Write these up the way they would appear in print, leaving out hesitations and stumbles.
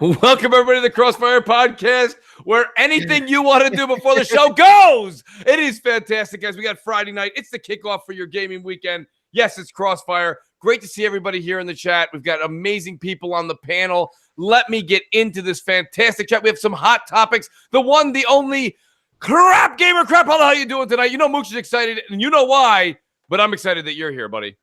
Welcome everybody to the CrossFire podcast, where anything you want to do before the show goes. It is fantastic, guys. We got Friday night. It's the kickoff for your gaming weekend. Yes, it's CrossFire. Great to see everybody here in the chat. We've got amazing people on the panel. Let me get into this fantastic chat. We have some hot topics. The one, the only crap gamer crap. How you doing tonight? You know Mooch is excited, and you know why, but I'm excited that you're here, buddy.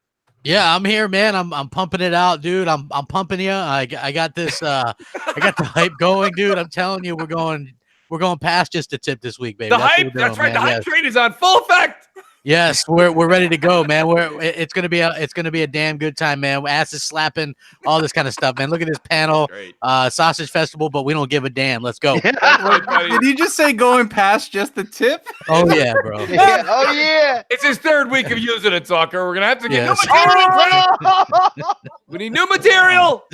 Yeah, I'm here, man. I'm pumping it out, dude. I'm pumping you. I got this. I got the hype going, dude. I'm telling you, we're going past just a tip this week, baby. The hype. That's right. Man. The hype train is on full effect. Yes, we're ready to go, man. It's gonna be a damn good time, man. Asses slapping, all this kind of stuff, man. Look at this panel, sausage festival, but we don't give a damn. Let's go. Did you just say going past just the tip? Oh yeah, bro. Oh yeah. It's his third week of using it, Tucker. We're gonna have to get new material. We need new material.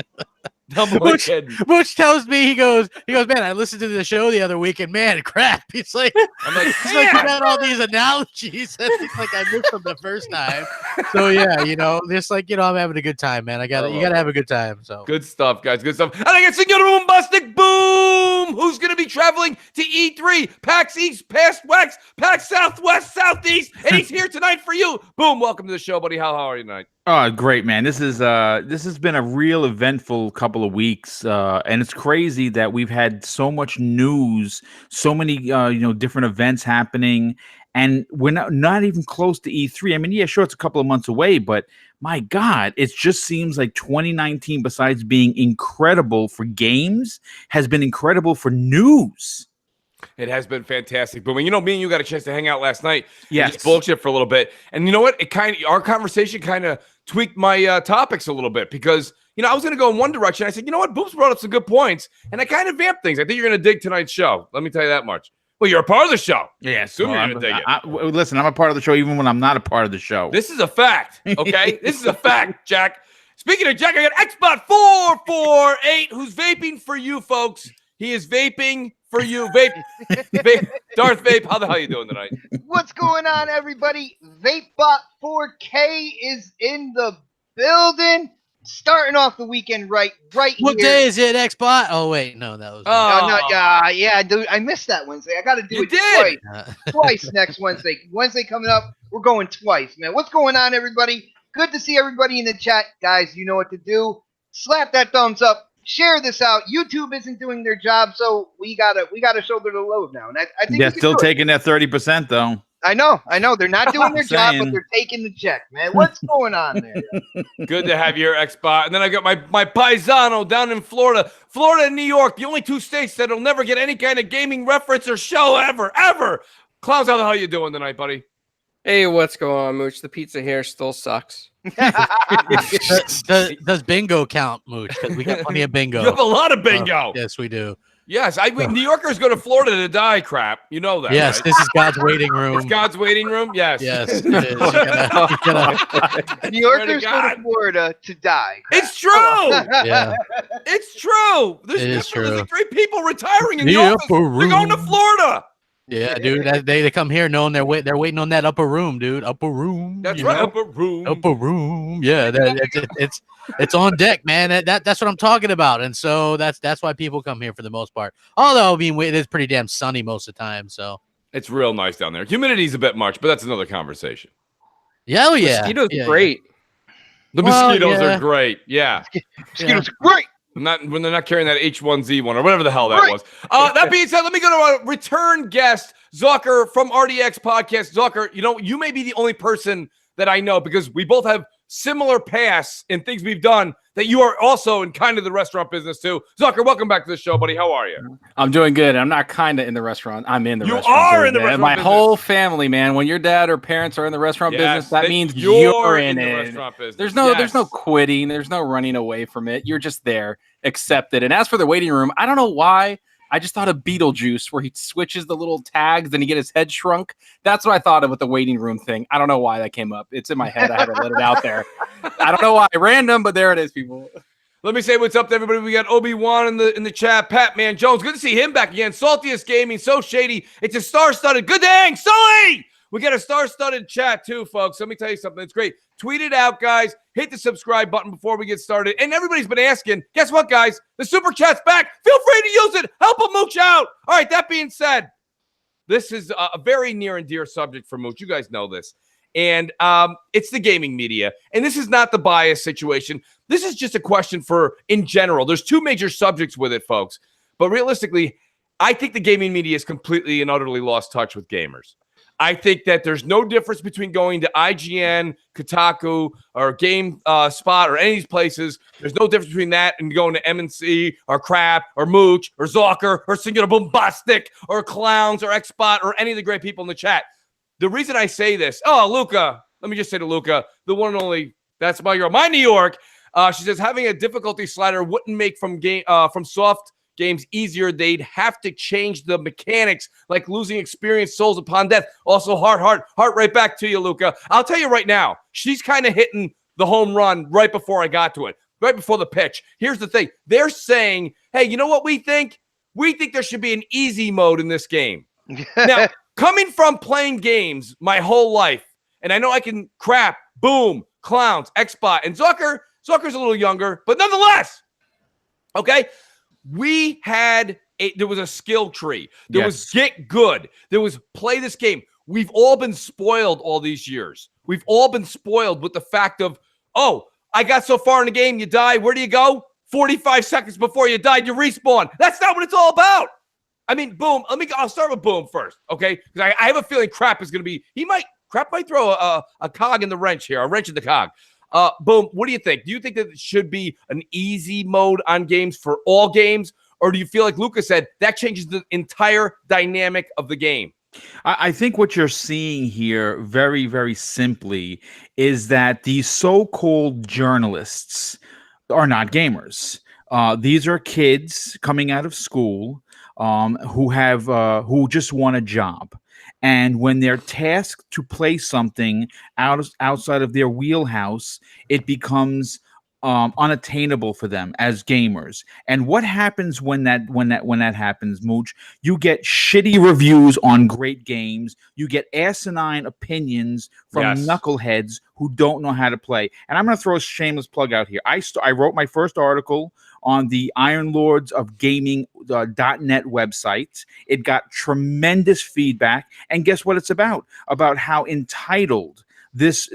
Mooch tells me, he goes, man, I listened to the show the other week and man, crap. He's like, you got all these analogies. It's like I missed them the first time. So yeah, just like, I'm having a good time, man. You gotta have a good time. So good stuff, guys. Good stuff. And I got Senor Boombastic Boom, who's gonna be traveling to E3, PAX East, past West, PAX Southwest, Southeast, and he's here tonight for you. Boom, welcome to the show, buddy. How are you tonight? Oh, great, man. This has been a real eventful couple of weeks, and it's crazy that we've had so much news, so many different events happening, and we're not even close to E3. I mean, yeah, sure, it's a couple of months away, but my God, it just seems like 2019, besides being incredible for games, has been incredible for news. It has been fantastic. But when me and you got a chance to hang out last night, yes, just bullshit for a little bit. And you know what? Our conversation kind of tweaked my topics a little bit because I was going to go in one direction. I said, you know what? Boobs brought up some good points, and I kind of vamped things. I think you're going to dig tonight's show. Let me tell you that much. Well, you're a part of the show. Yeah, assume you're going to dig it. Listen, I'm a part of the show even when I'm not a part of the show. This is a fact. Okay, this is a fact, Jack. Speaking of Jack, I got Xbot 448 who's vaping for you folks. He is vaping for you. Vape. Darth Vape, how the hell are you doing tonight? What's going on, everybody? VapeBot 4K is in the building. Starting off the weekend right What here. day is it, Xbot? Oh, wait. No, that was... Yeah, dude, I missed that Wednesday. I got to do it twice next Wednesday. Wednesday coming up, we're going twice, man. What's going on, everybody? Good to see everybody in the chat. Guys, you know what to do. Slap that thumbs up. Share this out. YouTube isn't doing their job, so we gotta shoulder the load now. And I think they're still taking that 30%, though. I know. They're not doing their job, but they're taking the check, man. What's going on there? Good to have your Xbot. And then I got my paisano down in Florida and New York, the only two states that'll never get any kind of gaming reference or show ever. Klaus, how the hell you doing tonight, buddy? Hey, what's going on, Mooch? The pizza here still sucks. Does bingo count, Mooch? Because we got plenty of bingo. You have a lot of bingo. Yes, we do. Yes, New Yorkers go to Florida to die, crap. You know that, yes, right? This is God's waiting room. It's God's waiting room? Yes. Yes, it is. New Yorkers go to Florida to die. Crap. It's true. Yeah. It's true. There's true. 3 people retiring in the office. They're going to Florida. Yeah, dude. They come here knowing they're waiting on that upper room, dude. Upper room. That's right, upper room. Upper room. Yeah, it's on deck, man. That's what I'm talking about. And so that's why people come here for the most part. Although, I mean, it's pretty damn sunny most of the time. So it's real nice down there. Humidity's a bit much, but that's another conversation. Yeah, oh yeah. Mosquitoes are great. The mosquitoes are great. Yeah. Mosquitoes are great. When they're not carrying that H1Z1 or whatever the hell that was. That being said, let me go to a return guest, Zucker from RDX Podcast. Zucker, you may be the only person that I know because we both have similar paths in things we've done that you are also in kind of the restaurant business too. Zucker, welcome back to the show, buddy. How are you? I'm doing good. I'm not kind of in the restaurant. I'm in the restaurant. You are in the restaurant My business. whole family, man. When your dad or parents are in the restaurant business, that means you're in the it. restaurant business. There's no quitting. There's no running away from it. You're just there, accepted. And as for the waiting room, I don't know why. I just thought of Beetlejuice, where he switches the little tags and he get his head shrunk. That's what I thought of with the waiting room thing. I don't know why that came up. It's in my head. I had to let it out there. I don't know why. Random, but there it is, people. Let me say what's up to everybody. We got Obi-Wan in the chat. Pat Man Jones. Good to see him back again. Saltiest Gaming. So shady. It's a star-studded. Good dang. Sully! We got a star-studded chat too, folks. Let me tell you something. It's great. Tweet it out, guys. Hit the subscribe button before we get started. And everybody's been asking, guess what, guys? The super chat's back. Feel free to use it. Help a Mooch out. All right, that being said, this is a very near and dear subject for Mooch. You guys know this. And it's the gaming media. And this is not the bias situation. This is just a question for in general. There's two major subjects with it, folks. But realistically, I think the gaming media is completely and utterly lost touch with gamers. I think that there's no difference between going to IGN, Kotaku, or GameSpot, or any of these places. There's no difference between that and going to MNC, or Crap, or Mooch, or Zocker, or Singular Bombastic, or Clowns, or Xbot, or any of the great people in the chat. The reason I say this, Luca, let me just say to Luca, the one and only, that's my girl, my New York. She says having a difficulty slider wouldn't make from soft games easier. They'd have to change the mechanics, like losing experience souls upon death. Also, heart right back to you, Luca. I'll tell you right now, she's kind of hitting the home run right before I got to it, right before the pitch. Here's the thing. They're saying, hey, you know what we think? We think there should be an easy mode in this game. Now, coming from playing games my whole life, and I know I can Crap, Boom, Clowns, Xbot, and Zucker's a little younger, but nonetheless, okay? There was a skill tree. There was get good. There was play this game. We've all been spoiled all these years. We've all been spoiled with the fact of, I got so far in the game, you die. Where do you go? 45 seconds before you died, you respawn. That's not what it's all about. I mean, Boom. I'll start with Boom first, okay? Because I have a feeling Crap is going to be. Crap might throw a cog in the wrench here, a wrench in the cog. Boom, what do you think? Do you think that it should be an easy mode on games for all games? Or do you feel like Lucas said that changes the entire dynamic of the game? I think what you're seeing here very, very simply is that these so-called journalists are not gamers. These are kids coming out of school who just want a job. And when they're tasked to play something outside of their wheelhouse, it becomes unattainable for them as gamers. And what happens when that happens, Mooch? You get shitty reviews on great games. You get asinine opinions from knuckleheads who don't know how to play. And I'm going to throw a shameless plug out here. I wrote my first article on the Iron Lords of Gaming .net website. It got tremendous feedback. And guess what it's about? About how entitled this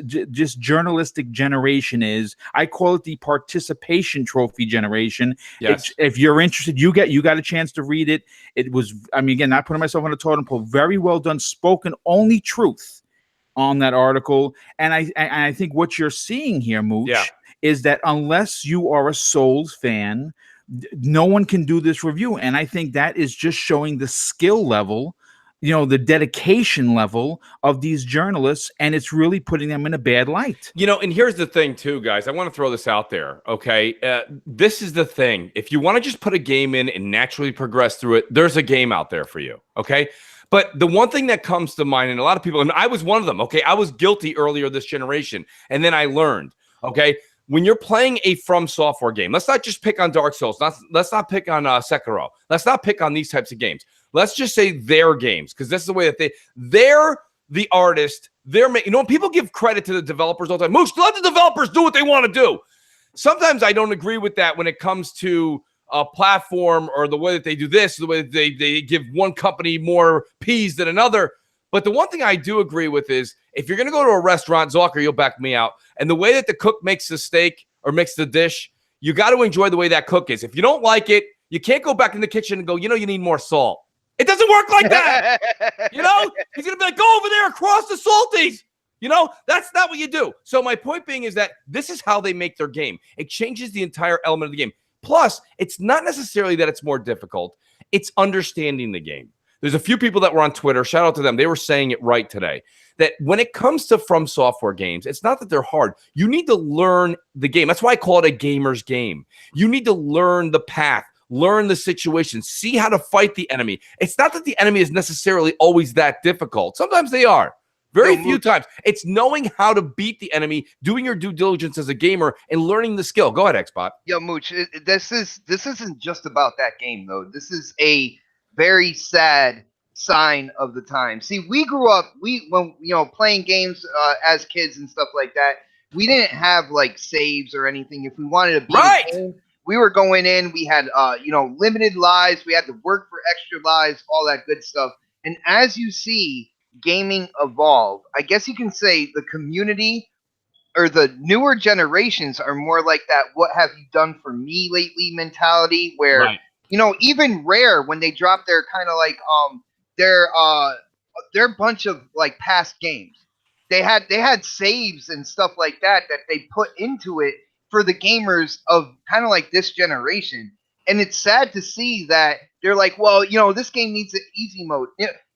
journalistic generation is. I call it the participation trophy generation. Yes. If you're interested, you got a chance to read it. It was, again, not putting myself on a totem pole, very well done, spoken only truth on that article. And I think what you're seeing here, Mooch, is that unless you are a Souls fan, no one can do this review. And I think that is just showing the skill level, the dedication level of these journalists, and it's really putting them in a bad light. And here's the thing too, guys. I want to throw this out there, okay? This is the thing. If you want to just put a game in and naturally progress through it, there's a game out there for you, okay? But the one thing that comes to mind, and a lot of people, and I was one of them, okay? I was guilty earlier this generation, and then I learned, okay? When you're playing a From Software game, let's not just pick on Dark Souls. Let's not pick on Sekiro. Let's not pick on these types of games. Let's just say their games, because this is the way that they're the artist. People give credit to the developers all the time. Mooch, let the developers do what they want to do. Sometimes I don't agree with that when it comes to a platform or the way that they do this, the way that they give one company more P's than another. But the one thing I do agree with is if you're going to go to a restaurant, Zocker, you'll back me out, and the way that the cook makes the steak or makes the dish, you got to enjoy the way that cook is. If you don't like it, you can't go back in the kitchen and go, you need more salt. It doesn't work like that. He's going to be like, go over there across the salties. That's not what you do. So my point being is that this is how they make their game. It changes the entire element of the game. Plus, it's not necessarily that it's more difficult. It's understanding the game. There's a few people that were on Twitter, shout out to them. They were saying it right today, that when it comes to From Software games, it's not that they're hard. You need to learn the game. That's why I call it a gamer's game. You need to learn the path, learn the situation, see how to fight the enemy. It's not that the enemy is necessarily always that difficult. Sometimes they are. Very few times. It's knowing how to beat the enemy, doing your due diligence as a gamer, and learning the skill. Go ahead, Xbot. Yo, Mooch, this isn't just about that game, though. This is a very sad sign of the time. See, we grew up, when playing games as kids and stuff like that, we didn't have like saves or anything. If we wanted to beat a game, we were going in, we had limited lives, we had to work for extra lives, all that good stuff. And as you see gaming evolve, I guess you can say the community or the newer generations are more like that what have you done for me lately mentality, where even Rare, when they drop their kind of like their bunch of like past games, they had saves and stuff like that they put into it for the gamers of kind of like this generation. And it's sad to see that they're like, well, this game needs an easy mode.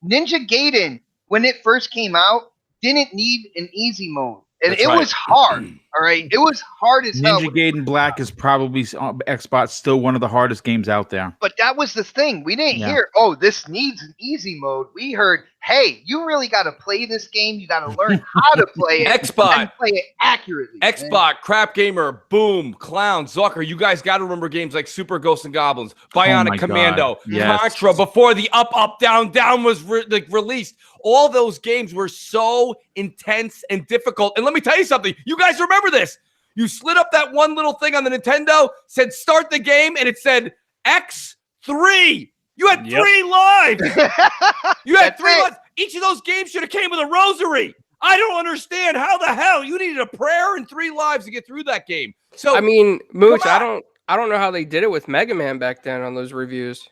Ninja Gaiden, when it first came out, didn't need an easy mode. And it was hard, all right? It was hard as hell. Ninja Gaiden Black is probably Xbox still one of the hardest games out there. But that was the thing. We didn't hear, oh, this needs an easy mode. We heard, hey, you really got to play this game. You got to learn how to play it. Xbox. And play it accurately. Xbox, Crap Gamer, Boom, Clown, Zucker. You guys got to remember games like Super Ghosts and Goblins, Bionic Commando, Contra, before the Up, Up, Down, Down was released. All those games were so intense and difficult. And let me tell you something. You guys remember this. You slid up that one little thing on the Nintendo, said start the game, and it said X3. You had 3 lives. You had 3 lives. Each of those games should have came with a rosary. I don't understand how the hell you needed a prayer and 3 lives to get through that game. So I mean, Mooch, I don't know how they did it with Mega Man back then on those reviews.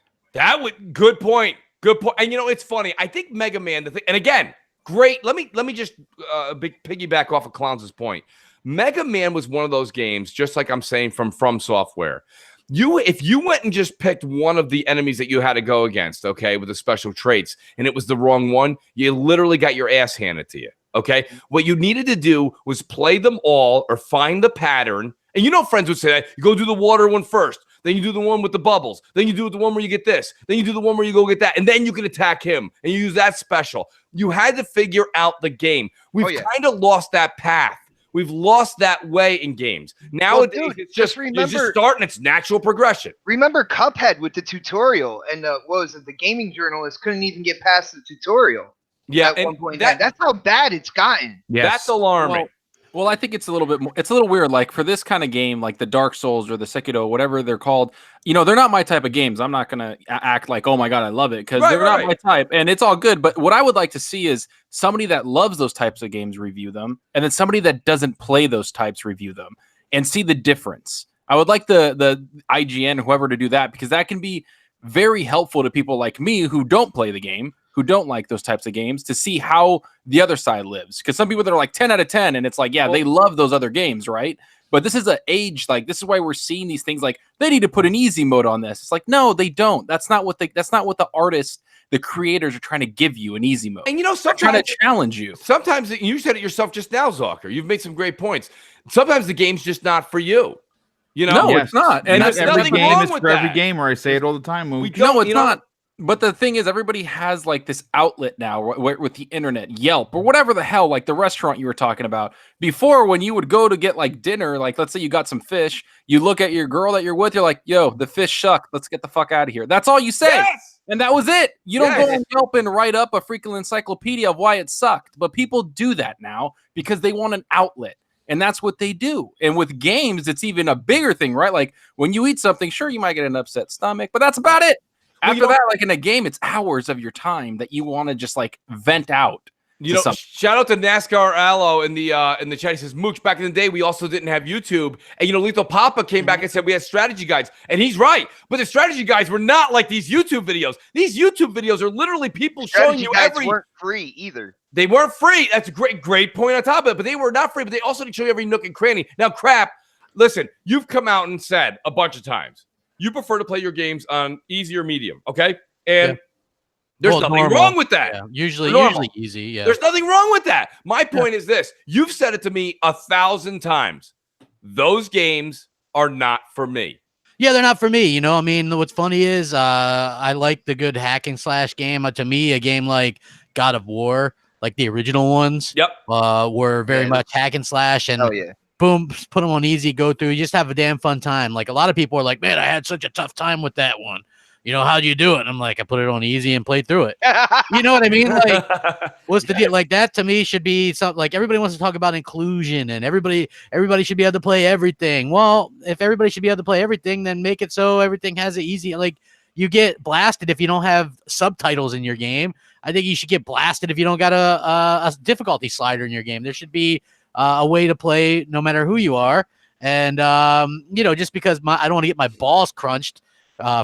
Good point. Good point. And it's funny. I think Mega Man, and again, great. Let me just piggyback off of Clowns' point. Mega Man was one of those games, just like I'm saying from Software. If you went and just picked one of the enemies that you had to go against, okay, with the special traits, and it was the wrong one, you literally got your ass handed to you. Okay, what you needed to do was play them all or find the pattern. And friends would say that you go do the water one first. Then you do the one with the bubbles. Then you do the one where you get this. Then you do the one where you go get that. And then you can attack him. And you use that special. You had to figure out the game. We've kind of lost that path. We've lost that way in games. Nowadays, it's just start and it's natural progression. Remember Cuphead with the tutorial. And what was it? The gaming journalist couldn't even get past the tutorial. Yeah, at one point. That's how bad it's gotten. Yes. That's alarming. Well, I think it's a little bit more. It's a little weird. Like for this kind of game, like the Dark Souls or the Sekiro, whatever they're called, they're not my type of games. I'm not gonna act like, oh my god, I love it, because they're not my type, and it's all good. But what I would like to see is somebody that loves those types of games review them, and then somebody that doesn't play those types review them, and see the difference. I would like the IGN, whoever, to do that, because that can be very helpful to people like me who don't play the game, who don't like those types of games, to see how the other side lives. Because some people that are like 10 out of 10, and it's like, they love those other games, right? But this is an age, like, this is why we're seeing these things like, they need to put an easy mode on this. It's like, no, they don't. That's not what the artists, the creators are trying to give you, an easy mode. And sometimes they're trying to challenge you. Sometimes, you said it yourself just now, Zucker. You've made some great points. Sometimes the game's just not for you. No, it's not. And there's nothing wrong with that. Every gamer. I say it all the time. No, it's not. But the thing is, everybody has like this outlet now with the internet, Yelp, or whatever the hell, like the restaurant you were talking about. Before, when you would go to get like dinner, like let's say you got some fish, you look at your girl that you're with, you're like, yo, the fish sucked. Let's get the fuck out of here. That's all you say. Yes! And that was it. You don't go on Yelp and write up a freaking encyclopedia of why it sucked. But people do that now because they want an outlet. And that's what they do. And with games, it's even a bigger thing, right? Like when you eat something, sure, you might get an upset stomach, but that's about it. After that, like in a game, it's hours of your time that you want to just like vent out. Shout out to NASCAR Allo in the chat. He says, Mooch, back in the day, we also didn't have YouTube. And, Lethal Papa came back and said we had strategy guides. And he's right. But the strategy guides were not like these YouTube videos. These YouTube videos are literally people showing you every... weren't free either. They weren't free. That's a great point on top of it. But they were not free. But they also didn't show you every nook and cranny. Now, Crap, listen, you've come out and said a bunch of times, you prefer to play your games on easy or medium, okay? And there's nothing wrong with that. Yeah. Usually easy, yeah. There's nothing wrong with that. My point is this. You've said it to me 1,000 times. Those games are not for me. Yeah, they're not for me. I mean, what's funny is I like the good hack and slash game. To me, a game like God of War, like the original ones, were very much hack and slash. And boom, put them on easy, go through. You just have a damn fun time. Like a lot of people are like, man, I had such a tough time with that one. you know, how'd you do it? And I'm like, I put it on easy and played through it. You know what I mean? Like, what's the deal? Like, that to me should be something. Like, everybody wants to talk about inclusion and everybody should be able to play everything. Well, if everybody should be able to play everything, then make it so everything has it easy. Like, you get blasted if you don't have subtitles in your game. I think you should get blasted if you don't got a difficulty slider in your game. There should be a way to play no matter who you are. And, you know, just because I don't want to get my balls crunched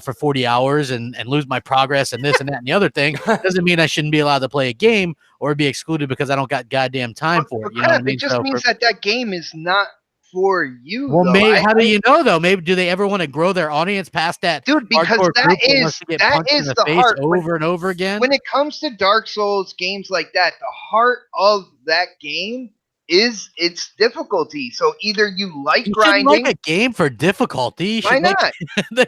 for 40 hours and lose my progress and this and that and the other thing doesn't mean I shouldn't be allowed to play a game or be excluded because I don't got goddamn time for it. You know what I mean? It just means that game is not for you. Well, maybe, how do you know though? Maybe do they ever want to grow their audience past that? Dude, because that is the heart over and over again. When it comes to Dark Souls games like that, the heart of that game is its difficulty. So either you like grinding, like a game for difficulty. Why not?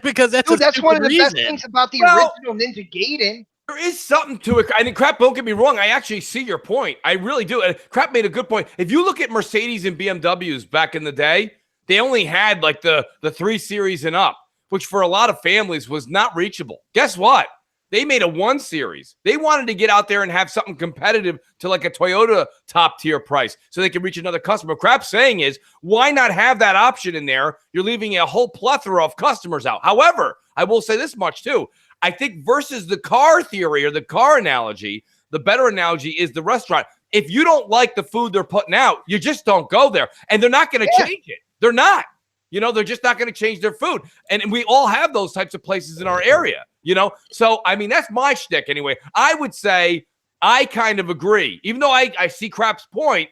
Because that's one of the best things about the original Ninja Gaiden. There is something to it. I mean, Crap, don't get me wrong. I actually see your point. I really do. And Crap made a good point. If you look at Mercedes and BMWs back in the day, they only had like the 3 Series and up, which for a lot of families was not reachable. Guess what? They made a 1 Series. They wanted to get out there and have something competitive to like a Toyota top tier price so they could reach another customer. Crap's saying is, why not have that option in there? You're leaving a whole plethora of customers out. However, I will say this much too. I think versus the car theory or the car analogy, the better analogy is the restaurant. If you don't like the food they're putting out, you just don't go there. And they're not going to change it. They're not. You know, they're just not going to change their food. And we all have those types of places in our area, you know? So, I mean, that's my shtick anyway. I would say I kind of agree. Even though I see Crap's point,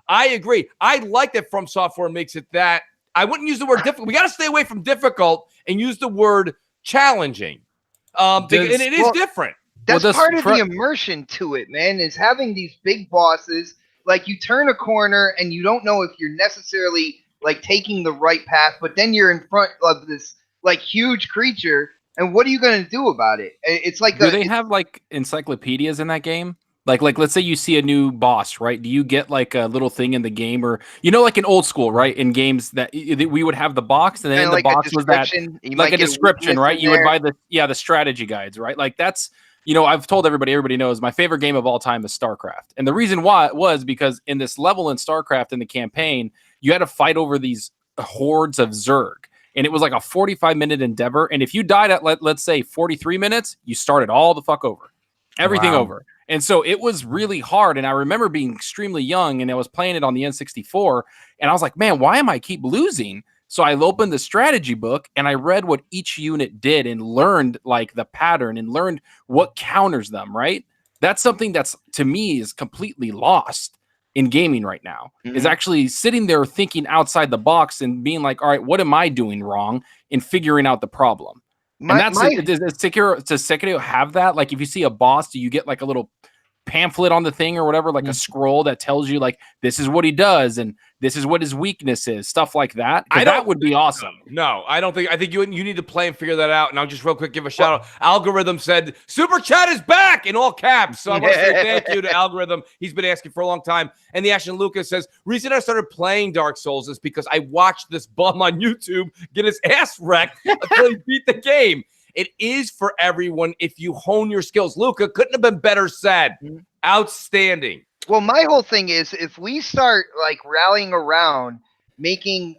I agree. I like that From Software makes it that. I wouldn't use the word difficult. We got to stay away from difficult and use the word challenging. And it is different. That's part of the immersion to it, man, is having these big bosses. Like, you turn a corner and you don't know if you're necessarily like taking the right path, but then you're in front of this like huge creature, and what are you going to do about it? It's like, do they have like encyclopedias in that game? Like let's say you see a new boss, right? Do you get like a little thing in the game, or like in old school, right? In games that we would have the box, and then the box was that like a description, right? You would buy the strategy guides, right? Like that's, I've told everybody knows my favorite game of all time is StarCraft, and the reason why it was because in this level in StarCraft in the campaign, you had to fight over these hordes of Zerg. And it was like a 45-minute endeavor. And if you died at, let's say, 43 minutes, you started all the fuck over. Everything over. And so it was really hard. And I remember being extremely young, and I was playing it on the N64. And I was like, man, why am I keep losing? So I opened the strategy book, and I read what each unit did and learned like the pattern and learned what counters them, right? That's something that's, to me, is completely lost in gaming right now, is actually sitting there thinking outside the box and being like, all right, what am I doing wrong, and figuring out the problem. Does Sekiro have that? Like, if you see a boss, do you get like a little pamphlet on the thing or whatever, like a scroll that tells you like, this is what he does and this is what his weakness is, stuff like that? That would be awesome. No, I don't think. I think you need to play and figure that out. And I'll just real quick give a shout out. Algorithm said Super Chat is back in all caps. So I want to say thank you to Algorithm. He's been asking for a long time. And the Action Lucas says, reason I started playing Dark Souls is because I watched this bum on YouTube get his ass wrecked until he beat the game. It is for everyone if you hone your skills. Luca, couldn't have been better said. Outstanding. Well, my whole thing is, if we start like rallying around making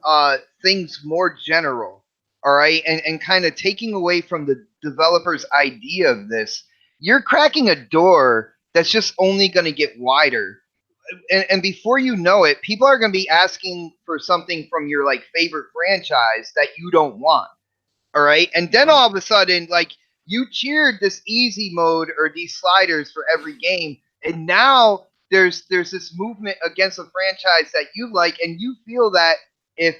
things more general, all right, and kind of taking away from the developer's idea of this, you're cracking a door that's just only going to get wider. And before you know it, people are going to be asking for something from your like favorite franchise that you don't want. All right. And then all of a sudden, like, you cheered this easy mode or these sliders for every game. And now there's this movement against a franchise that you like. And you feel that if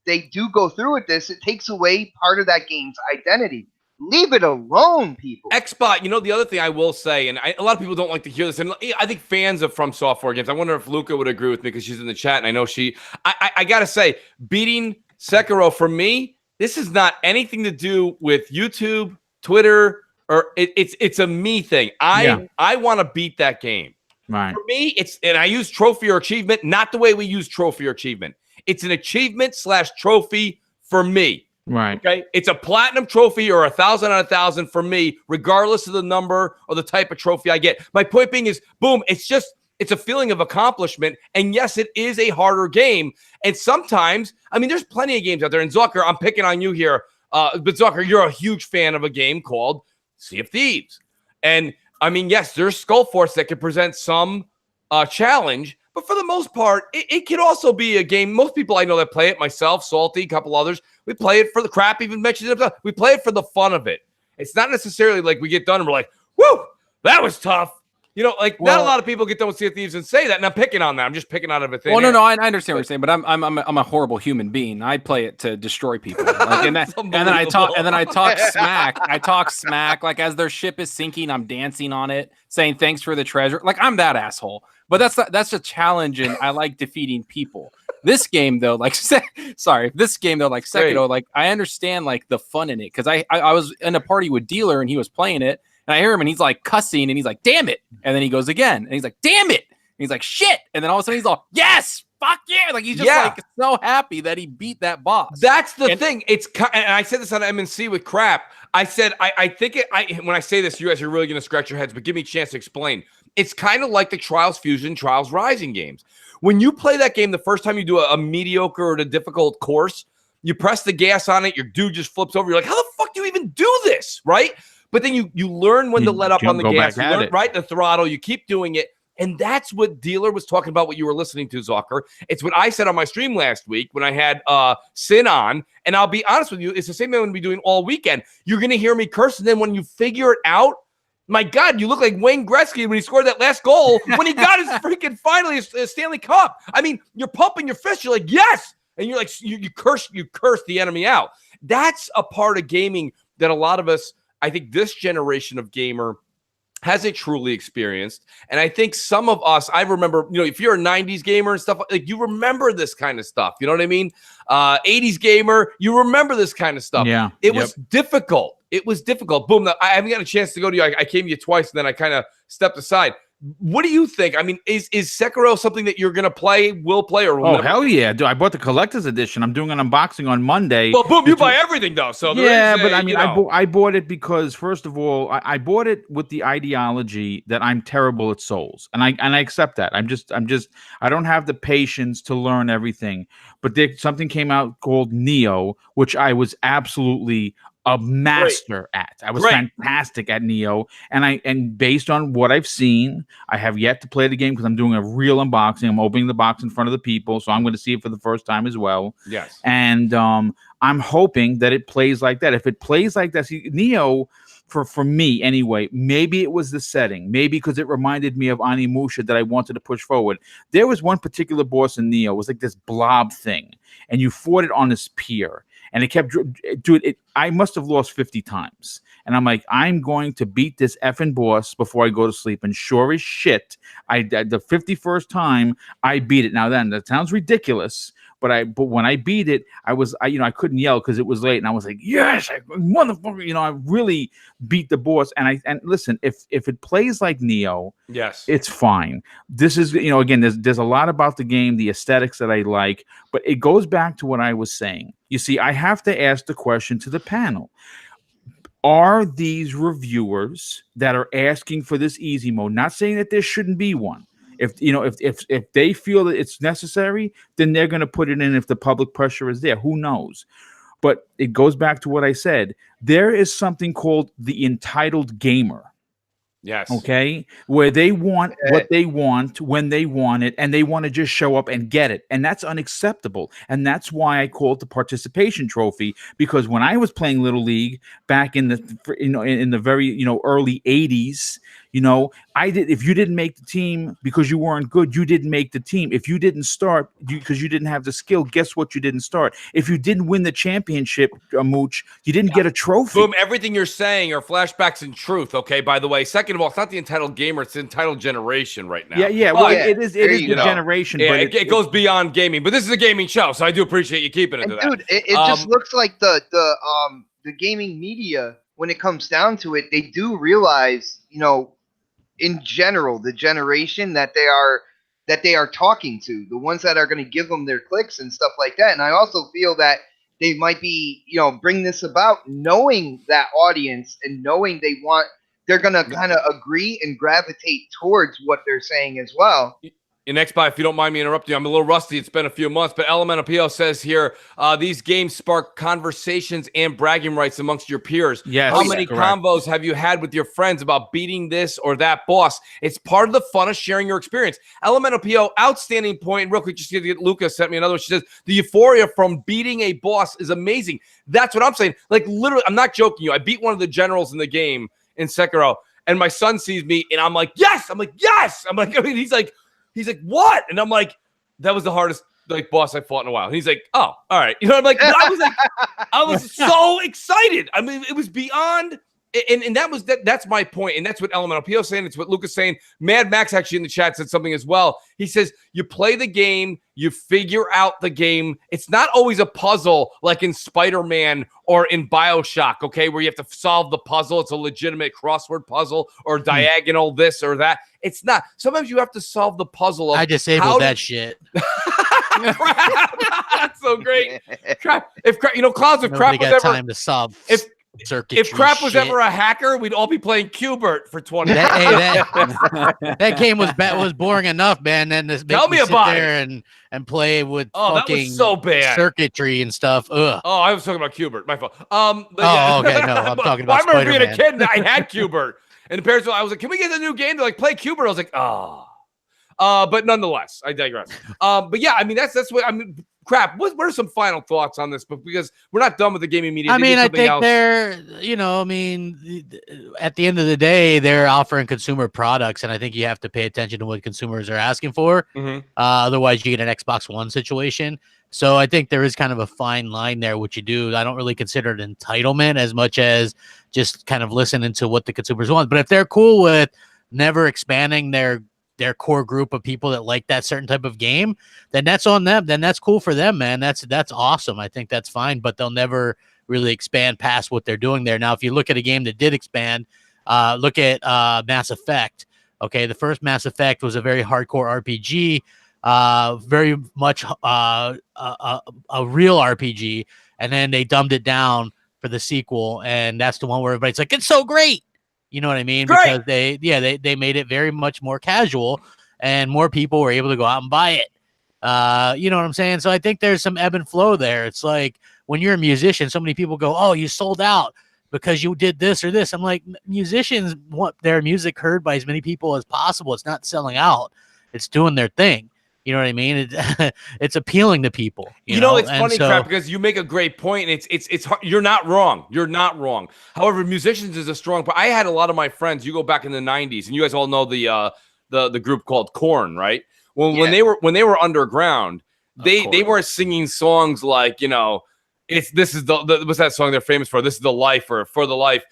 they do go through with this, it takes away part of that game's identity. Leave it alone, people. Xbot, the other thing I will say, and a lot of people don't like to hear this, and I think fans of From Software games, I wonder if Luca would agree with me because she's in the chat, and I know I got to say, beating Sekiro for me, this is not anything to do with YouTube, Twitter, or it's a me thing. I want to beat that game. Right. For me, and I use trophy or achievement, not the way we use trophy or achievement. It's an achievement / trophy for me. Right. Okay. It's a platinum trophy or 1,000 out of 1,000 for me, regardless of the number or the type of trophy I get. My point being is, boom, it's a feeling of accomplishment. And yes, it is a harder game. And sometimes, I mean, there's plenty of games out there. And Zucker, I'm picking on you here. But Zucker, you're a huge fan of a game called Sea of Thieves. And I mean, yes, there's Skull Force that could present some challenge. But for the most part, it could also be a game. Most people I know that play it, myself, Salty, a couple others, we play it for the crap, even mentioned it. We play it for the fun of it. It's not necessarily like we get done and we're like, whoo, that was tough. You know, like not a lot of people get done with Sea of Thieves and say that. And I'm picking on that. I'm just picking out of a thing. Well, no, I understand what you're saying, but I'm a horrible human being. I play it to destroy people, like, and then I talk smack. I talk smack, like as their ship is sinking, I'm dancing on it, saying thanks for the treasure. Like I'm that asshole. But that's a challenge, and I like defeating people. This game though, like Sekiro, like I understand like the fun in it because I was in a party with Dealer and he was playing it. And I hear him and he's like cussing and he's like, damn it. And then he goes again and he's like, damn it. And he's like, shit. And then all of a sudden he's all, yes, fuck yeah. Like he's just like so happy that he beat that boss. That's the thing. And I said this on MNC with crap. I said, I think when I say this, you guys are really going to scratch your heads, but give me a chance to explain. It's kind of like the Trials Fusion, Trials Rising games. When you play that game, the first time you do a mediocre or a difficult course, you press the gas on it, your dude just flips over. You're like, how the fuck do you even do this? Right? But then you learn when to let up on the gas, you learn, right? The throttle, you keep doing it. And that's what Dealer was talking about, what you were listening to, Zucker. It's what I said on my stream last week when I had Sin on. And I'll be honest with you, it's the same thing I'm going to be doing all weekend. You're going to hear me curse. And then when you figure it out, my God, you look like Wayne Gretzky when he scored that last goal, when he got his freaking finally his Stanley Cup. I mean, you're pumping your fist. You're like, yes. And you're like, you curse the enemy out. That's a part of gaming that a lot of us, I think this generation of gamer hasn't truly experienced. And I think some of us, I remember, you know, if you're a 90s gamer and stuff, like you remember this kind of stuff. You know what I mean? 80s gamer, you remember this kind of stuff. Yeah. It was difficult. It was difficult. Boom. I haven't got a chance to go to you. I came to you twice and then I kind of stepped aside. What do you think? I mean, is Sekiro something that you're going to will play? Or oh, hell yeah. I bought the collector's edition. I'm doing an unboxing on Monday. Well, boom, you buy everything, though. So yeah, but I mean, I bought it because, first of all, I bought it with the ideology that I'm terrible at Souls. And I accept that. I don't have the patience to learn everything. But something came out called Neo, which I was absolutely a master at. I was fantastic at Neo, and based on what I've seen, I have yet to play the game because I'm doing a real unboxing. I'm opening the box in front of the people, so I'm going to see it for the first time as well. Yes, and I'm hoping that it plays like that. If it plays like that, see, Neo, for me anyway, maybe it was the setting, maybe because it reminded me of Animusha that I wanted to push forward. There was one particular boss in Neo, it was like this blob thing, and you fought it on this pier. And it kept, dude, I must have lost 50 times. And I'm like, I'm going to beat this effing boss before I go to sleep. And sure as shit, the 51st time, I beat it. Now then, that sounds ridiculous. But when I beat it, I couldn't yell because it was late. And I was like, yes, motherfucker, I really beat the boss. And listen, if it plays like Neo, yes, it's fine. This is, again, there's a lot about the game, the aesthetics that I like, but it goes back to what I was saying. You see, I have to ask the question to the panel. Are these reviewers that are asking for this easy mode, not saying that there shouldn't be one, if they feel that it's necessary, then they're going to put it in if the public pressure is there. Who knows? But it goes back to what I said. There is something called the entitled gamer. Yes. Okay. Where they want what they want when they want it, and they want to just show up and get it. And that's unacceptable. And that's why I call it the participation trophy, because when I was playing Little League back in the very, early 80s, if you didn't make the team because you weren't good, you didn't make the team. If you didn't start because you didn't have the skill, guess what? You didn't start. If you didn't win the championship, Mooch, you didn't get a trophy. Boom, everything you're saying are flashbacks and truth, okay, by the way. Second of all, it's not the entitled gamer, it's the entitled generation right now. Yeah. Well, it is the generation. Yeah, but it goes beyond gaming. But this is a gaming show, so I do appreciate you keeping it to that. Dude, it just looks like the gaming media, when it comes down to it, they do realize, in general, the generation that they are talking to, the ones that are going to give them their clicks and stuff like that. And I also feel that they might be, bring this about knowing that audience and knowing they're going to kind of agree and gravitate towards what they're saying as well. In X-Bot, if you don't mind me interrupting you, I'm a little rusty. It's been a few months, but Elemental PO says here, these games spark conversations and bragging rights amongst your peers. Yes, how many correct. convos have you had with your friends about beating this or that boss? It's part of the fun of sharing your experience. Elemental PO, outstanding point. Real quick, just to get Lucas sent me another one. She says, the euphoria from beating a boss is amazing. That's what I'm saying. Like, literally, I'm not joking you. I beat one of the generals in the game in Sekiro, and my son sees me, and I'm like, yes! I'm like, yes! I'm like, I mean, he's like, what? And I'm like, that was the hardest boss I fought in a while. And he's like, oh, all right. I'm like, I was so excited. I mean, it was beyond, and that's my point. And that's what Elemental PO saying. It's what Lucas saying. Mad Max actually in the chat said something as well. He says, you play the game, you figure out the game. It's not always a puzzle like in Spider-Man or in BioShock, okay, where you have to solve the puzzle. It's a legitimate crossword puzzle or diagonal this or that. It's not. Sometimes you have to solve the puzzle. I disabled that shit. That's so great. Crap. If Clouds, if Crap was ever time to solve if Crap was ever a hacker, we'd all be playing Qbert for 20 years. That game was boring enough, man. And tell me about it and play with that was so bad circuitry and stuff. Ugh. Oh, I was talking about Qbert. My fault. Okay, no, I'm talking about. I remember being a kid and I had Qbert, and the parents. I was like, "Can we get a new game?" They're like, "Play Qbert." I was like, "Oh." But nonetheless, I digress. But yeah, I mean that's what I mean. Crap. What are some final thoughts on this? But because we're not done with the gaming media. I mean, I think they're, at the end of the day, they're offering consumer products, and I think you have to pay attention to what consumers are asking for. Mm-hmm. Otherwise, you get an Xbox One situation. So I think there is kind of a fine line there, what you do. I don't really consider it entitlement as much as just kind of listening to what the consumers want. But if they're cool with never expanding their core group of people that like that certain type of game, then that's on them. Then that's cool for them, man. That's awesome. I think that's fine, but they'll never really expand past what they're doing there. Now, if you look at a game that did expand, look at Mass Effect. Okay, the first Mass Effect was a very hardcore RPG, very much a real RPG, and then they dumbed it down for the sequel, and that's the one where everybody's like, it's so great. You know what I mean? Great. Because they made it very much more casual, and more people were able to go out and buy it. You know what I'm saying? So I think there's some ebb and flow there. It's like when you're a musician, so many people go, "Oh, you sold out because you did this or this." I'm like, musicians want their music heard by as many people as possible. It's not selling out; it's doing their thing. You know what I mean? It's appealing to people. You know, it's funny, Crap, because you make a great point. And it's hard. You're not wrong. You're not wrong. However, musicians is a strong part. I had a lot of my friends. You go back in the '90s, and you guys all know the group called Korn, right? Well, when they were underground, they were singing songs like, this is the what's that song they're famous for? This is the life or for the life.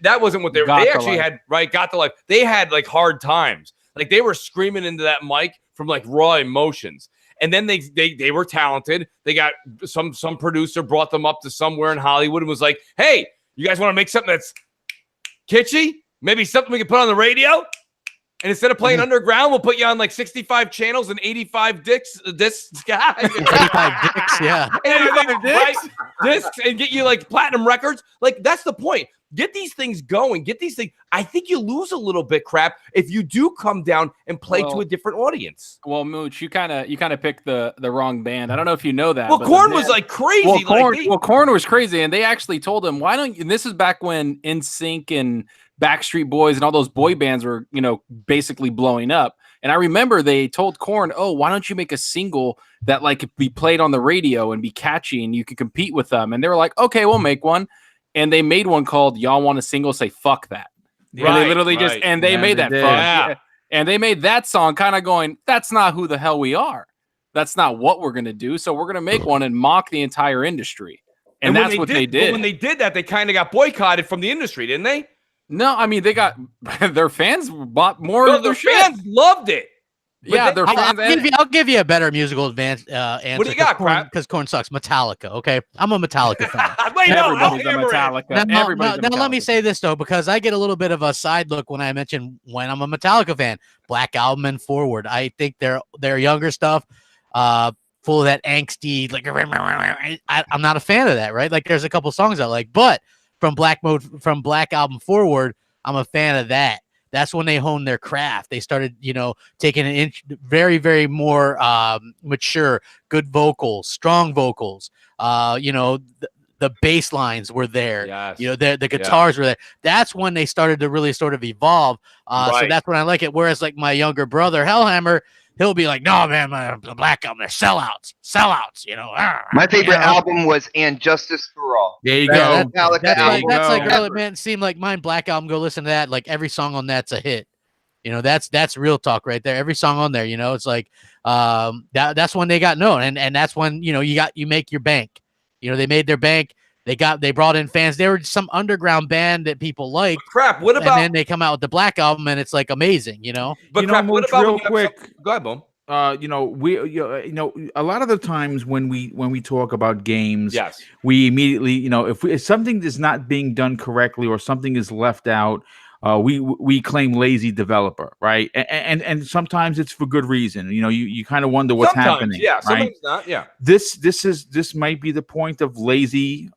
That wasn't what they actually had. Right, got the life. They had like hard times. Like they were screaming into that mic from like raw emotions. And then they were talented. They got some producer brought them up to somewhere in Hollywood and was like, "Hey, you guys want to make something that's kitschy? Maybe something we can put on the radio? And instead of playing underground, we'll put you on like 65 channels and 85 discs. 85 dicks, yeah. 85 discs and get you like platinum records. Like that's the point. Get these things going. Get these things. I think you lose a little bit, Crap, if you do come down and play to a different audience. Well, Mooch, you kind of picked the wrong band. I don't know if you know that. Well, Korn was like crazy. Korn was crazy, and they actually told him, "Why don't?" And this is back when NSYNC and Backstreet Boys and all those boy bands were, basically blowing up. And I remember they told Korn, "Oh, why don't you make a single that like could be played on the radio and be catchy and you could compete with them?" And they were like, "Okay, we'll make one." And they made one called "Y'all Want a Single?" Say fuck that. Right, and they literally made that. Yeah. And they made that song kind of going, "That's not who the hell we are. That's not what we're gonna do. So we're gonna make one and mock the entire industry." And that's what they did. When they did that, they kind of got boycotted from the industry, didn't they? No, I mean they got their fans bought more of their fans loved it. Yeah, their fans. I'll give you a better musical answer. What do you got, Crap? Because Korn sucks. Metallica. Okay, I'm a Metallica fan. Everybody's a Metallica. Now let me say this though, because I get a little bit of a side look when I mention when I'm a Metallica fan. Black Album and forward. I think their younger stuff, full of that angsty, like I'm not a fan of that, right? Like there's a couple songs I like, but from Black album forward, I'm a fan of that. That's when they honed their craft. They started, taking an very, very more mature, good vocals, strong vocals. The bass lines were there. Yes. The guitars were there. That's when they started to really sort of evolve. So that's when I like it. Whereas like my younger brother, Hellhammer, he'll be like, no, man, the Black Album, they're sellouts. My favorite album was And Justice for All. There you go. That's like really, man, it seemed like mine, Black Album, go listen to that. Like every song on that's a hit. That's real talk right there. Every song on there, it's like that's when they got known. And that's when, you make your bank. They made their bank. They brought in fans. They were some underground band that people liked. Crap. What about? And then they come out with the Black Album, and it's like amazing. But crap, what about real quick? Go ahead, Boom. A lot of the times when we talk about games, yes, we immediately, if something is not being done correctly or something is left out, we claim lazy developer, right? And sometimes it's for good reason. You kind of wonder what's happening. Yeah, right? sometimes not. Yeah. This might be the point of lazy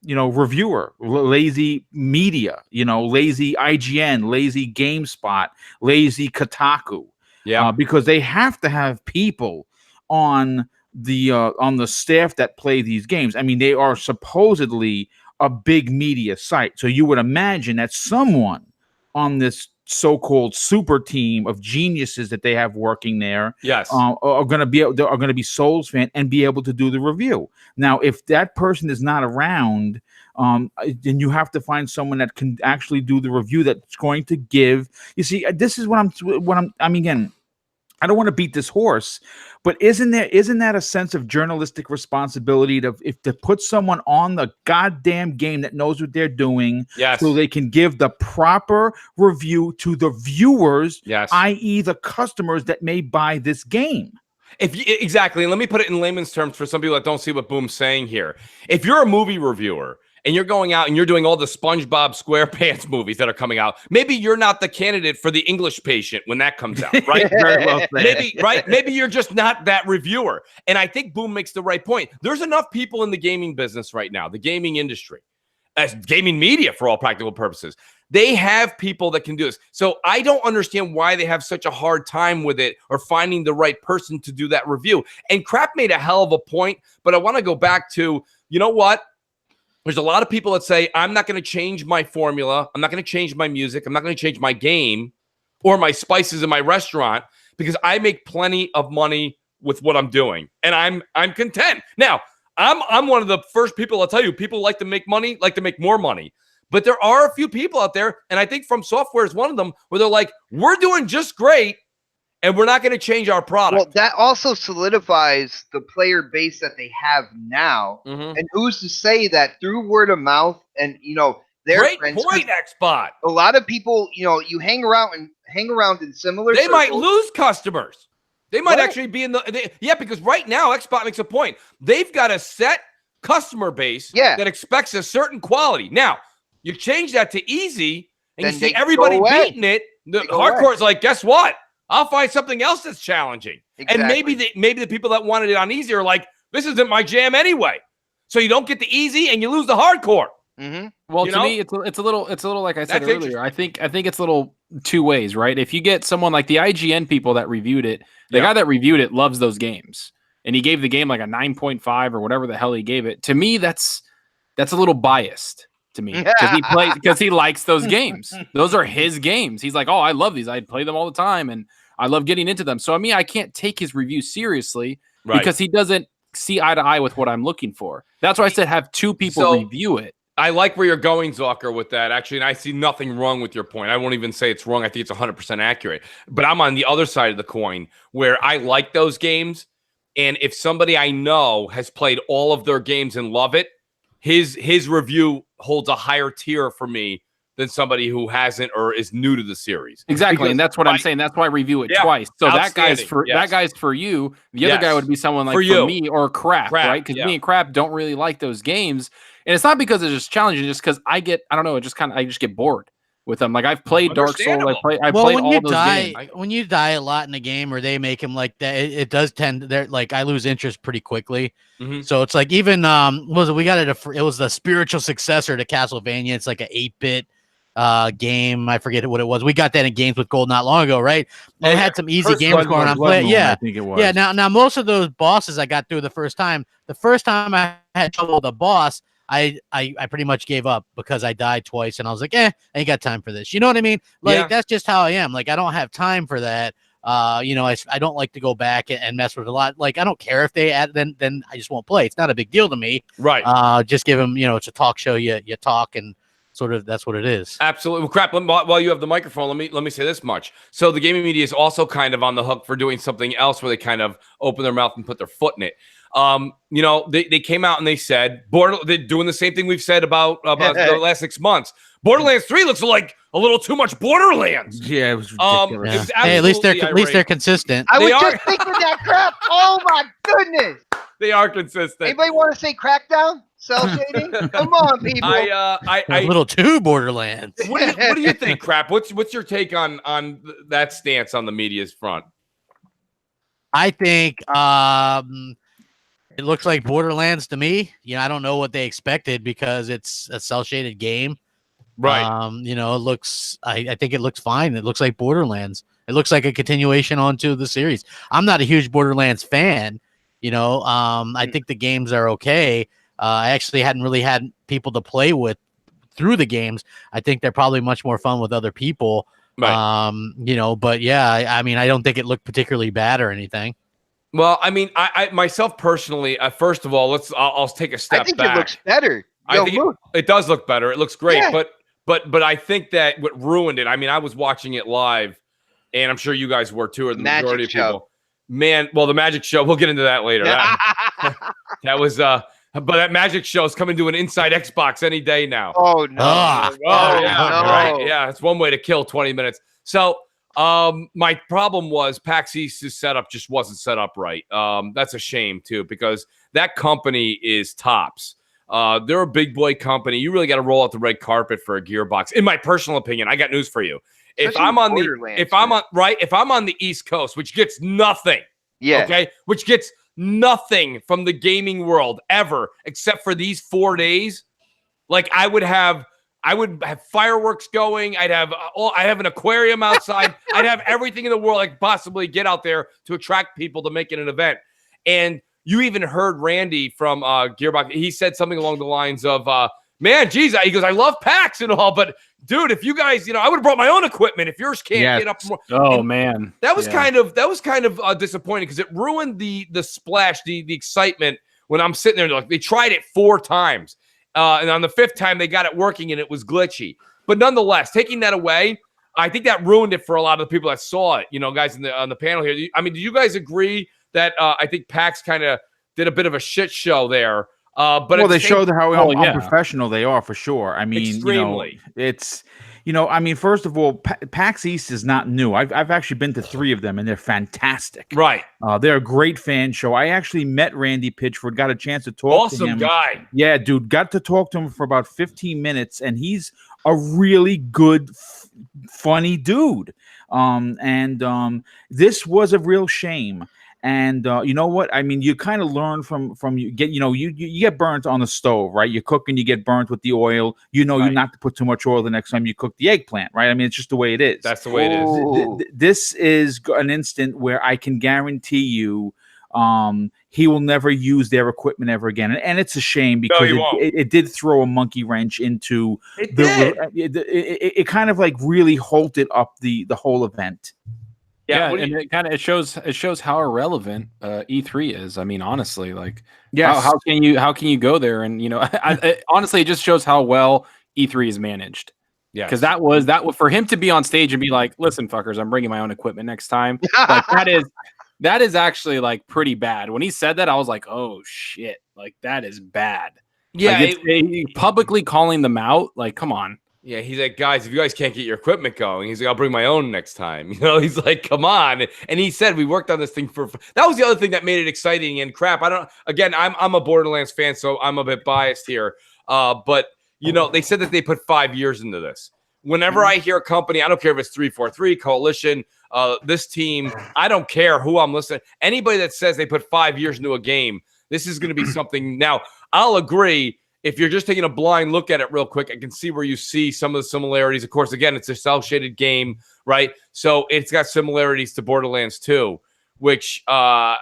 reviewer, lazy media, lazy IGN, lazy GameSpot, lazy Kotaku. Yeah. Because they have to have people on the staff that play these games. I mean, they are supposedly a big media site. So you would imagine that someone on this so-called super team of geniuses that they have working there, yes, are going to be Souls fan and be able to do the review. Now, if that person is not around, then you have to find someone that can actually do the review that's going to give. You see, this is I mean, again, I don't want to beat this horse, but isn't that a sense of journalistic responsibility to put someone on the goddamn game that knows what they're doing, yes, so they can give the proper review to the viewers, yes, i.e. the customers that may buy this game. Exactly. And let me put it in layman's terms for some people that don't see what Boom's saying here. If you're a movie reviewer and you're going out and you're doing all the SpongeBob SquarePants movies that are coming out, maybe you're not the candidate for the English Patient when that comes out, right? Very well said. Maybe you're just not that reviewer. And I think Boom makes the right point. There's enough people in the gaming business right now, the gaming industry, as gaming media for all practical purposes. They have people that can do this. So I don't understand why they have such a hard time with it or finding the right person to do that review. And Crap made a hell of a point, but I want to go back to, you know what? There's a lot of people that say, I'm not going to change my formula. I'm not going to change my music. I'm not going to change my game or my spices in my restaurant because I make plenty of money with what I'm doing. And I'm content. Now, I'm one of the first people I'll tell you, people like to make money, like to make more money. But there are a few people out there, and I think From Software is one of them, where they're like, we're doing just great, and we're not going to change our product. Well, that also solidifies the player base that they have now. Mm-hmm. And who's to say that through word of mouth and, their great friends. Point, Xbot. A lot of people, you hang around in similar They circles. might lose customers. They might actually be in because right now, Xbot makes a point. They've got a set customer base that expects a certain quality. Now, you change that to easy, and then you see everybody beating it. The hardcore is like, guess what? I'll find something else that's challenging. Exactly. And maybe the people that wanted it on easy are like, this isn't my jam anyway. So you don't get the easy and you lose the hardcore. Mm-hmm. Well, to me, it's a little like I said earlier. I think it's a little two ways, right? If you get someone like the IGN people that reviewed it, the guy that reviewed it loves those games, and he gave the game like a 9.5 or whatever the hell he gave it. To me, that's a little biased. To me, because he likes those games. Those are his games. He's like, oh, I love these. I play them all the time, and I love getting into them. So I can't take his review seriously because he doesn't see eye to eye with what I'm looking for. That's why I said have two people review it. I like where you're going, Zucker, with that, actually, and I see nothing wrong with your point. I won't even say it's wrong. I think it's 100% accurate. But I'm on the other side of the coin where I like those games, and if somebody I know has played all of their games and love it, his review holds a higher tier for me than somebody who hasn't or is new to the series. Exactly, and that's what I'm saying. That's why I review it twice. So that guy's for you. The other guy would be someone like for me or Crap, right? Because me and Crap don't really like those games, and it's not because it's just challenging. Just because I just get bored. with them. Like I've played Dark Souls, I well, played when all you those die, games. when you die a lot in a game, or they make him like that, it does tend. They're like I lose interest pretty quickly. So it's like even we got it. It was the spiritual successor to Castlevania. It's like an 8-bit game. I forget what it was. We got that in Games with Gold not long ago, right? And it had some easy games going on. Yeah, I think it was. Yeah. Now most of those bosses I got through the first time. The first time I had trouble with a boss, I pretty much gave up because I died twice, and I was like, I ain't got time for this. You know what I mean? Like that's just how I am. Like I don't have time for that. You know, I don't like to go back and mess with a lot. Like I don't care if they add, then I just won't play. It's not a big deal to me. Right. Just give them. You know, it's a talk show. You talk and. Sort of, that's what it is. Absolutely. Well, crap. While you have the microphone, let me say this much. So the gaming media is also kind of on the hook for doing something else, where they kind of open their mouth and put their foot in it. You know, they came out and they said they're doing the same thing we've said about the last 6 months. Borderlands 3 looks like a little too much Borderlands. Yeah, it was ridiculous. It was hey, at least they're consistent. I was just thinking that crap. Oh my goodness. They are consistent. Anybody want to say Crackdown? Cell shading? Come on, people. A little too Borderlands. What do you think, Crap? What's your take on that stance on the media's front? I think it looks like Borderlands to me. You know, I don't know what they expected because it's a cell shaded game. Right. You know, it looks. I think it looks fine. It looks like Borderlands. It looks like a continuation onto the series. I'm not a huge Borderlands fan. You know, I think the games are okay. I actually hadn't really had people to play with through the games. I think they're probably much more fun with other people. Right. You know, but yeah, I mean, I don't think it looked particularly bad or anything. Well, I mean, I myself personally, first of all, I'll take a step back. I think it looks better. I think it does look better. It looks great, yeah. But I think that what ruined it. I mean, I was watching it live, and I'm sure you guys were too, or the majority of people. Man, well, the magic show. We'll get into that later. That was but that magic show is coming to an Inside Xbox any day now. Oh no! Yeah, no. Right. Yeah, it's one way to kill 20 minutes. So, my problem was PAX East's setup just wasn't set up right. That's a shame too, because that company is tops. They're a big boy company. You really got to roll out the red carpet for a Gearbox. In my personal opinion, I got news for you. If I'm on the East Coast, which gets nothing, which gets nothing from the gaming world ever, except for these 4 days, like I would have fireworks going. I have an aquarium outside. I'd have everything in the world I could possibly get out there to attract people to make it an event. And you even heard Randy from Gearbox. He said something along the lines of, man, geez, he goes, I love PAX and all, but dude, if you guys, I would have brought my own equipment if yours can't get up more. Oh, man. That was kind of disappointing because it ruined the splash, the excitement when I'm sitting there. Like, they tried it 4 times. And on the 5th time, they got it working and it was glitchy. But nonetheless, taking that away, I think that ruined it for a lot of the people that saw it, guys on the panel here. I mean, do you guys agree that I think PAX kind of did a bit of a shit show there? But they showed how unprofessional they are, for sure. I mean, extremely. It's, I mean, first of all, PAX East is not new. I've actually been to 3 of them, and they're fantastic. Right. They're a great fan show. I actually met Randy Pitchford, got a chance to talk to him. Awesome guy. Yeah, dude, got to talk to him for about 15 minutes, and he's a really good, funny dude. This was a real shame. And you know what? I mean, you kind of learn from you get burnt on the stove, right? You're cooking, you get burnt with the oil. You're not to put too much oil the next time you cook the eggplant, right? I mean, it's just the way it is. That's the way it is. This is an instant where I can guarantee you he will never use their equipment ever again. And it's a shame because it did throw a monkey wrench into it kind of like really halted up the whole event. Yeah, and it shows how irrelevant E3 is. I mean, honestly, like, yes. how can you go there and honestly, it just shows how well E3 is managed. Yeah, because that was for him to be on stage and be like, "Listen, fuckers, I'm bringing my own equipment next time." Like that is actually like pretty bad. When he said that, I was like, "Oh shit!" Like that is bad. Yeah, like, publicly calling them out, like, come on. Yeah, he's like, guys, if you guys can't get your equipment going, he's like, I'll bring my own next time. He's like, come on. And he said, we worked on this thing that was the other thing that made it exciting. And crap, I'm a Borderlands fan, so I'm a bit biased here. But they said that they put 5 years into this, whenever I hear a company, I don't care if it's 343, Coalition, this team, I don't care who I'm listening. Anybody that says they put 5 years into a game, this is going to be something. Now, I'll agree. If you're just taking a blind look at it real quick, I can see where you see some of the similarities. Of course, again, it's a cel-shaded game, right? So it's got similarities to Borderlands 2, which I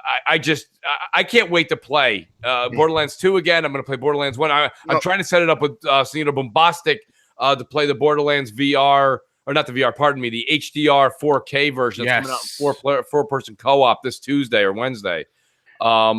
can't wait to play. Borderlands 2 again. I'm going to play Borderlands 1. I'm trying to set it up with Bombastic to play the Borderlands VR, or not the VR, pardon me, the HDR 4K version that's coming out in four-person co-op this Tuesday or Wednesday. But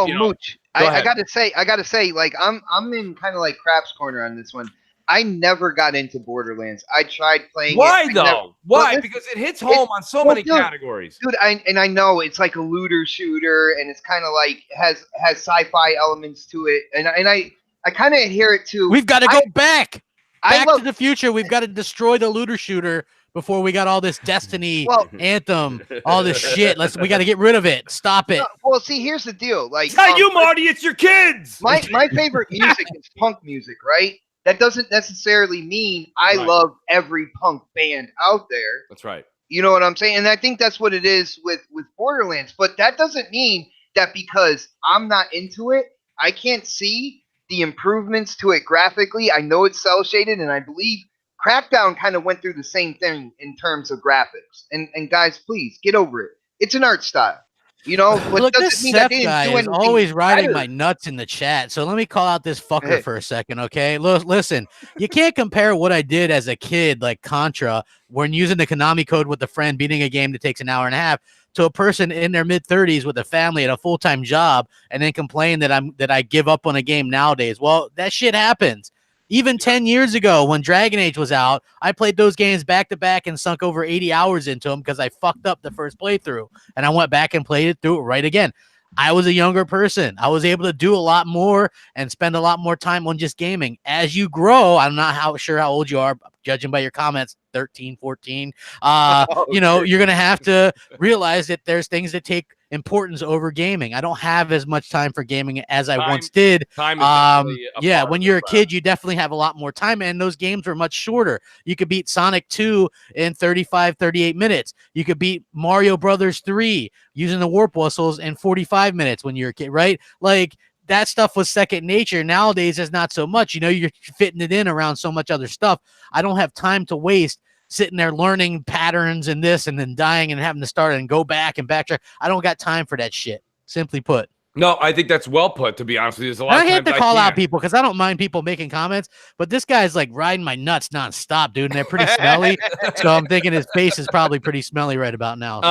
Mooch, I gotta say, like I'm in kind of like Crap's corner on this one. I never got into Borderlands. I tried playing. Why though? Why? Because it hits home on so many categories, dude. I know it's like a looter shooter, and it's kind of like has sci-fi elements to it, and I kind of adhere it to. We've got to go back to the future. We've got to destroy the looter shooter before we got all this Destiny, Anthem, all this shit. We got to get rid of it. Stop it. Well, see, here's the deal. Like, it's not you, Marty. It's your kids. My favorite music is punk music, right? That doesn't necessarily mean I love every punk band out there. That's right. You know what I'm saying? And I think that's what it is with Borderlands. But that doesn't mean that because I'm not into it, I can't see the improvements to it graphically. I know it's cel-shaded, and I believe Crackdown kind of went through the same thing in terms of graphics. And guys, please get over it. It's an art style. You know, look, this Seth guy is always riding my nuts in the chat. So let me call out this fucker for a second, okay? Listen, you can't compare what I did as a kid, like Contra, when using the Konami code with a friend, beating a game that takes an hour and a half, to a person in their mid-30s with a family and a full-time job, and then complain that I give up on a game nowadays. Well, that shit happens. Even 10 years ago when Dragon Age was out, I played those games back-to-back and sunk over 80 hours into them because I fucked up the first playthrough. And I went back and played it through it right again. I was a younger person. I was able to do a lot more and spend a lot more time on just gaming. As you grow, I'm not sure how old you are, judging by your comments, 13, 14. You're going to have to realize that there's things that take importance over gaming. I don't have as much time for gaming as I once did. When you're a kid, you definitely have a lot more time, and those games were much shorter. You could beat Sonic 2 in 35, 38 minutes. You could beat Mario Brothers 3 using the warp whistles in 45 minutes when you're a kid, right? Like, that stuff was second nature. Nowadays, it's not so much. You know, you're fitting it in around so much other stuff. I don't have time to waste sitting there learning patterns and this and then dying and having to start and go back and backtrack. I don't got time for that shit, simply put. No, I think that's well put, to be honest with you. There's a lot I hate to call out people because I don't mind people making comments, but this guy's like riding my nuts nonstop, dude, and they're pretty smelly. So I'm thinking his face is probably pretty smelly right about now. So.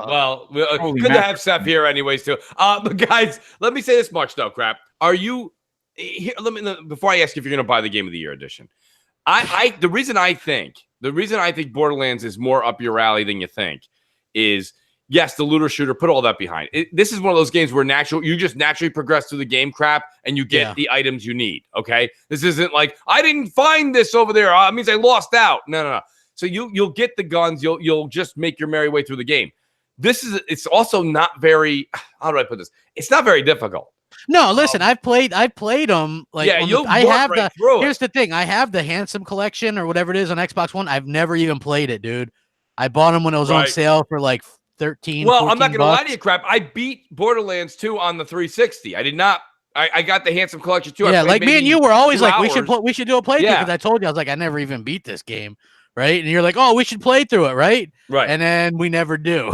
Well, good to have Seth here anyways, too. But guys, let me say this much, though, Crap. Are you here? Before I ask you if you're going to buy the Game of the Year edition, the reason I think Borderlands is more up your alley than you think is, yes, the looter shooter, put all that behind. This is one of those games where you just naturally progress through the game, Crap, and you get the items you need, okay? This isn't like, I didn't find this over there. It means I lost out. No. So you'll get the guns. You'll just make your merry way through the game. It's also not very, how do I put this? It's not very difficult. No, listen, I've played them. Like, here's the thing. I have the Handsome Collection or whatever it is on Xbox One. I've never even played it, dude. I bought them when it was on sale for like 13. Well, I'm not going to lie to you, Crap. I beat Borderlands 2 on the 360. I did not. I got the Handsome Collection too. Yeah, like me and you were always like, we should do a playthrough because I told you, I was like, I never even beat this game. Right. And you're like, oh, we should play through it. Right. And then we never do.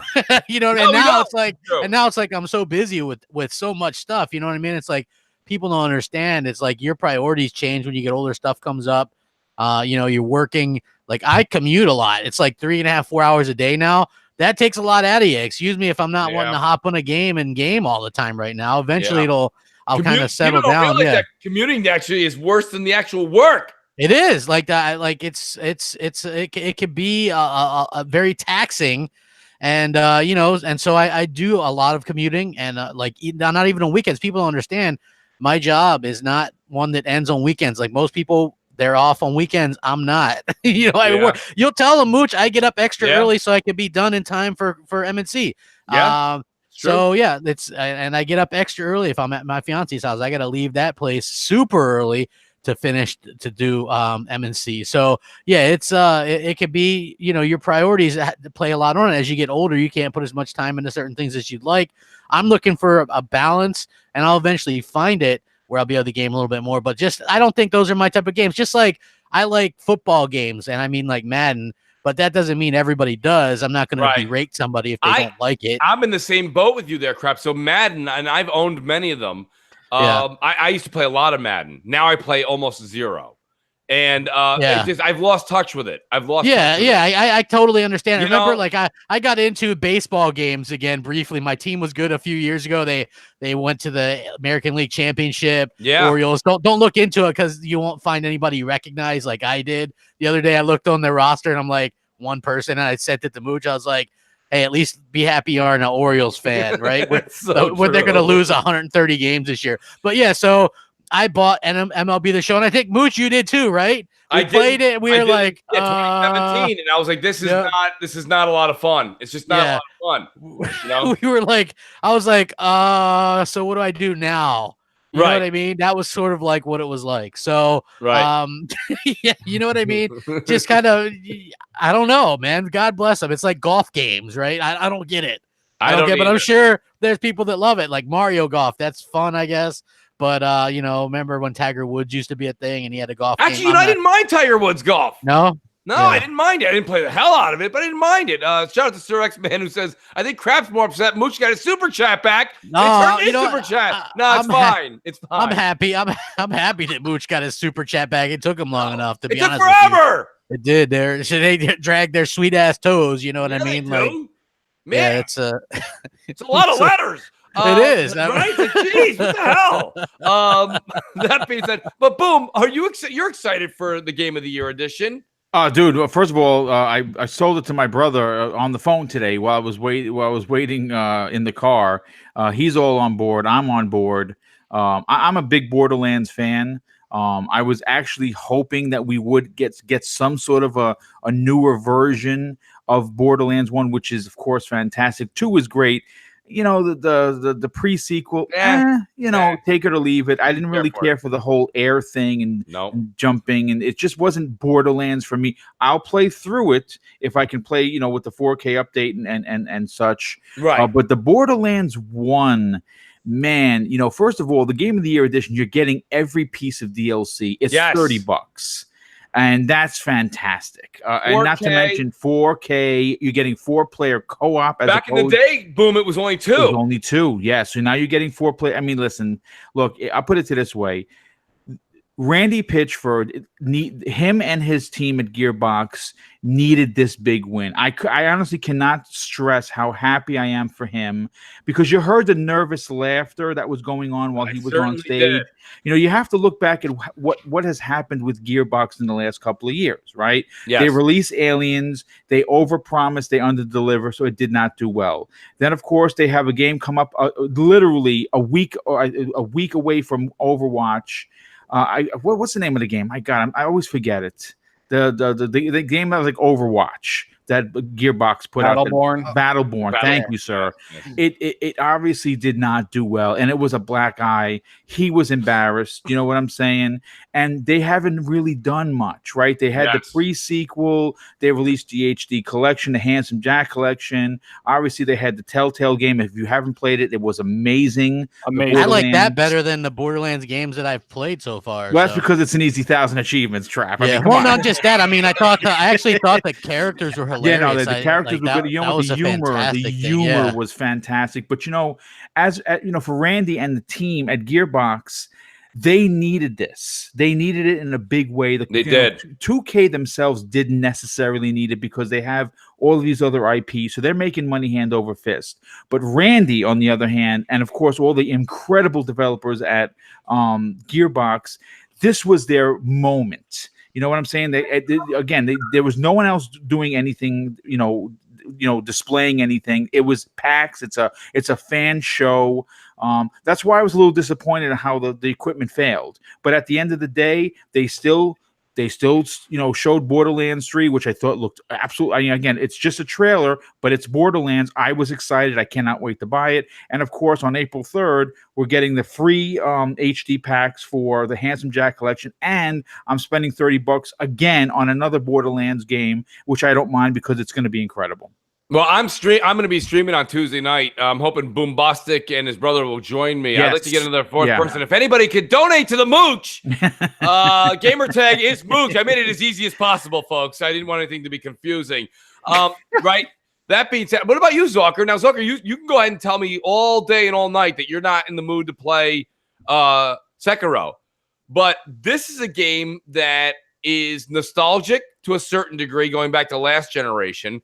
You know, and now it's like I'm so busy with so much stuff. You know what I mean? It's like people don't understand. It's like your priorities change when you get older, stuff comes up. You're working. Like, I commute a lot. It's like 3.5, 4 hours a day now. That takes a lot out of you. Excuse me if I'm not wanting to hop on a game and game all the time right now. Eventually I'll kind of settle down. That commuting actually is worse than the actual work. It is like that. Like it could be a very taxing, and and so I do a lot of commuting, and not even on weekends. People don't understand. My job is not one that ends on weekends. Like most people, they're off on weekends. I'm not. I work. You'll tell them, Mooch, I get up extra early so I can be done in time for MNC. Yeah. So and I get up extra early if I'm at my fiance's house. I got to leave that place super early to finish to do MNC. So yeah, it's it could be, you know, your priorities play a lot on it. As you get older, you can't put as much time into certain things as you'd like. I'm looking for a balance, and I'll eventually find it where I'll be able to game a little bit more. But just I don't think those are my type of games. Just like I like football games, and I mean like Madden, but that doesn't mean everybody does. I'm not going to berate somebody if they don't like it. I'm in the same boat with you there, Crap. So Madden, and I've owned many of them. I used to play a lot of Madden. Now I play almost zero. And I've lost touch with it. I totally understand. I remember, like I got into baseball games again briefly. My team was good a few years ago. They went to the American League Championship. Yeah. Orioles. Don't look into it because you won't find anybody you recognize like I did. The other day I looked on their roster and I'm like one person, and I sent it to Mooch. I was like, hey, at least be happy you aren't an Orioles fan, right? When they're going to lose 130 games this year. But yeah, so I bought MLB The Show, and I think Mooch, you did too, right? We played it. We were like, 2017, and I was like, this is not a lot of fun. It's just not a lot of fun. You know? We were like, I was like, so what do I do now? You know what I mean? That was sort of like what it was like. So, yeah, you know what I mean? Just kind of, I don't know, man. God bless them. It's like golf games, right? I don't get it. I don't get it, but I'm sure there's people that love it, like Mario Golf. That's fun, I guess. But, you know, remember when Tiger Woods used to be a thing and he had a golf game? Actually, I didn't mind Tiger Woods golf. No? No, I didn't mind it. I didn't play the hell out of it, but I didn't mind it. Shout out to Sir X-Man who says, I think Crap's more upset. Mooch got his super chat back. No, super chat. No, it's fine. It's fine. I'm happy. I'm happy that Mooch got his super chat back. It took him long enough to be honest. It took forever. It did. They dragged their sweet ass toes. You know what I mean? Like, man, yeah, it's a lot of letters. It is. Right? Like, geez, what the hell? That being said, but boom, you're excited for the Game of the Year edition? Dude, well, first of all, I sold it to my brother on the phone today while I was waiting in the car. He's all on board. I'm on board. I'm a big Borderlands fan. I was actually hoping that we would get some sort of a newer version of Borderlands 1, which is of course fantastic. 2 is great. You know, the pre-sequel, take it or leave it. I didn't really care for the whole air thing and jumping, and it just wasn't Borderlands for me. I'll play through it if I can play, you know, with the 4K update and such. Right. But the Borderlands 1, man, you know, first of all, the Game of the Year edition, you're getting every piece of DLC. It's $30. And that's fantastic. And not to mention 4K, you're getting 4-player co-op. Back in the day, boom, it was only 2. It was only 2, yeah. So now you're getting 4-player. I mean, listen, look, I'll put it to this way. Randy Pitchford, him and his team at Gearbox needed this big win. I honestly cannot stress how happy I am for him, because you heard the nervous laughter that was going on while he was on stage. Did. You know, you have to look back at what has happened with Gearbox in the last couple of years, right? Yes. They release Aliens, they overpromise, they underdeliver, so it did not do well. Then, of course, they have a game come up literally a week away from Overwatch. What's the name of the game? I always forget it. The game that was like Overwatch that Gearbox put out. Battleborn. Thank you, sir. Yes. It obviously did not do well, and it was a black eye. He was embarrassed. You know what I'm saying? And they haven't really done much, right? They had the pre-sequel. They released the HD collection, the Handsome Jack collection. Obviously, they had the Telltale game. If you haven't played it, it was amazing. I like that better than the Borderlands games that I've played so far. Well, that's because it's an easy 1,000 achievements trap. Yeah. Not just that. I mean, I actually thought the characters were hilarious. Yeah, no, the characters were good. You know, the humor was fantastic. But you know, for Randy and the team at Gearbox, they needed this. They needed it in a big way. They did. 2K themselves didn't necessarily need it because they have all of these other IPs, so they're making money hand over fist. But Randy, on the other hand, and of course all the incredible developers at Gearbox, this was their moment. You know what I'm saying? There was no one else doing anything, displaying anything. It was PAX. It's a fan show. That's why I was a little disappointed in how the equipment failed. But at the end of the day, they still They still, showed Borderlands 3, which I thought looked absolutely. I mean, again, it's just a trailer, but it's Borderlands. I was excited. I cannot wait to buy it. And of course, on April 3rd, we're getting the free HD packs for the Handsome Jack collection, and I'm spending $30 again on another Borderlands game, which I don't mind because it's going to be incredible. Well, I'm going to be streaming on Tuesday night. I'm hoping Boombastic and his brother will join me. Yes. I'd like to get another fourth person. If anybody could donate to the Mooch, gamer tag is Mooch. I made it as easy as possible, folks. I didn't want anything to be confusing. Right? That being said, what about you, Zucker? Now, Zucker, you can go ahead and tell me all day and all night that you're not in the mood to play Sekiro. But this is a game that is nostalgic to a certain degree, going back to last generation.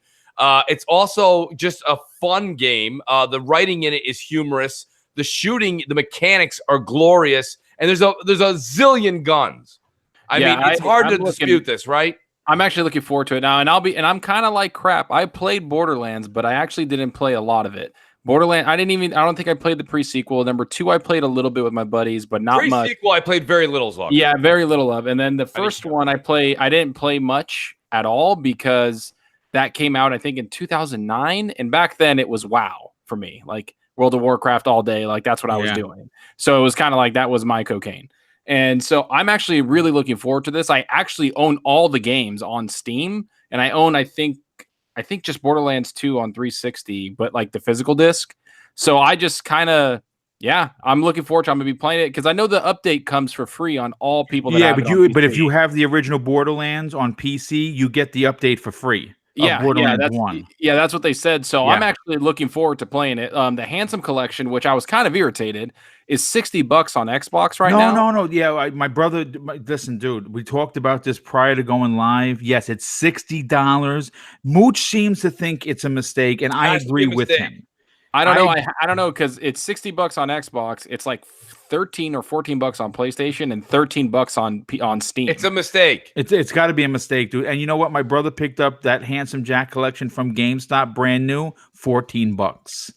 It's also just a fun game. The writing in it is humorous. The shooting, the mechanics are glorious, and there's a zillion guns. I mean, it's hard to dispute this, right? I'm actually looking forward to it now, and I'm kind of like crap. I played Borderlands, but I actually didn't play a lot of it. Borderlands, I don't think I played the pre-sequel. Number 2, I played a little bit with my buddies, but not much. Pre-sequel, I played very little, Zucker. Yeah, very little of. And then the first one I didn't play much at all because that came out, I think, in 2009. And back then it was WoW for me, like World of Warcraft all day. Like that's what I was doing. So it was kind of like that was my cocaine. And so I'm actually really looking forward to this. I actually own all the games on Steam, and I own, I think just Borderlands 2 on 360, but like the physical disc. So I just kind of, I'm looking forward to. I'm gonna be playing it because I know the update comes for free on all people. But if you have the original Borderlands on PC, you get the update for free. Borderlands 1. Yeah, that's what they said. So I'm actually looking forward to playing it. The Handsome Collection, which I was kind of irritated, is $60 on Xbox now. No. Yeah, my brother. Listen, dude, we talked about this prior to going live. Yes, it's $60. Mooch seems to think it's a mistake, and I agree with him. I don't know. I don't know because it's $60 on Xbox. It's like 13 or 14 bucks on PlayStation and 13 bucks on Steam. It's a mistake. It's got to be a mistake, dude. And you know what? My brother picked up that Handsome Jack collection from GameStop, brand new, $14.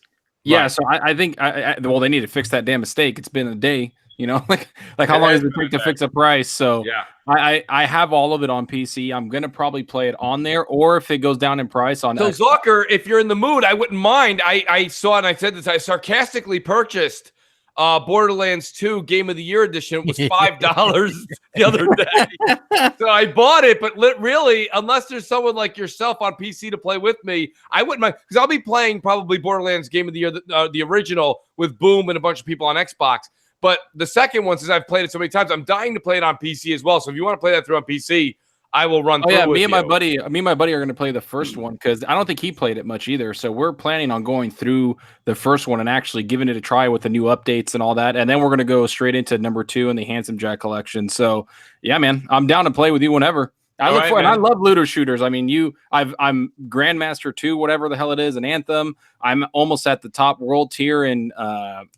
Yeah, right. So I think well, they need to fix that damn mistake. It's been a day, like how long does it take to fix a price? So I have all of it on PC. I'm gonna probably play it on there, or if it goes down in price on. So Zucker, if you're in the mood, I wouldn't mind. I saw and I said this. I sarcastically purchased Borderlands 2 Game of the Year edition. It was $5 the other day. So I bought it, but really, unless there's someone like yourself on PC to play with me, I wouldn't mind, because I'll be playing probably Borderlands Game of the Year, the original, with Boom and a bunch of people on Xbox. But the second one, since I've played it so many times, I'm dying to play it on PC as well. So if you want to play that through on PC, I will run through it. Me and my buddy are going to play the first one because I don't think he played it much either. So we're planning on going through the first one and actually giving it a try with the new updates and all that. And then we're going to go straight into number 2 in the Handsome Jack collection. So yeah, man, I'm down to play with you whenever. I love looter shooters. I mean, I'm Grandmaster 2, whatever the hell it is, in Anthem. I'm almost at the top world tier in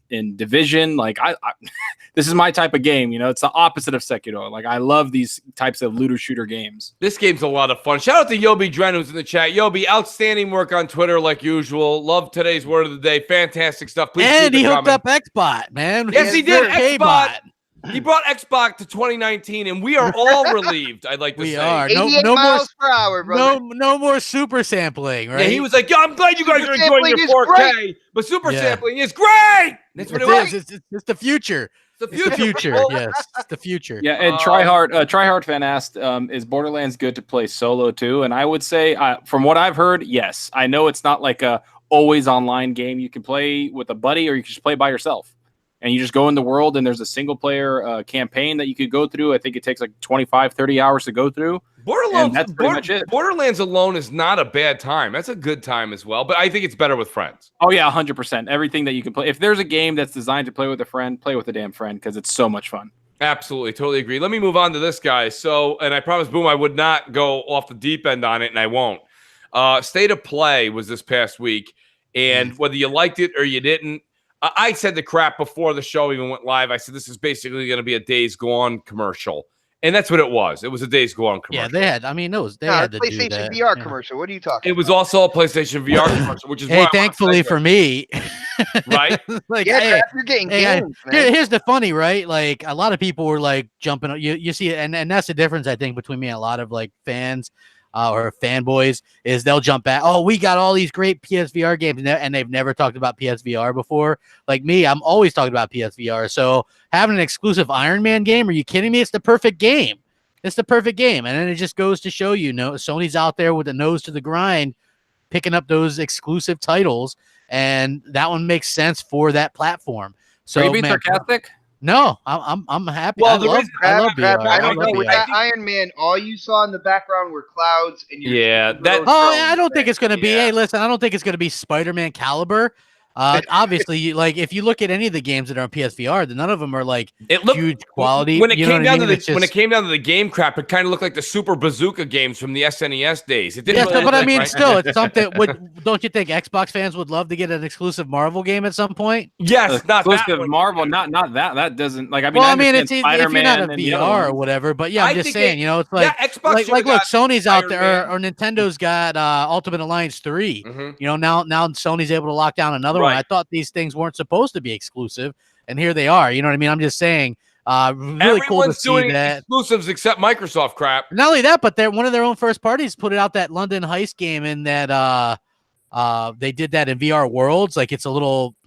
Division. Like this is my type of game. It's the opposite of Sekiro. Like I love these types of looter shooter games. This game's a lot of fun. Shout out to Yobi Dren, who's in the chat. Yobi, outstanding work on Twitter like usual. Love today's word of the day. Fantastic stuff. Please and he hooked up Xbot, man. Yes, he did. Xbot. He brought Xbox to 2019, and we are all relieved. I'd like to say. We are. 88 miles per hour, brother. No more super sampling, right? Yeah, he was like, I'm glad you guys are enjoying your 4K, but super sampling is great. That's what it is. It's the future. It's the future. Yes, it's the future. Yeah, and Tryhard fan asked, is Borderlands good to play solo too? And I would say, from what I've heard, yes. I know it's not like a always online game. You can play with a buddy, or you can just play by yourself. And you just go in the world, and there's a single-player campaign that you could go through. I think it takes like 25, 30 hours to go through. That's pretty much it. Borderlands alone is not a bad time. That's a good time as well. But I think it's better with friends. Oh, yeah, 100%. Everything that you can play. If there's a game that's designed to play with a friend, play with a damn friend, because it's so much fun. Absolutely. Totally agree. Let me move on to this guy. So, and I promised Boom I would not go off the deep end on it, and I won't. State of Play was this past week. And whether you liked it or you didn't, I said the crap before the show even went live. I said this is basically going to be a Days Gone commercial. And that's what it was. It was a Days Gone commercial. Yeah, they had. I mean, they had to do PlayStation that. VR commercial. What are you talking? It was also a PlayStation VR commercial, which is hey, thankfully for me, right? Like, yeah, hey, you're getting games, man. here's the funny, right? Like a lot of people were like jumping. You see it, and that's the difference I think between me and a lot of like fans. Or fanboys is they'll jump back. Oh, we got all these great PSVR games, and they've never talked about PSVR before. Like me, I'm always talking about PSVR. So having an exclusive Iron Man game, are you kidding me? It's the perfect game. It's the perfect game. And then it just goes to show you, Sony's out there with the nose to the grind, picking up those exclusive titles, and that one makes sense for that platform. So, are you being sarcastic? No, I'm happy. Well, I love VR. I don't know. VR. With that Iron Man, all you saw in the background were clouds and I don't think it's going to be. Hey, listen, I don't think it's going to be Spider-Man caliber. Obviously, like if you look at any of the games that are on PSVR, none of them are like huge quality. When it came down to the game crap, it kind of looked like the Super Bazooka games from the SNES days. It didn't but I mean, still, it's something. Don't you think Xbox fans would love to get an exclusive Marvel game at some point? Yes, not exclusive that Marvel, not that. That doesn't like. I mean, well, I mean, it's if Spider-Man you're not a VR or whatever. But yeah, I'm just saying, it's like, Xbox like look, Sony's out there, or Nintendo's got Ultimate Alliance 3. Mm-hmm. Now Sony's able to lock down another one. I thought these things weren't supposed to be exclusive, and here they are. You know what I mean? I'm just saying, really cool to see that. Exclusives except Microsoft crap. Not only that, but they're one of their own first parties put it out that London Heist game, in that they did that in VR Worlds. Like it's a little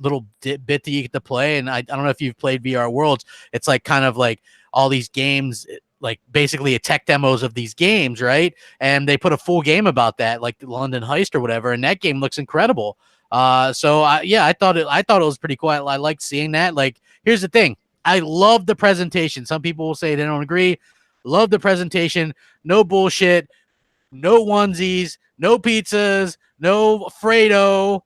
bit that you get to play, and I don't know if you've played VR Worlds. It's like kind of like all these games, like basically a tech demos of these games, right? And they put a full game about that, like the London Heist or whatever, and that game looks incredible. I thought it was pretty cool. I liked seeing that. Like, here's the thing. I love the presentation. Some people will say they don't agree. Love the presentation. No bullshit. No onesies. No pizzas. No Fredo.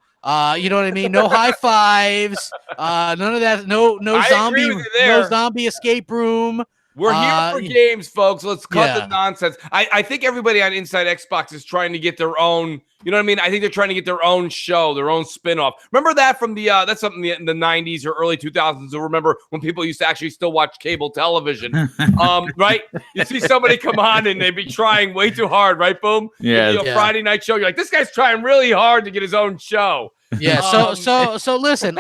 You know what I mean? No high fives. None of that. No zombie escape room. We're here for games, folks. Let's cut the nonsense. I think everybody on Inside Xbox is trying to get their own, you know what I mean? I think they're trying to get their own show, their own spin-off. Remember that from the, that's something in the 90s or early 2000s. So remember when people used to actually still watch cable television, right? You see somebody come on and they'd be trying way too hard, right? Boom. Yeah. Friday night show. You're like, this guy's trying really hard to get his own show. Yeah. So listen,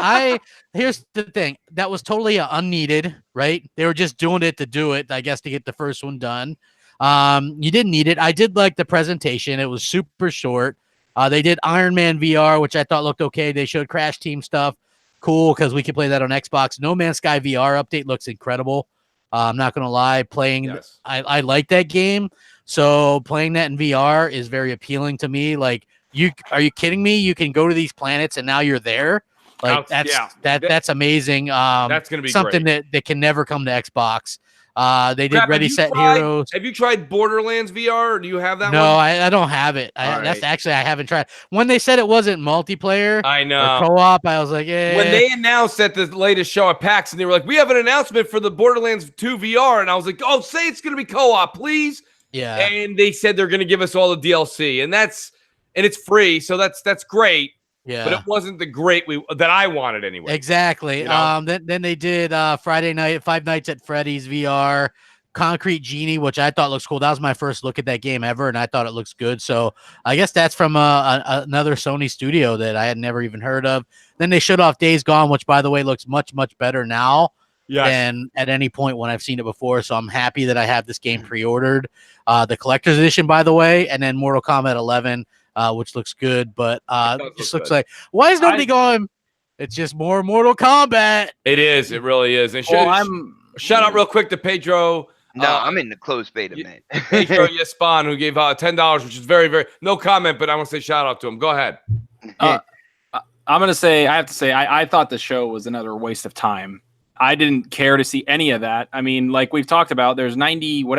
here's the thing. That was totally unneeded, right? They were just doing it to do it, I guess, to get the first one done. You didn't need it. I did like the presentation. It was super short. They did Iron Man VR, which I thought looked okay. They showed Crash Team stuff. Cool, because we could play that on Xbox. No Man's Sky VR update looks incredible. I'm not going to lie. I like that game. So playing that in VR is very appealing to me. Like, are you kidding me? You can go to these planets and now you're there. Like that's amazing. That's going to be something great. that can never come to Xbox. They did Ready Set Heroes. Have you tried Borderlands VR? Or do you have that? No, one? I don't have it. I haven't tried. When they said it wasn't multiplayer, I know, or co-op, I was like, yeah. When they announced at the latest show at PAX, and they were like, "We have an announcement for the Borderlands 2 VR," and I was like, "Oh, say it's going to be co-op, please." Yeah. And they said they're going to give us all the DLC, and it's free, so that's great. Yeah, but it wasn't the great that I wanted anyway. Exactly. You know? Then they did Friday night, Five Nights at Freddy's VR, Concrete Genie, which I thought looks cool. That was my first look at that game ever, and I thought it looks good. So I guess that's from another Sony studio that I had never even heard of. Then they showed off Days Gone, which, by the way, looks much, much better now than at any point when I've seen it before. So I'm happy that I have this game pre-ordered. The collector's edition, by the way, and then Mortal Kombat 11. Which looks good, but just looks like, why is nobody going? It's just more Mortal Kombat. It is. It really is. And shout out real quick to Pedro. No, I'm in the closed beta, man. Pedro Yespan, who gave $10, which is very, very no comment, but I want to say shout out to him. Go ahead. I have to say, I thought the show was another waste of time. I didn't care to see any of that. I mean, like we've talked about, there's 94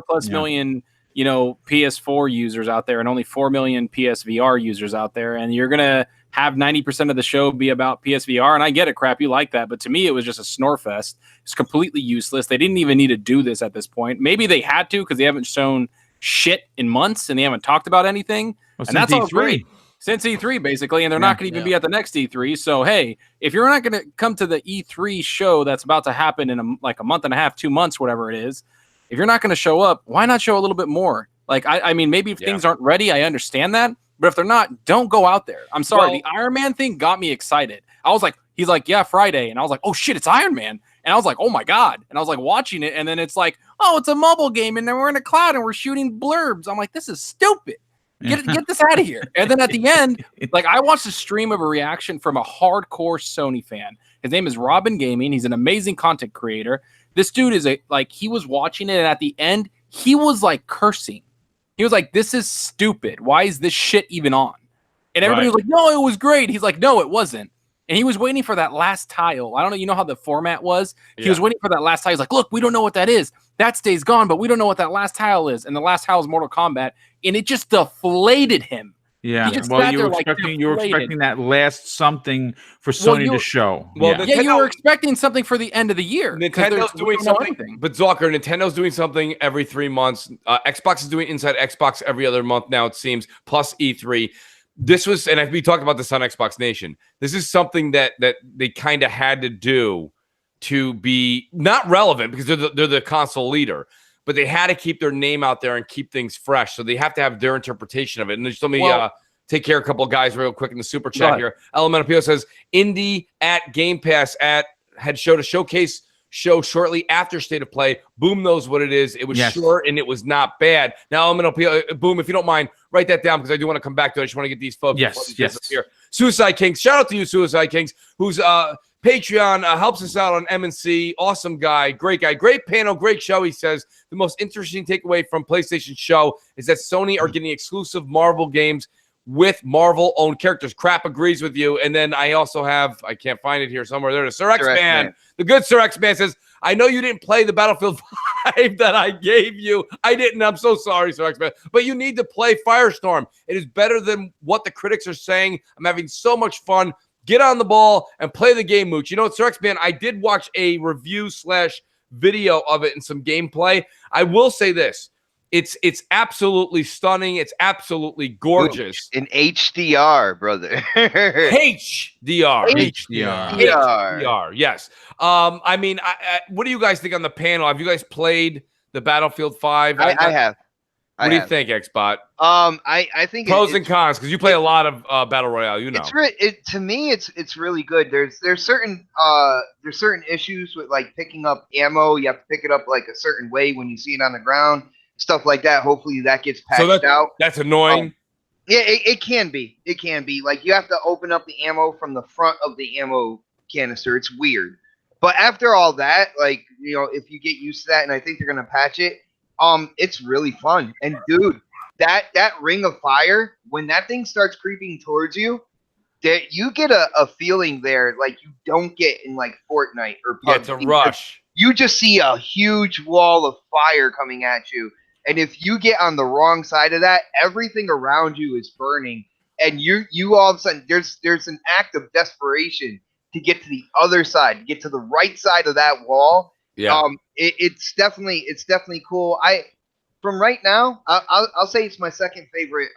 plus million. PS4 users out there and only 4 million PSVR users out there. And you're going to have 90% of the show be about PSVR. And I get it, crap. You like that. But to me, it was just a snore fest. It's completely useless. They didn't even need to do this at this point. Maybe they had to because they haven't shown shit in months and they haven't talked about anything. And that's all great. since E3 basically, and they're not going to even be at the next E3. So hey, if you're not going to come to the E3 show that's about to happen in a month and a half, 2 months, whatever it is, if you're not going to show up, why not show a little bit more? Like I mean, maybe if things aren't ready, I understand that, but if they're not, don't go out there. I'm sorry, the Iron Man thing got me excited. I was like, he's like, yeah, Friday, and I was like, oh shit, it's Iron Man, and I was like, oh my god, and I was like watching it, and then it's like, oh, it's a mobile game, and then we're in a cloud and we're shooting blurbs. I'm like, this is stupid. Get this out of here. And then at the end, like I watched a stream of a reaction from a hardcore Sony fan. His name is Robin Gaming. He's an amazing content creator. This dude is he was watching it, and at the end, he was like cursing. He was like, this is stupid. Why is this shit even on? And everybody was like, no, it was great. He's like, no, it wasn't. And he was waiting for that last tile. I don't know. You know how the format was? He was waiting for that last tile. He's like, look, we don't know what that is. That stays gone, but we don't know what that last tile is. And the last tile is Mortal Kombat. And it just deflated him. Yeah. Well, you were expecting that last something for Sony to show. Well, you were expecting something for the end of the year. Nintendo's doing something. But Zucker, Nintendo's doing something every 3 months. Xbox is doing Inside Xbox every other month now, it seems, plus E3. This was, and we talked about this on Xbox Nation, this is something that they kind of had to do to be not relevant because they're the console leader, but they had to keep their name out there and keep things fresh. So they have to have their interpretation of it. And just let me take care of a couple of guys real quick in the super chat here. Elemental Pio says, Indie at Game Pass had showed a showcase show shortly after State of Play. Boom knows what it is. It was short and it was not bad. Now, Elemental Pio, Boom, if you don't mind, write that down because I do want to come back to it. I just want to get these folks. Yes. Suicide Kings. Shout out to you, Suicide Kings, who's Patreon helps us out on M&C. Awesome guy. Great panel, great show. He says the most interesting takeaway from PlayStation show is that Sony are getting exclusive Marvel games with Marvel-owned characters. Crap agrees with you. And then I also have, I can't find it here somewhere. There's Sir X-Man. The good Sir X-Man says, I know you didn't play the Battlefield 5 that I gave you. I didn't. I'm so sorry, Sir X-Man. But you need to play Firestorm. It is better than what the critics are saying. I'm having so much fun. Get on the ball and play the game, Mooch. You know what, Sir X-Man, I did watch a review/video of it and some gameplay. I will say this. It's absolutely stunning. It's absolutely gorgeous. In HDR, brother. HDR. Yes. I mean, what do you guys think on the panel? Have you guys played the Battlefield 5? I have. What do you think, Xbot? I think pros and cons because you play a lot of Battle Royale. You know, to me, it's really good. There's certain issues with like picking up ammo. You have to pick it up like a certain way when you see it on the ground. Stuff like that. Hopefully that gets patched out. That's annoying. Yeah, it can be. It can be. Like you have to open up the ammo from the front of the ammo canister. It's weird. But after all that, like, you know, if you get used to that, and I think they're gonna patch it, it's really fun. And dude, that ring of fire, when that thing starts creeping towards you, that you get a feeling there like you don't get in like Fortnite or PUBG. Yeah, it's a rush. You just see a huge wall of fire coming at you. And if you get on the wrong side of that, everything around you is burning. And you all of a sudden, there's an act of desperation to get to the other side, to get to the right side of that wall. Yeah. It's definitely cool. From right now, I'll say it's my second favorite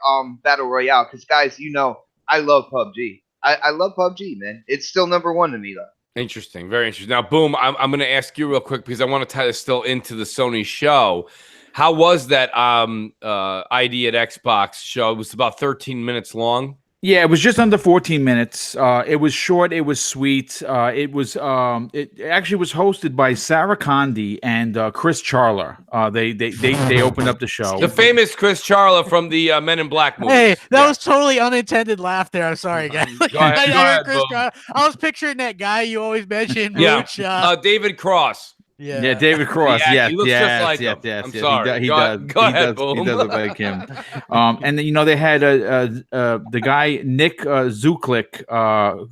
battle royale because guys, you know I love PUBG. I love PUBG, man. It's still number one to me though. Interesting, very interesting. Now, Boom, I'm going to ask you real quick because I want to tie this still into the Sony show. How was that ID at Xbox show? It was about 13 minutes long. Yeah, it was just under 14 minutes. It was short. It was sweet. It actually was hosted by Sarah Condi and Chris Charla. They opened up the show. The famous Chris Charla from the Men in Black movie. Hey, that was totally unintended laugh there. I'm sorry, guys. Go ahead, I was picturing that guy you always mentioned. Mooch, David Cross. Yeah, David Cross. He looks just like him. I'm sorry. He does. Go ahead, Boom. He does look like him. And then, you know, they had the guy Nick Zuklik,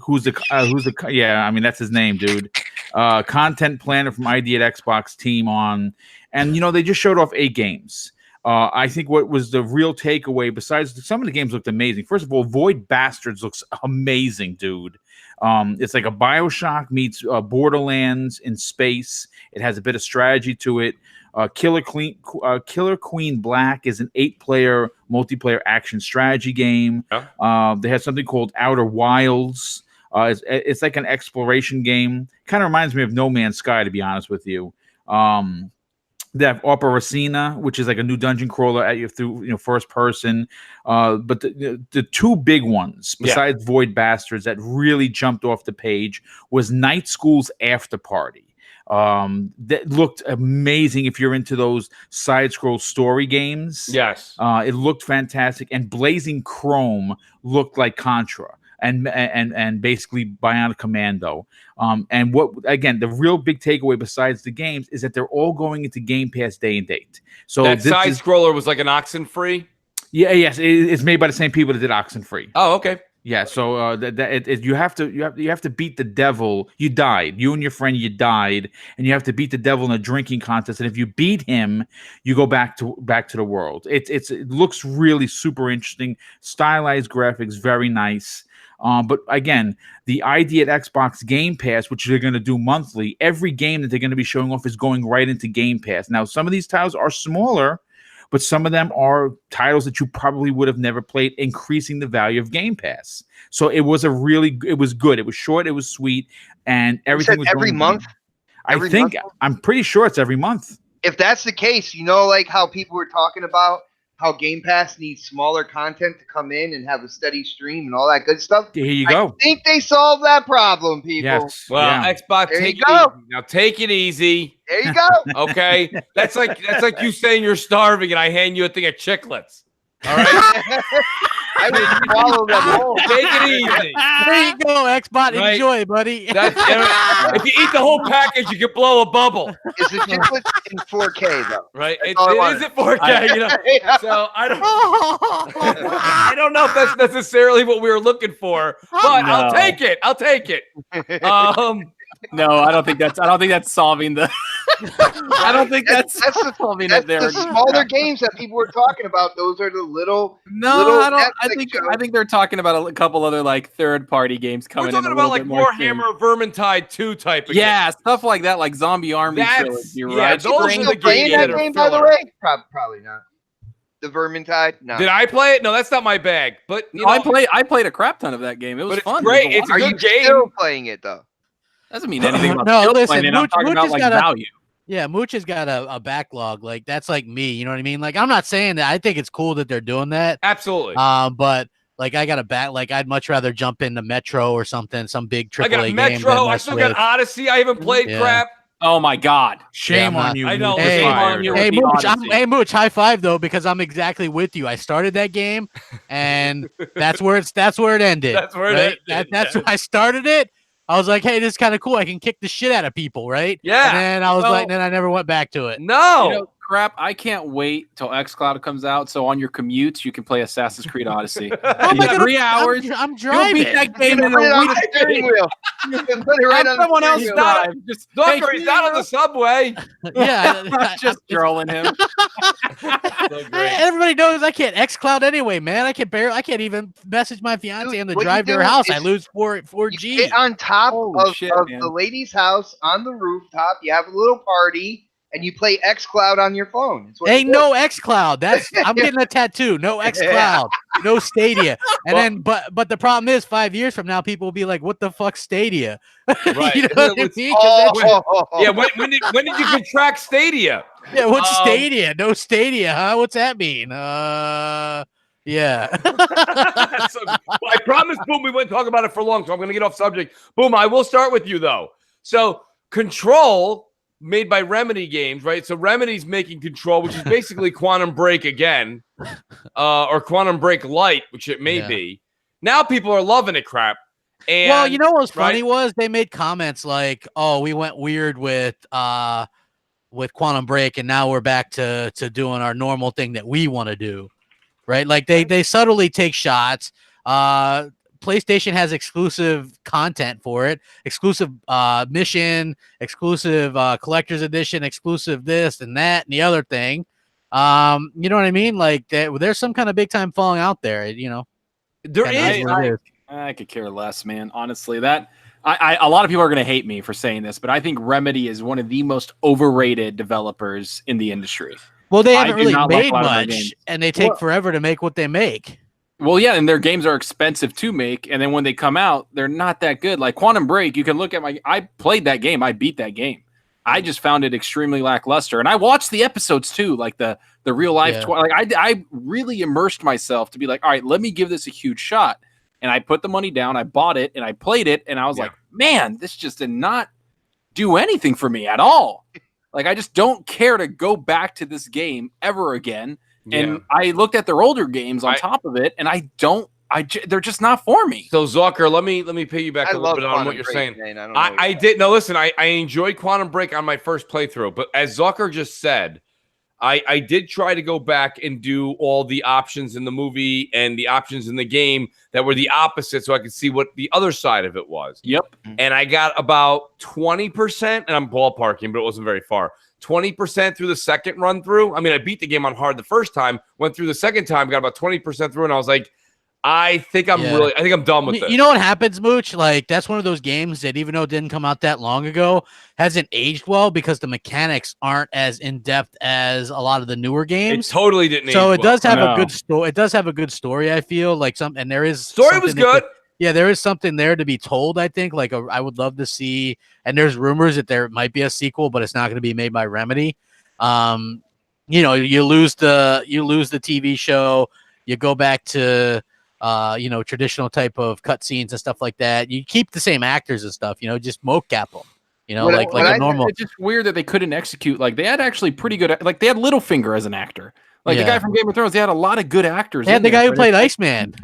who's I mean, that's his name, dude. Content planner from ID at Xbox team on, and you know, they just showed off 8 games. I think what was the real takeaway, besides some of the games looked amazing. First of all, Void Bastards looks amazing, dude. It's like a BioShock meets Borderlands in space. It has a bit of strategy to it. Killer Queen Black is an 8-player multiplayer action strategy game. Yeah. They have something called Outer Wilds. It's like an exploration game. Kind of reminds me of No Man's Sky, to be honest with you. They have Operacina, which is like a new dungeon crawler at you through first person. But the two big ones, besides Void Bastards, that really jumped off the page was Night School's After Party. That looked amazing if you're into those side scroll story games. Yes. It looked fantastic, and Blazing Chrome looked like Contra and basically Bionic Commando. And what, again, the real big takeaway besides the games is that they're all going into Game Pass day and date. So that side scroller was like an Oxenfree. Yes, it's made by the same people that did Oxenfree. Oh, okay. Yeah, so you have to beat the devil. You died. You and your friend, you died, and you have to beat the devil in a drinking contest. And if you beat him, you go back to the world. It looks really super interesting. Stylized graphics, very nice. But again, the idea at Xbox Game Pass, which they're going to do monthly, every game that they're going to be showing off is going right into Game Pass. Now, some of these titles are smaller, but some of them are titles that you probably would have never played, increasing the value of Game Pass. So it was good. It was short, it was sweet, and everything was every month. I'm pretty sure it's every month. If that's the case, like how people were talking about how Game Pass needs smaller content to come in and have a steady stream and all that good stuff. Here you go. I think they solved that problem, people. Yes. Well, Yeah. Xbox, There take you it go. easy. Now take it easy. There you go. Okay. That's like you saying you're starving and I hand you a thing of chiclets. All right. I would swallow them whole. Take it easy. There you go, Xbot. Right. Enjoy, buddy. If you eat the whole package, you can blow a bubble. Is the chiclet in 4K though? Right. It all I is wanted. at 4K. Yeah. So I don't know if that's necessarily what we were looking for, but No. I'll take it. I'll take it. No, I don't think that's solving the. I don't think that's solving That's it there. the smaller games that people were talking about. Those are the little. No, little I don't. Netflix I think they're talking about a couple other like third-party games we're coming in. talking a about little like bit more Warhammer Vermintide 2 type of yeah, stuff like that, like Zombie Army That's- Trilogy, yeah, right? those are Still the playing games that that are game, by the filler. way? Probably not. The Vermintide? No. Did I play it? No, that's not my bag. But you know, I played a crap ton of that game. It was But it's fun. great. It was It's a a lot. Are good you game. still playing it though? Doesn't mean anything about No, still listen, playing it. I'm Mooch- talking Mooch about has like got a- value. Yeah, Mooch has got a backlog. Like that's like me. You know what I mean? Like I'm not saying that. I think it's cool that they're doing that. absolutely. But like I got a back. Like I'd much rather jump into Metro or something, some big I AAA got a game. Metro. than I mess still with. got Odyssey. I haven't played Yeah. crap. Oh my god! Shame Yeah, I'm on not- you. I know. Mooch. Hey, You're fired. on you. Hey with the Mooch, Odyssey. Mooch, high five though, because I'm exactly with you. I started that game, and that's where it ended. That's where it right? ended, That's yeah. where I started it. I was like, hey, this is kind of cool. I can kick the shit out of people, right? Yeah. And then I was Well- like, then I never went back to it. No. You know, crap! I can't wait till XCloud comes out. So on your commutes, you can play Assassin's Creed Odyssey. How am I In gonna- 3 hours. I'm You'll driving. beat that game in Put it a on week. the steering wheel. You can put it right Have on the someone else steering wheel. not- drive. Just Doctor, hey, he's not on the subway. Yeah, I'm just trolling him. So great. everybody knows I can't XCloud anyway, man. I can't even message my fiance Dude, on the what you drive to do her house. I is lose You 4G. get on top Holy of, shit, of man. the lady's house on the rooftop. You have a little party, and you play xCloud on your phone. It's what Ain't you do. no XCloud. I'm getting a tattoo. No XCloud. No Stadia. And then, but the problem is, 5 years from now, people will be like, "What the fuck, Stadia?" Right. You know what I mean? 'Cause that's- Yeah. When did you contract Stadia? yeah. What's Um, Stadia? No Stadia, huh? What's that mean? Yeah. So, well, I promised, Boom, we wouldn't talk about it for long, so I'm going to get off subject. Boom, I will start with you, though. So, Control, made by Remedy Games, right? So, Remedy's making Control, which is basically Quantum Break again, or Quantum Break Light, which it may Yeah. be. Now people are loving it, crap. And, Well, you know what was funny right? was they made comments like, "Oh, we went weird with Quantum Break, and now we're back to doing our normal thing that we want to do." Right? Like they subtly take shots. PlayStation has exclusive content for it, exclusive mission, exclusive collector's edition, exclusive this and that and the other thing. You know what I mean? Like there's some kind of big time falling out there. You know, There kinda is. is what it is. I could care less, man. Honestly, that A lot of people are going to hate me for saying this, but I think Remedy is one of the most overrated developers in the industry. Well, they haven't really made much, and they take forever to make what they make. Well, yeah, and their games are expensive to make, and then when they come out, they're not that good. Like Quantum Break, you can look at I played that game, I beat that game. I just found it extremely lackluster, and I watched the episodes too, like the real life. I really immersed myself to be like, all right, let me give this a huge shot. And I put the money down, I bought it, and I played it, and I was like, man, this just did not do anything for me at all. Like, I just don't care to go back to this game ever again. Yeah. And I looked at their older games on top of it, and they're just not for me. So, Zucker, let me piggyback a little bit on what you're saying. I did. No, listen, I enjoyed Quantum Break on my first playthrough, but as Zucker just said, I did try to go back and do all the options in the movie and the options in the game that were the opposite so I could see what the other side of it was. Yep. And I got about 20%, and I'm ballparking, but it wasn't very far. 20% through the second run through. I mean, I beat the game on hard the first time, went through the second time, got about 20% through, and I was like, I think I'm done with this. You know what happens, Mooch? Like, that's one of those games that, even though it didn't come out that long ago, hasn't aged well because the mechanics aren't as in depth as a lot of the newer games. It totally didn't. So it does have a good story. It does have a good story. I feel like and there is story was good. There is something there to be told. I think. Like, I would love to see. And there's rumors that there might be a sequel, but it's not going to be made by Remedy. You lose the TV show. You go back to traditional type of cutscenes and stuff like that. You keep the same actors and stuff, just mocap them, like a normal. It's just weird that they couldn't execute. Like, they had actually pretty good, like they had Littlefinger as an actor. Like the guy from Game of Thrones, they had a lot of good actors. They had the guy who played Iceman.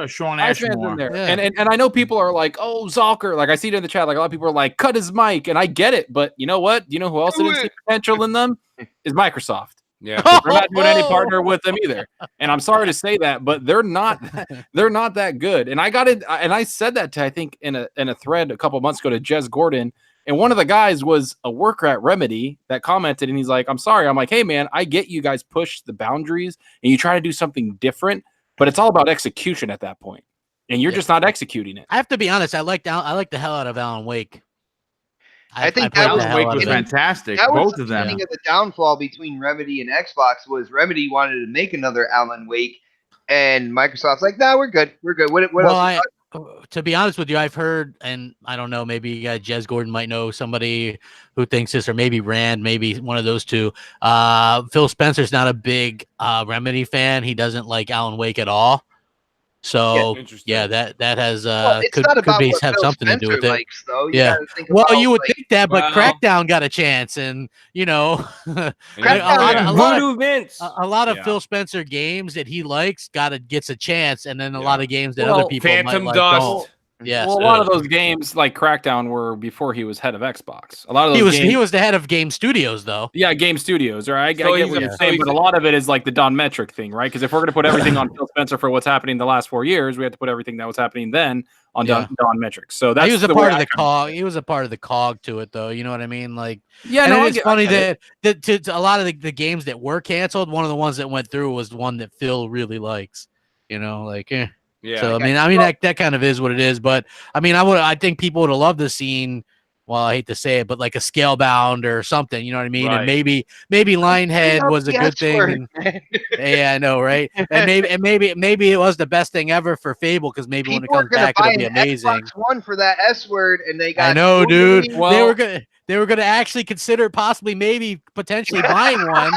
Sean Ashmore. In there. Yeah. And I know people are like, oh, Zalker. Like, I see it in the chat. Like, a lot of people are like, cut his mic. And I get it. But you know what? You know who else didn't see potential in them? Is Microsoft. Yeah, they're not doing any partner with them either. And I'm sorry to say that, but they're not that good. And I got it, and I said that to, I think, in a thread a couple months ago to Jez Gordon. And one of the guys was a worker at Remedy that commented, and he's like, I'm sorry. I'm like, hey man, I get you guys push the boundaries and you try to do something different, but it's all about execution at that point. And you're just not executing it. I have to be honest, I like the hell out of Alan Wake. I think Alan Wake was fantastic. That was both of them. The beginning of the downfall between Remedy and Xbox was Remedy wanted to make another Alan Wake, and Microsoft's like, "No, we're good. We're good." What else? To be honest with you, I've heard, and I don't know, maybe Jez Gordon might know somebody who thinks this, or maybe Rand, maybe one of those two. Phil Spencer's not a big Remedy fan. He doesn't like Alan Wake at all. So that has could have something to do with it. Likes, you would think that, but Crackdown got a chance, and a lot of Phil Spencer games that he likes gets a chance, and then a lot of games that other people Phantom might Dust. Don't. Yes. Well, a lot of those games like Crackdown were before he was head of Xbox. A lot of those he was the head of Game Studios, though. Yeah, Game Studios. Right? I get what you're saying, but a lot of it is like the Don Metric thing, right? Because if we're going to put everything on Phil Spencer for what's happening the last 4 years, we have to put everything that was happening then on Don Metric. So that's he was a part of the cog. He was a part of the cog to it, though. You know what I mean? Like, it's funny that a lot of the games that were canceled, one of the ones that went through was the one that Phil really likes. Yeah. So that kind of is what it is, but I think people would have loved the scene. Well, I hate to say it, but like a Scalebound or something, you know what I mean? Right. And maybe Lionhead was a good thing. Yeah, I know, right? And maybe it was the best thing ever for Fable, because maybe when it comes back, it'll be amazing. Xbox One for that S word, and they got. I know, dude. Well, they were gonna actually consider potentially buying one.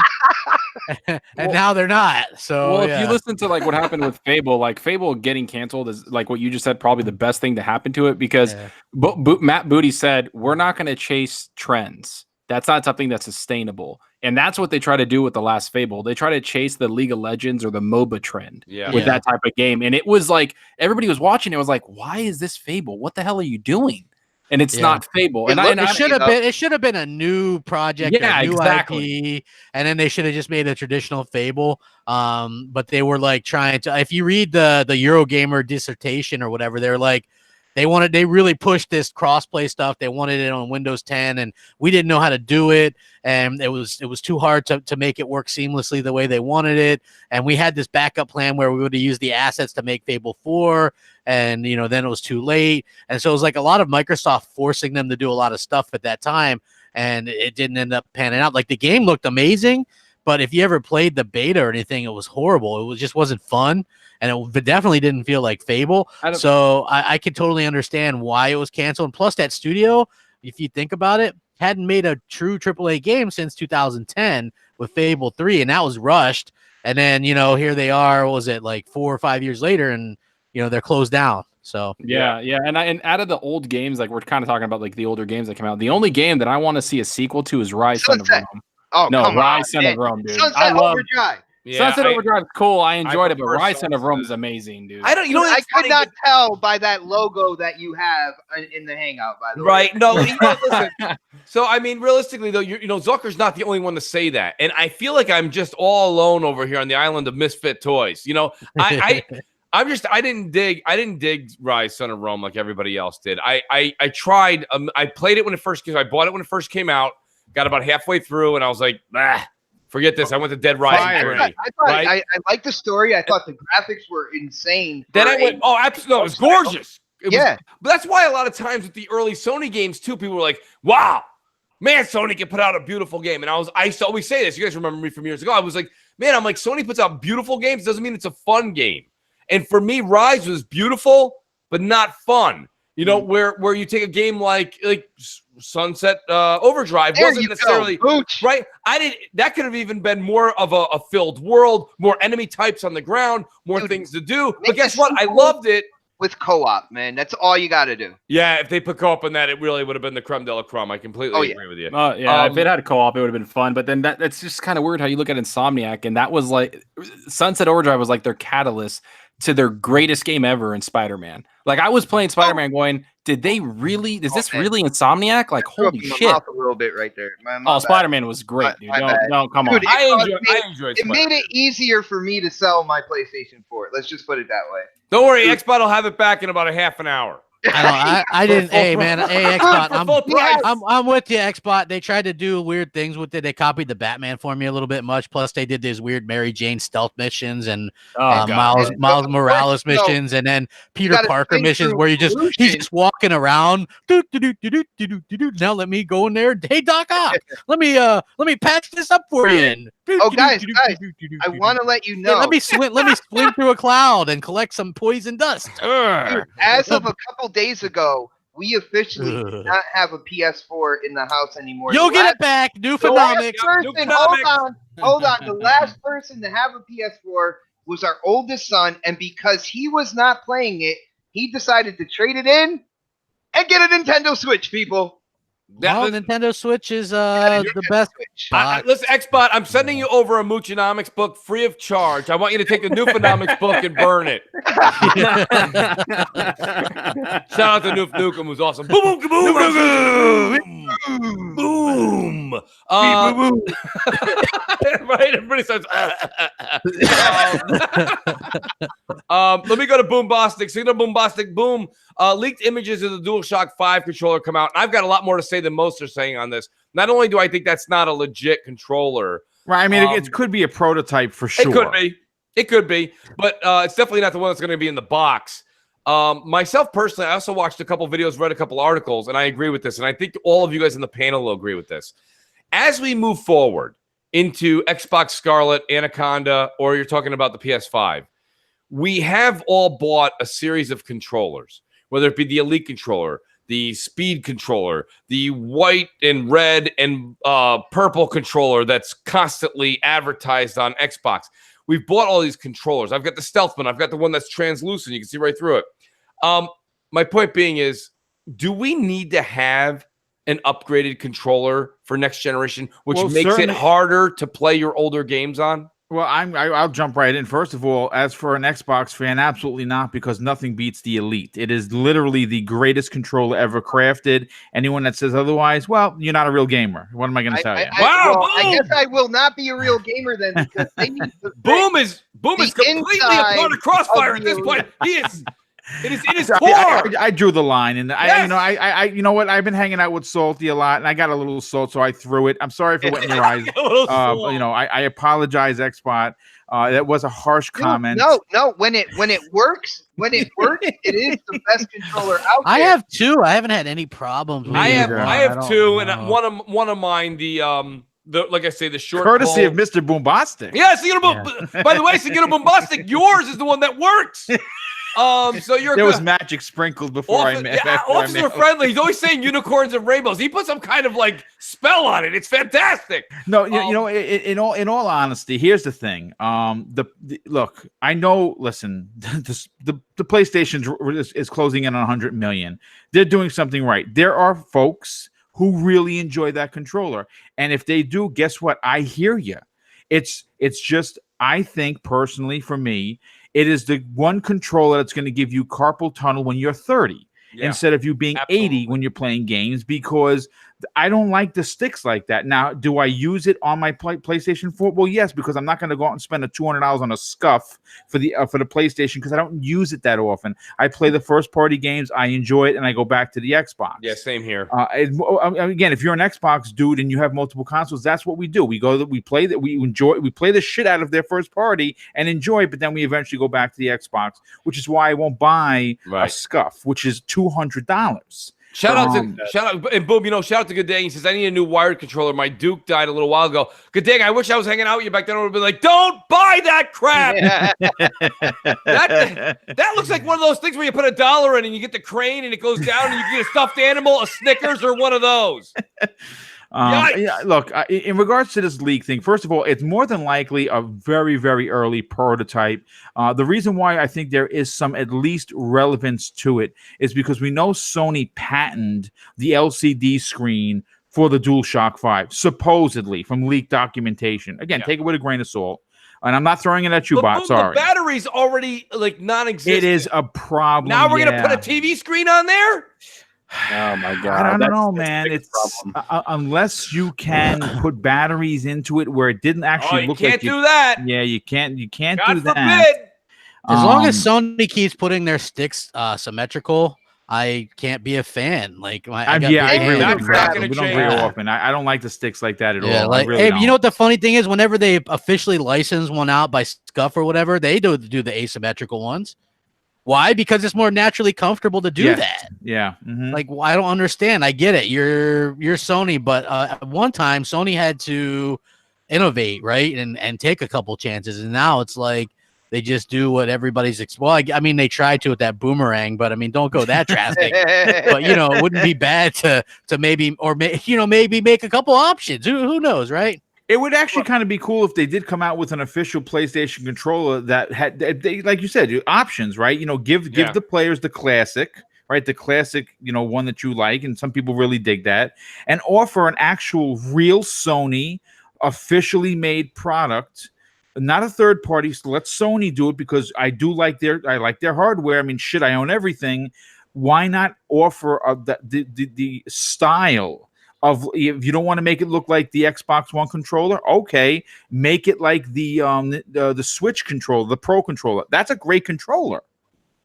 And now they're not. So if you listen to like what happened with Fable, like Fable getting canceled is like what you just said, probably the best thing to happen to it, because Matt Booty said, we're not going to chase trends. That's not something that's sustainable. And that's what they try to do with the last Fable. They try to chase the League of Legends or the MOBA trend with that type of game. And it was like, everybody was watching. It was like, why is this Fable? What the hell are you doing? And it's not Fable. It should have been a new project, a new IP, and then they should have just made a traditional Fable. But they were like trying to. If you read the Eurogamer dissertation or whatever, they're like they really pushed this crossplay stuff. They wanted it on Windows 10, and we didn't know how to do it, and it was too hard to make it work seamlessly the way they wanted it. And we had this backup plan where we would have used the assets to make Fable 4. and then it was too late, and so it was like a lot of Microsoft forcing them to do a lot of stuff at that time, and it didn't end up panning out. Like the game looked amazing, but if you ever played the beta or anything, it was horrible. It just wasn't fun, and it definitely didn't feel like Fable. So I could totally understand why it was canceled. And plus, that studio, if you think about it, hadn't made a true AAA game since 2010 with Fable 3, and that was rushed. And then, here they are, what was it, like 4 or 5 years later, and, they're closed down. So yeah. And out of the old games, like we're kind of talking about like the older games that came out, the only game that I want to see a sequel to is Rise Son of Rome. Oh, no, come Rise on, Son of Rome, dude. Sunset I love Overdrive. Yeah, Sunset Overdrive is cool. I enjoyed it, but prefer Rise Son of Rome Sunset. is amazing, dude. I don't. I could not tell by that logo that you have in the Hangout. By the way, right? No, listen. So I mean, realistically, though, Zucker's not the only one to say that, and I feel like I'm just all alone over here on the island of misfit toys. I didn't dig Rise Son of Rome like everybody else did. I tried. I played it when it first came. I bought it when it first came out. Got about halfway through, and I was like, forget this. I went to Dead Rising 3. I liked the story. I thought the graphics were insane. Then I went, absolutely, no, it was gorgeous. But that's why a lot of times with the early Sony games too, people were like, wow, man, Sony can put out a beautiful game. And I used to always say this. You guys remember me from years ago. I was like, man, Sony puts out beautiful games. Doesn't mean it's a fun game. And for me, Rise was beautiful, but not fun. Where you take a game like Sunset Overdrive wasn't necessarily right. That could have even been more of a filled world, more enemy types on the ground, more things to do. But guess what? I loved it with co-op, man. That's all you got to do. Yeah, if they put co-op in that, it really would have been the creme de la creme. I completely agree with you. If it had co-op, it would have been fun. But then that's just kind of weird how you look at Insomniac, and that was like Sunset Overdrive was like their catalyst to their greatest game ever in Spider-Man. Like I was playing Spider-Man going, is this really Insomniac? Like, holy shit. A little bit right there. Spider-Man was great, dude. No, come on. Dude, I enjoyed it. Made it easier for me to sell my PlayStation 4. Let's just put it that way. Don't worry, Xbot will have it back in about a half an hour. I didn't. Hey, man. Hey, Xbot. I'm with you, Xbot. They tried to do weird things with it. They copied the Batman for me a little bit much. Plus, they did these weird Mary Jane stealth missions and Miles Morales missions, and then Peter Parker missions where he's just walking around. Now let me go in there. Hey, Doc Ock, let me patch this up for you. Guys, I want to let you know. Let me swim through a cloud and collect some poison dust. Dude, as of a couple days ago, we officially do not have a PS4 in the house anymore. You'll get it back. New Phenomics. Hold on. The last person to have a PS4 was our oldest son, and because he was not playing it, he decided to trade it in and get a Nintendo Switch, people. Nintendo Switch is the best. Listen, Xbot, I'm sending you over a Moochonomics book free of charge. I want you to take the new Phenomics book and burn it. Shout out to Noof Nukem, who's awesome. Boom, boom, boom, boom, boom. Right? Everybody starts. Let me go to Boombastic. So, Boombastic, boom. Leaked images of the DualShock 5 controller come out. I've got a lot more to say than most are saying on this. Not only do I think that's not a legit controller, right? I mean, it could be a prototype for sure. It could be, but it's definitely not the one that's going to be in the box. Myself personally, I also watched a couple videos, read a couple articles, and I agree with this. And I think all of you guys in the panel will agree with this. As we move forward into Xbox Scarlet, Anaconda, or you're talking about the PS5, we have all bought a series of controllers, whether it be the Elite controller, the Speed controller, the white and red and purple controller that's constantly advertised on Xbox. We've bought all these controllers. I've got the Stealthman. I've got the one that's translucent. You can see right through it. My point being is, do we need to have an upgraded controller for next generation, which makes it harder to play your older games on? Well, I'll jump right in. First of all, as for an Xbox fan, absolutely not, because nothing beats the Elite. It is literally the greatest controller ever crafted. Anyone that says otherwise, well, you're not a real gamer. What am I going to tell you? I guess I will not be a real gamer then, because they need to Boom is completely a part of Crossfire at this point. It is core. I drew the line, and Yes. I you know what? I've been hanging out with Salty a lot, and I got a little salt, so I threw it. I'm sorry for wetting your eyes. I apologize, Xbot. That was a harsh comment. No. When it works, it is the best controller out there. I have two. I haven't had any problems with I either. have two, and one of mine, the like I say, the short courtesy pole. of Mr. Boombastic. Yeah, by the way, Sagino Boombastic, yours is the one that works. So there was magic sprinkled before I met. Officer Friendly. He's always saying unicorns and rainbows. He put some kind of like spell on it. It's fantastic. No, in all honesty, here's the thing. Look, I know. Listen, the PlayStation is closing in on 100 million. They're doing something right. There are folks who really enjoy that controller, and if they do, guess what? I hear you. It's just, I think personally, for me, it is the one controller that's going to give you carpal tunnel when you're 30 instead of you being 80 when you're playing games, because I don't like the sticks like that. Now, do I use it on my PlayStation 4? Well, yes, because I'm not going to go out and spend $200 on a scuff for the PlayStation, because I don't use it that often. I play the first-party games, I enjoy it, and I go back to the Xbox. Yeah, same here. Again, if you're an Xbox dude and you have multiple consoles, that's what we do. We play the shit out of their first party and enjoy it, but then we eventually go back to the Xbox, which is why I won't buy a scuff, which is $200. Shout out, and boom, shout out to Good Day. He says, I need a new wired controller. My Duke died a little while ago. Good Day, I wish I was hanging out with you back then. I would have been like, don't buy that crap. That looks like one of those things where you put $1 in and you get the crane and it goes down and you get a stuffed animal, a Snickers, or one of those. Look, in regards to this leak thing, first of all, it's more than likely a very, very early prototype. The reason why I think there is some at least relevance to it is because we know Sony patented the LCD screen for the DualShock 5, supposedly from leaked documentation. Again, take it with a grain of salt. And I'm not throwing it at you, Bot. Sorry. The battery's already like non-existent. It is a problem. Now we're going to put a TV screen on there? Oh my God! I don't know, man. It's unless you can put batteries into it where it didn't actually look like you can't do that. Yeah, you can't. You can't God do forbid. that. As long as Sony keeps putting their sticks symmetrical, I can't be a fan. Like, I agree with you. We don't agree often. I don't like the sticks like that at all. Like, really you know what the funny thing is? Whenever they officially license one out by Scuff or whatever, they do the asymmetrical ones. Why? Because it's more naturally comfortable to do that. Yeah. Mm-hmm. Like, I don't understand. I get it. You're Sony, but at one time Sony had to innovate, right, and take a couple chances, and now it's like they just do what everybody's. I mean, they tried to with that boomerang, but I mean, don't go that drastic. But it wouldn't be bad to maybe make a couple options. Who knows, right? It would actually kind of be cool if they did come out with an official PlayStation controller that had, like you said, options, right? Give the players the classic, right? The classic, one that you like, and some people really dig that, and offer an actual real Sony officially made product, not a third party. So let Sony do it, because I like their hardware. I mean, shit, I own everything. Why not offer the style of, if you don't want to make it look like the Xbox One controller, okay, make it like the Switch controller, the Pro controller. That's a great controller.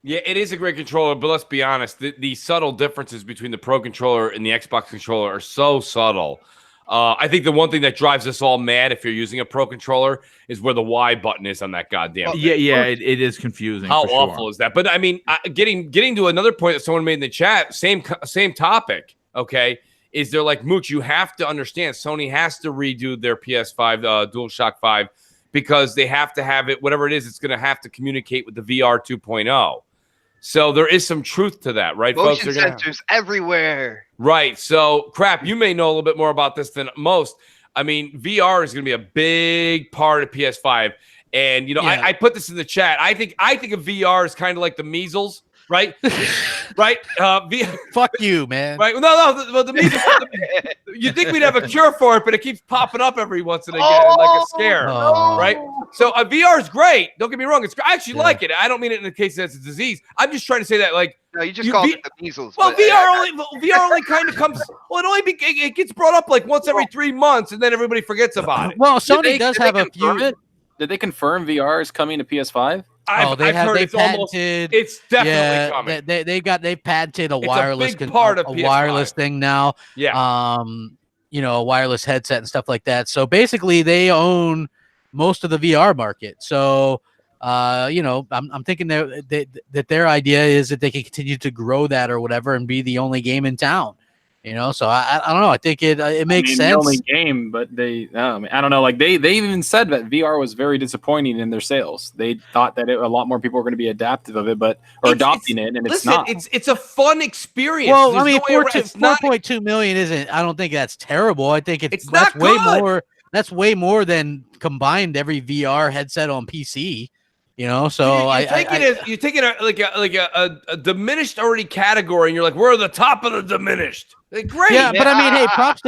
Yeah, it is a great controller, but let's be honest, the subtle differences between the Pro controller and the Xbox controller are so subtle. I think the one thing that drives us all mad if you're using a Pro controller is where the Y button is on that goddamn thing. Yeah, it is confusing. How awful is that? But I mean, getting to another point that someone made in the chat, same topic, okay? Is they're like, Mooch, you have to understand Sony has to redo their PS5, DualShock 5, because they have to have it, whatever it is, it's going to have to communicate with the VR 2.0. So there is some truth to that, right, folks? Motion sensors everywhere. Right. So, Crap, you may know a little bit more about this than most. I mean, VR is going to be a big part of PS5. And, I put this in the chat. I think of VR as kind of like the measles. Right, right. Fuck you, man. Right. No. The measles. You think we'd have a cure for it, but it keeps popping up every once and again, like a scare. Right. So VR is great. Don't get me wrong. I actually like it. I don't mean it in the case that it's a disease. I'm just trying to say that, like, no, you just called it the measles. Well, VR only kind of comes. Well, it gets brought up like once every 3 months, and then everybody forgets about it. Well, Sony does have a few. Did they confirm VR is coming to PS5? I've heard it's patented. It's definitely coming. They patented a It's wireless a big part of a PS5. wireless thing now. Yeah. A wireless headset and stuff like that. So basically, they own most of the VR market. So, I'm thinking that their idea is that they can continue to grow that or whatever and be the only game in town. So I don't know. I think it makes sense. The only game, but I don't know. Like they even said that VR was very disappointing in their sales. They thought that a lot more people were going to be adaptive of it, adopting it, and it's not. It's a fun experience. Well, I mean, 4.2 million isn't. I don't think that's terrible. I think that's not way good. more. That's way more than combined every VR headset on PC. So you're taking a diminished already category, and you're like, we're the top of the diminished. Like, great. Yeah, but I mean, hey, props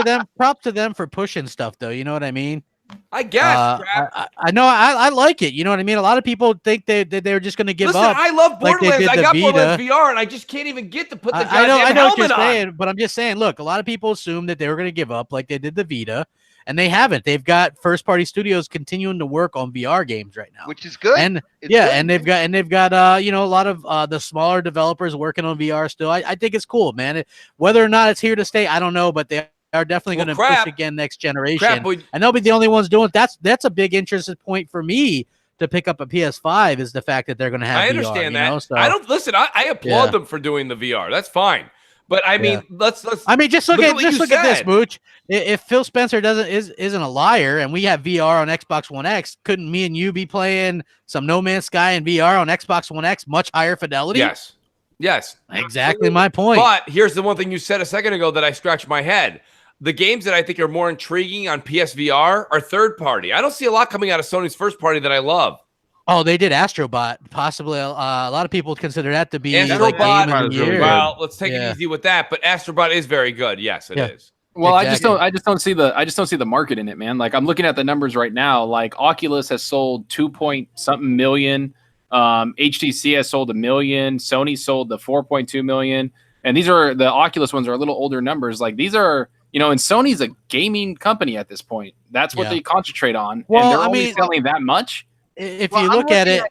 to them for pushing stuff, though. You know what I mean? I guess. I know. I like it. You know what I mean? A lot of people think they're just going to give up. I love Borderlands. Like I got Vita. Borderlands VR, and I just can't even get to put the I know helmet what you're on. saying, but I'm just saying. Look, a lot of people assume that they were going to give up, like they did the Vita. And they haven't. They've got first-party studios continuing to work on VR games right now, which is good. And they've got a lot of the smaller developers working on VR still. I think it's cool, man. Whether or not it's here to stay, I don't know, but they are definitely going to push again next generation, and they'll be the only ones doing it. That's a big interest point for me to pick up a PS5 is the fact that they're going to have. I understand VR, that. So, I don't listen. I applaud them for doing the VR. That's fine. But I mean, let's. I mean, just look at this, Mooch. If Phil Spencer isn't a liar, and we have VR on Xbox One X, couldn't me and you be playing some No Man's Sky in VR on Xbox One X, much higher fidelity? Yes, exactly my point. But here's the one thing you said a second ago that I scratched my head. The games that I think are more intriguing on PSVR are third party. I don't see a lot coming out of Sony's first party that I love. Oh, they did Astrobot. Possibly a lot of people consider that to be Astrobot. Game of the year. Well, let's take it easy with that. But Astrobot is very good. Yes, it is. Well, exactly. I just don't see the market in it, man. Like I'm looking at the numbers right now. Like Oculus has sold 2-point-something million. HTC has sold 1 million. Sony sold the 4.2 million. And these are the Oculus ones are a little older numbers. Like these are, and Sony's a gaming company at this point. That's what they concentrate on. Well, and they're only selling that much. If you look at it,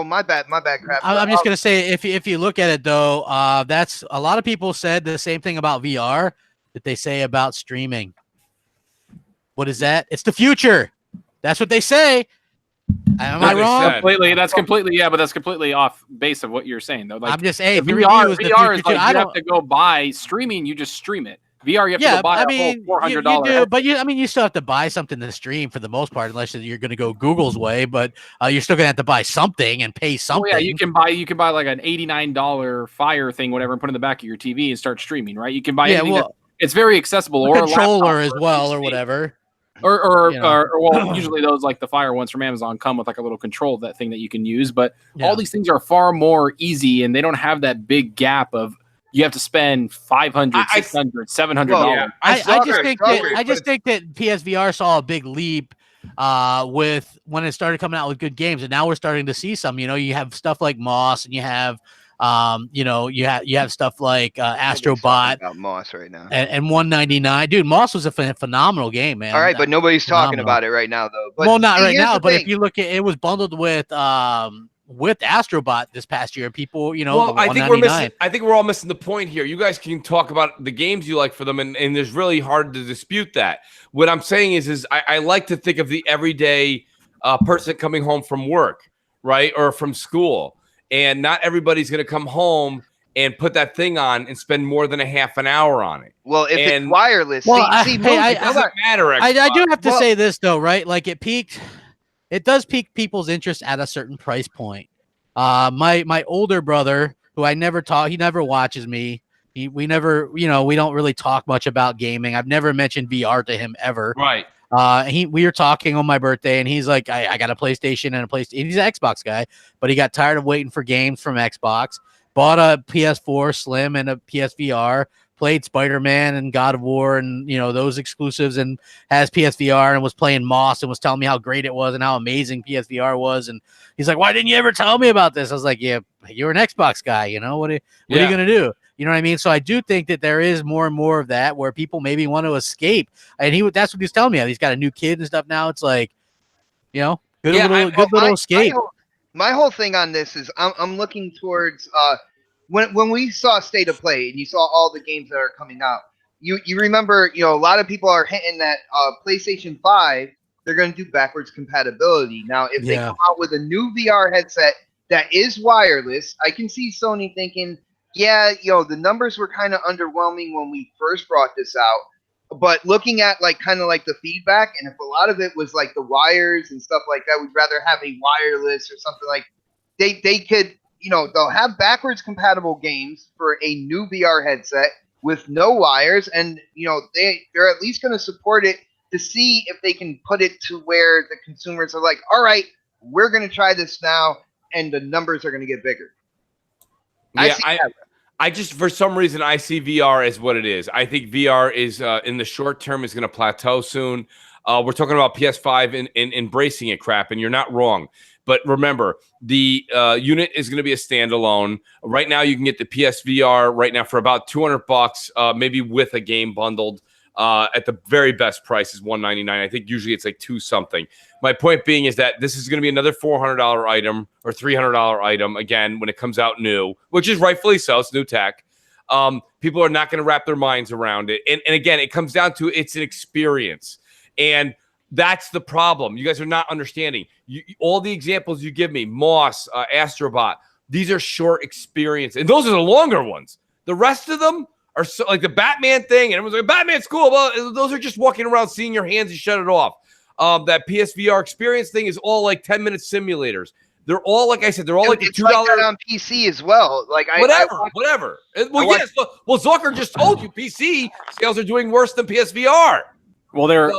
my bad, crap. I'm just gonna say if you look at it though, that's a lot of people said the same thing about VR that they say about streaming. What is that? It's the future. That's what they say. Am I wrong? That's completely off base of what you're saying though. Like I'm just saying VR is like you have to go buy streaming. You just stream it. VR, you have to go buy a whole $400. You do, but you still have to buy something to stream for the most part, unless you're going to go Google's way. But you're still going to have to buy something and pay something. Oh, yeah, you can buy like an $89 Fire thing, whatever, and put it in the back of your TV and start streaming. Right? You can buy anything. It's very accessible, or controller as well, or whatever. Or usually those like the Fire ones from Amazon come with like a little control that thing that you can use. But all these things are far more easy, and they don't have that big gap of. You have to spend $500, $600, $700. I just think that PSVR saw a big leap with when it started coming out with good games, and now we're starting to see some. You have stuff like Moss, and you have you have stuff like Astrobot. About Moss right now. And 199, dude. Moss was a phenomenal game, man. All right, but nobody's talking about it right now, though. But well, not right now. But if you look at it, was bundled with Astrobot this past year. People, well, I think we're all missing the point here. You guys can talk about the games you like for them, and there's really hard to dispute that. What I'm saying is I like to think of the everyday person coming home from work, right, or from school, and not everybody's going to come home and put that thing on and spend more than a half an hour on it. Well, if it's wireless, it doesn't matter. I do have to say this though, right? Like it does pique people's interest at a certain price point. My older brother, who I never talk, he never watches me. We never, we don't really talk much about gaming. I've never mentioned VR to him ever. Right. We were talking on my birthday, and he's like, I got a PlayStation and a PlayStation. He's an Xbox guy, but he got tired of waiting for games from Xbox. Bought a PS4 Slim and a PSVR. Played Spider-Man and God of War and those exclusives, and has PSVR, and was playing Moss and was telling me how great it was and how amazing PSVR was. And he's like, "Why didn't you ever tell me about this?" I was like, "Yeah, you're an Xbox guy. What are you gonna do?" You know what I mean? So I do think that there is more and more of that where people maybe want to escape. And that's what he's telling me. He's got a new kid and stuff now. It's like, good little escape. my whole thing on this is I'm looking towards when we saw State of Play and you saw all the games that are coming out. You remember, a lot of people are hinting that PlayStation 5, they're going to do backwards compatibility. Now, if they come out with a new VR headset that is wireless, I can see Sony thinking, yeah, the numbers were kind of underwhelming when we first brought this out. But looking at kind of the feedback, and if a lot of it was the wires and stuff like that, we'd rather have a wireless or something they could, they'll have backwards compatible games for a new VR headset with no wires, and they're at least going to support it to see if they can put it to where the consumers are like, all right, we're going to try this now, and the numbers are going to get bigger. Yeah, I just, for some reason, I see VR as what it is. I think VR is, in the short term, is going to plateau soon. We're talking about PS5 and embracing it crap, and you're not wrong. But remember, the unit is going to be a standalone. Right now, you can get the PSVR right now for about $200, maybe with a game bundled. At the very best price is $199. I think usually it's like $2 something. My point being is that this is going to be another $400 item or $300 item again when it comes out new, which is rightfully so. It's new tech. People are not going to wrap their minds around it. And again, it comes down to it's an experience. And that's the problem. You guys are not understanding. All the examples you give me, Moss, Astrobot, these are short experience. And those are the longer ones. The rest of them are so, like the Batman thing, and everyone's like, Batman's cool. Well, those are just walking around, seeing your hands, you shut it off. That PSVR experience thing is all like 10-minute simulators. They're all, like I said, they're all like the $2 on PC as well. Whatever. Well, Zucker just told you PC sales are doing worse than PSVR. Well, they're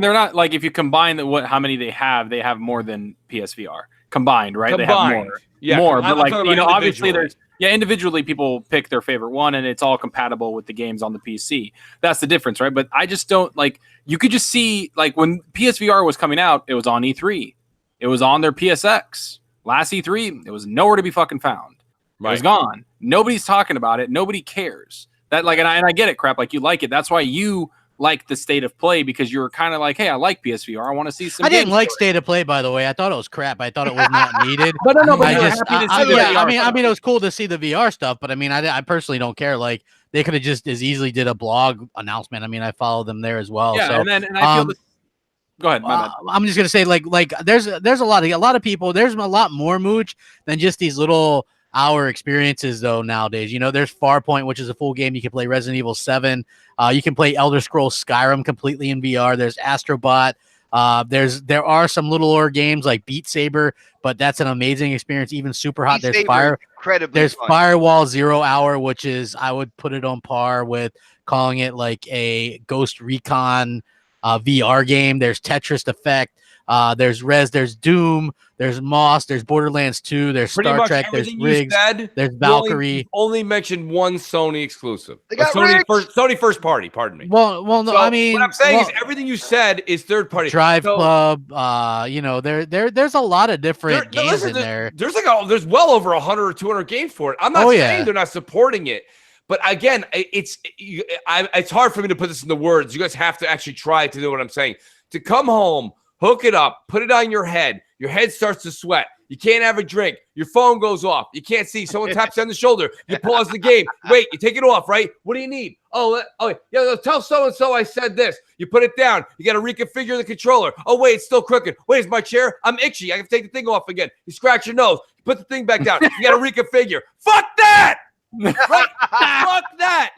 not like, if you combine how many they have more than PSVR combined, right? They have more. Yeah, more, but obviously there's individually people pick their favorite one and it's all compatible with the games on the PC. That's the difference, right? But I just don't you could just see when PSVR was coming out, it was on E3. It was on their PSX. Last E3, it was nowhere to be fucking found. Right. It was gone. Nobody's talking about it. Nobody cares. That and I get it, crap. You like it. That's why you like the State of Play, because you were kind of like, hey, I like PSVR. I want to see some. I didn't like State of Play, by the way. I thought it was crap. I thought it was not needed. But no, but I mean, it was cool to see the VR stuff, but I mean, I personally don't care. They could have just as easily did a blog announcement. I mean, I follow them there as well. Yeah, so, and I feel go ahead. My bad. I'm just gonna say, there's a lot of people. There's a lot more Mooch than just these little hour experiences though nowadays. There's Farpoint, which is a full game. You can play Resident Evil 7. You can play Elder Scrolls Skyrim completely in VR. There's Astrobot. There are some little games like Beat Saber, but that's an amazing experience. Even Super Hot. There's Firewall 0 Hour, which is, I would put it on par with calling it like a Ghost Recon VR game. There's Tetris Effect. There's there's Doom, there's Moss, there's Borderlands 2, there's Star Trek, there's Riggs, there's Valkyrie. Only mentioned one Sony exclusive. Sony first party, pardon me. Well, no, so I mean, what I'm saying is everything you said is third party. Drive Club, there's a lot of different games in there. There's well over 100 or 200 games for it. I'm not saying they're not supporting it. But again, it's hard for me to put this into words. You guys have to actually try to do what I'm saying. To come home, hook it up, put it on your head starts to sweat. You can't have a drink. Your phone goes off. You can't see. Someone taps you on the shoulder. You pause the game. Wait, you take it off, right? What do you need? Oh, yeah, tell so-and-so I said this. You put it down. You got to reconfigure the controller. Oh, wait, it's still crooked. Wait, is my chair? I'm itchy. I can take the thing off again. You scratch your nose. You put the thing back down. You got to reconfigure. Fuck that! Right? Fuck that!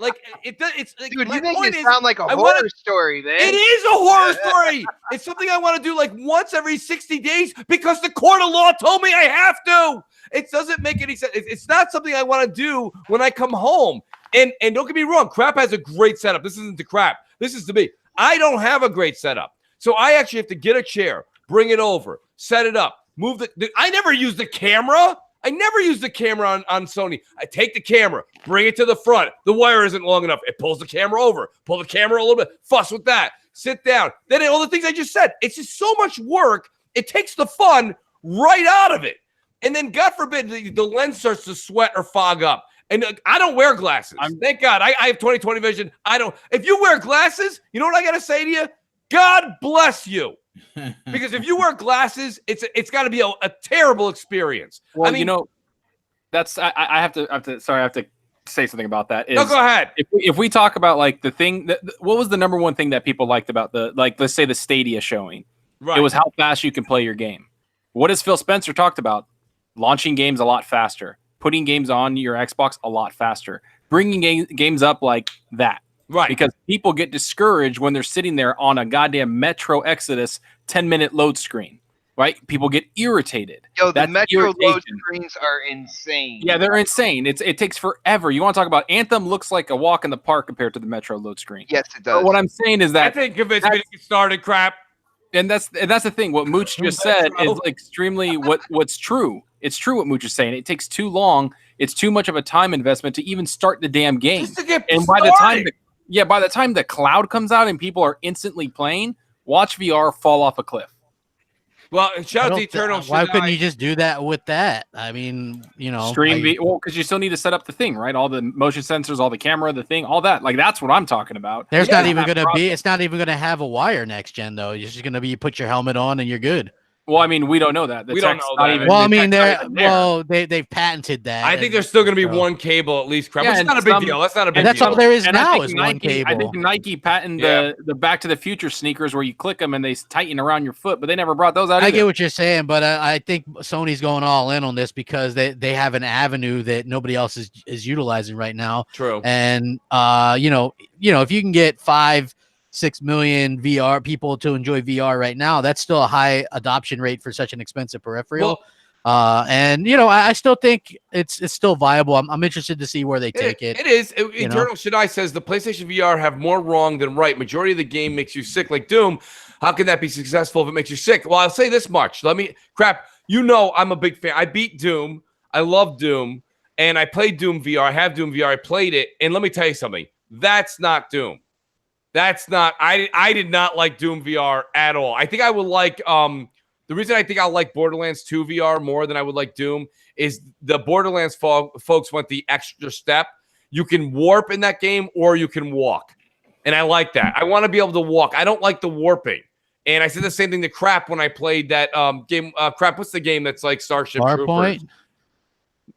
It's like, dude, you make it sound like a horror story, man. It is a horror story. It's something I want to do once every 60 days because the court of law told me I have to. It doesn't make any sense. It's not something I want to do when I come home. And don't get me wrong, Crap has a great setup. This isn't to Crap. This is to me. I don't have a great setup, so I actually have to get a chair, bring it over, set it up, move I never use the camera. I never use the camera on Sony. I take the camera, bring it to the front. The wire isn't long enough. It pulls the camera over. Pull the camera a little bit. Fuss with that. Sit down. Then all the things I just said. It's just so much work. It takes the fun right out of it. And then, God forbid, the lens starts to sweat or fog up. And I don't wear glasses. Thank God. I have 20/20 vision. I don't. If you wear glasses, you know what I got to say to you? God bless you. Because if you wear glasses, it's got to be a terrible experience. Well, I mean, that's I have to say something about that. No, go ahead. If we talk about like the thing what was the number one thing that people liked about let's say the Stadia showing? Right. It was how fast you can play your game. What has Phil Spencer talked about? Launching games a lot faster, putting games on your Xbox a lot faster, bringing games up like that. Right. Because people get discouraged when they're sitting there on a goddamn Metro Exodus 10-minute load screen. Right? People get irritated. Yo, the That's Metro load irritation. screens are insane. Yeah, they're insane. It takes forever. You want to talk about Anthem looks like a walk in the park compared to the Metro load screen. Yes, it does. But what I'm saying is that I think convinced me to get started, crap. and that's the thing. What Mooch just said is extremely what's true. It's true what Mooch is saying. It takes too long. It's too much of a time investment to even start the damn game. Just to get And started. by the time the cloud comes out and people are instantly playing, watch VR fall off a cliff. Well, shout out to Eternal. Why couldn't you just do that with that? I mean, Stream well, because you still need to set up the thing, right? All the motion sensors, all the camera, the thing, all that. Like that's what I'm talking about. There's not even going to be. It's not even going to have a wire next gen though. It's just going to be you put your helmet on and you're good. Well, I mean, we don't know that. We don't know that. Well, I mean, they've patented that. I think there's still going to be one cable at least. Crap. Yeah, it's not a big deal. That's not a big And that's deal. all there is And I now think is Nike, one cable. I think Nike patented the Back to the Future sneakers where you click them and they tighten around your foot, but they never brought those out. I either. get what you're saying, but I think Sony's going all in on this because they have an avenue that nobody else is utilizing right now. True. And if you can get 5-6 million VR people to enjoy VR right now, that's still a high adoption rate for such an expensive peripheral. I still think it's still viable. I'm interested to see where they take it. It is. Eternal Shaddai says the PlayStation VR have more wrong than right. Majority of the game makes you sick, like Doom. How can that be successful if it makes you sick? Well, I'll say this much. I'm a big fan. I beat Doom. I love Doom, and I played Doom VR. I have Doom VR. I played it, and let me tell you something. That's not Doom. That's not. I did not like Doom VR at all. I think I would like. The reason I think I'll like Borderlands 2 VR more than I would like Doom is the Borderlands folks went the extra step. You can warp in that game or you can walk. And I like that. I want to be able to walk. I don't like the warping. And I said the same thing to Crap when I played that game. Crap, what's the game that's like Starship Troopers?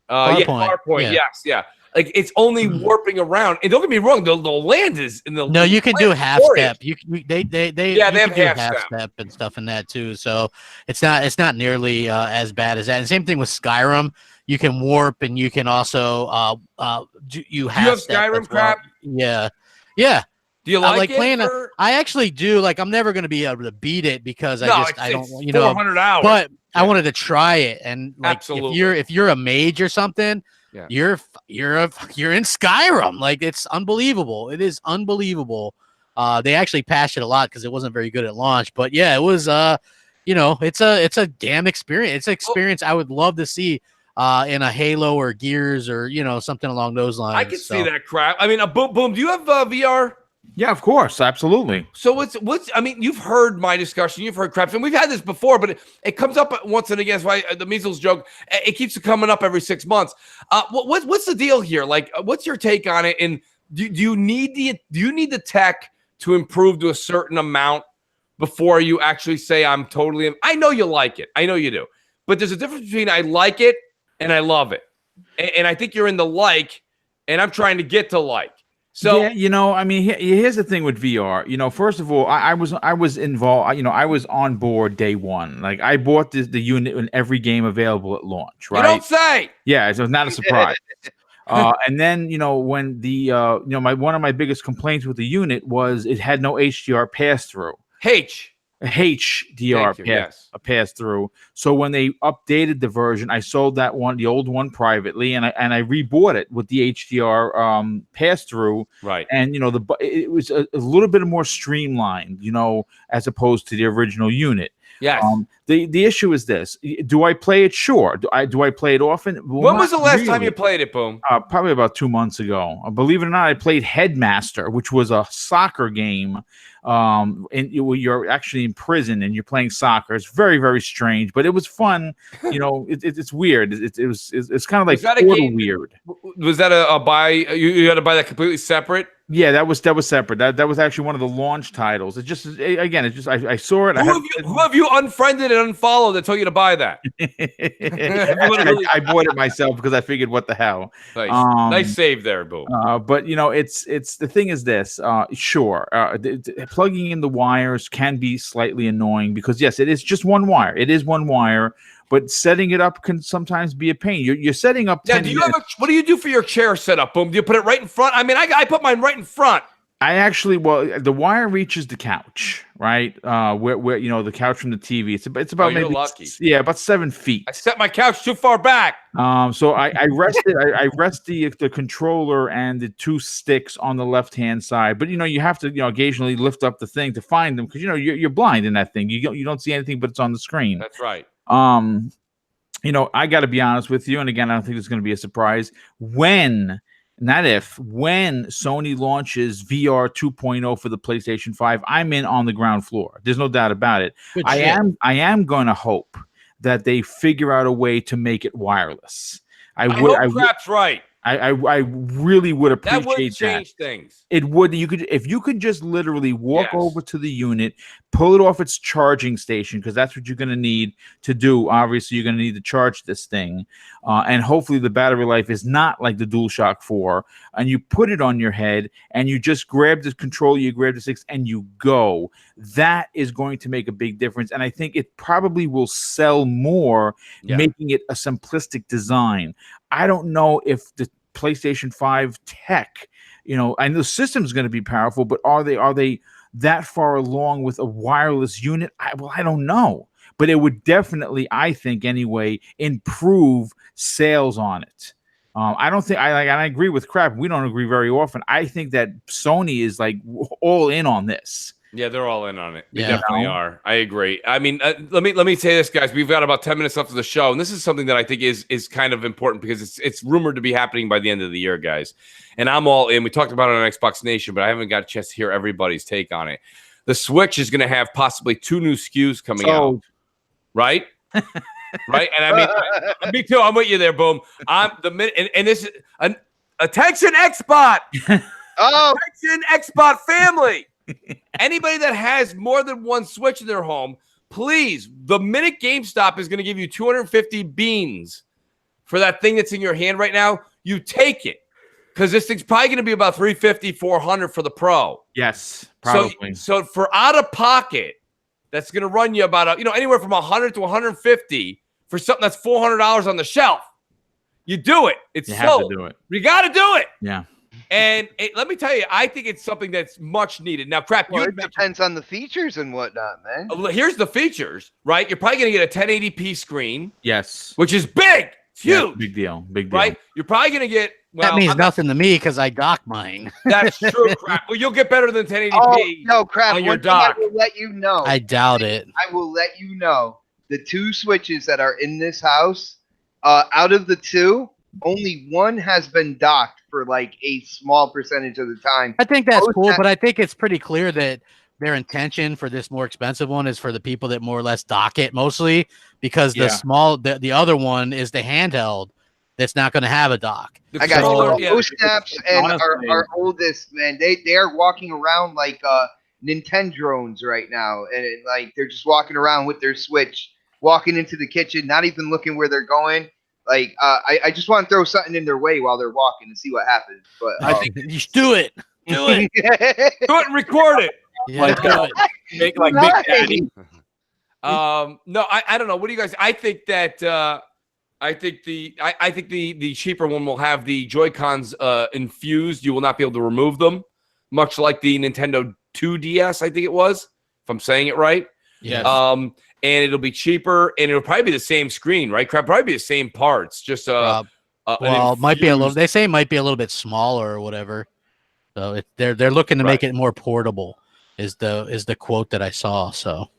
Farpoint. Yeah. Yes, yeah. Like it's only warping around. And don't get me wrong, the land is in the. No, you can do half step. They have half step and stuff in that too. So it's not nearly as bad as that. And same thing with Skyrim. You can warp and you can also you have Skyrim Crap. Yeah. Do you like it? Playing I actually do. Like I'm never gonna be able to beat it because I don't 400 hours. But I wanted to try it, and like Absolutely. if you're a mage or something, you're in Skyrim. Like it's unbelievable. It is unbelievable. They actually patched it a lot because it wasn't very good at launch. But yeah, it was it's a damn experience. It's an experience I would love to see in a Halo or Gears or something along those lines. I can see that Crap. I mean, boom. Do you have VR? Yeah, of course, absolutely. So what's I mean, you've heard my discussion, you've heard Crap, and we've had this before, but it comes up once and again. That's why the measles joke, it keeps coming up every 6 months. What's the deal here? Like, what's your take on it? And do you need the tech to improve to a certain amount before you actually say I'm totally? I know you like it, I know you do, but there's a difference between I like it and I love it, and I think you're in the like, and I'm trying to get to like. So yeah, I mean, here's the thing with VR. First of all, I was involved. I was on board day one. Like I bought the unit in every game available at launch. Right? You don't say. Yeah, so it's not a surprise. And then when the one of my biggest complaints with the unit was it had no HDR pass through. HDR pass through. So when they updated the version, I sold the old one privately, and I rebought it with the HDR pass through. Right. And it was a little bit more streamlined, as opposed to the original unit. Yes. The issue is this: do I play it? Sure. Do I play it often? Well, when was the last time you played it, Boom? Probably about 2 months ago. Believe it or not, I played Headmaster, which was a soccer game. And you're actually in prison and you're playing soccer. It's very, very strange, but it was fun. It's weird. It's kind of like a game, weird. Was that a buy? You had to buy that completely separate? Yeah, that was separate. That was actually one of the launch titles. It's just again, it's just I saw it. Who have you unfriended and unfollowed that told you to buy that? I bought it myself because I figured, what the hell? Nice, nice save there, Boom. But it's the thing is this. Sure, plugging in the wires can be slightly annoying because yes, it is just one wire. It is one wire. But setting it up can sometimes be a pain. You're setting up. Yeah. What do you do for your chair setup, Boom? Do you put it right in front? I mean, I put mine right in front. The wire reaches the couch, right? Where the couch from the TV. It's about maybe lucky. About 7 feet. I set my couch too far back. So I rested. I rest the controller and the 2 sticks on the left hand side. But you have to occasionally lift up the thing to find them because you're blind in that thing. You don't see anything, but it's on the screen. That's right. I got to be honest with you, and again, I don't think it's going to be a surprise when Sony launches VR 2.0 for the PlayStation 5. I'm in on the ground floor. There's no doubt about it. I am going to hope that they figure out a way to make it wireless. I hope Crap's right. I really would appreciate that. That would change things. It would. If you could just literally walk over to the unit, pull it off its charging station, because that's what you're going to need to do. Obviously, you're going to need to charge this thing, and hopefully the battery life is not like the DualShock 4. And you put it on your head, and you just grab the controller, you grab the sticks, and you go. That is going to make a big difference, and I think it probably will sell more, making it a simplistic design. I don't know if the PlayStation 5 tech, I know the system is going to be powerful, but are they that far along with a wireless unit? I don't know, but it would definitely, I think anyway, improve sales on it. I don't think I agree with Crap. We don't agree very often. I think that Sony is like all in on this. Yeah, they're all in on it. They definitely are. I agree. I mean, let me say this, guys. We've got about 10 minutes left of the show, and this is something that I think is kind of important because it's rumored to be happening by the end of the year, guys. And I'm all in. We talked about it on Xbox Nation, but I haven't got a chance to hear everybody's take on it. The Switch is going to have possibly 2 new SKUs coming out, right? Right? And I mean, me too. I'm with you there, Boom. And this is attention, Xbot. Attention, Xbot family. Anybody that has more than one Switch in their home, please, the minute GameStop is going to give you 250 beans for that thing that's in your hand right now, you take it. Because this thing's probably going to be about $350, $400 for the Pro. Yes, probably. So for out of pocket, that's going to run you about anywhere from $100 to $150 for something that's $400 on the shelf. You do it. You have to do it. You got to do it. Yeah. And let me tell you, I think it's something that's much needed. Now, Crap, it depends on the features and whatnot, man. Here's the features, right? You're probably going to get a 1080p screen. Yes. Which is big. It's huge. Big deal. Right? You're probably going to get... Well, that means nothing to me because I dock mine. That's true, Crap. Well, you'll get better than 1080p. Oh, no, Crap. On your dock. I will let you know. I doubt it. I will let you know. The 2 Switches that are in this house, out of the 2, only one has been docked for like a small percentage of the time. I think that's cool, but I think it's pretty clear that their intention for this more expensive one is for the people that more or less dock it mostly, because the other one is the handheld that's not going to have a dock. I got Snaps and our oldest, man. They are walking around like Nintendrones right now, and like they're just walking around with their Switch, walking into the kitchen, not even looking where they're going. Like, I just want to throw something in their way while they're walking and see what happens. But I think you should do it. Do it. Do it and record it. Yeah, like Big Daddy. No, I don't know. What do you guys? I think that I think the cheaper one will have the Joy-Cons infused. You will not be able to remove them, much like the Nintendo 2DS. I think it was, if I'm saying it right. Yes. And it'll be cheaper, and it'll probably be the same screen, right? Probably be the same parts. Just well, it might be a little. They say it might be a little bit smaller or whatever. So they're looking to make it more portable. Is the quote that I saw? So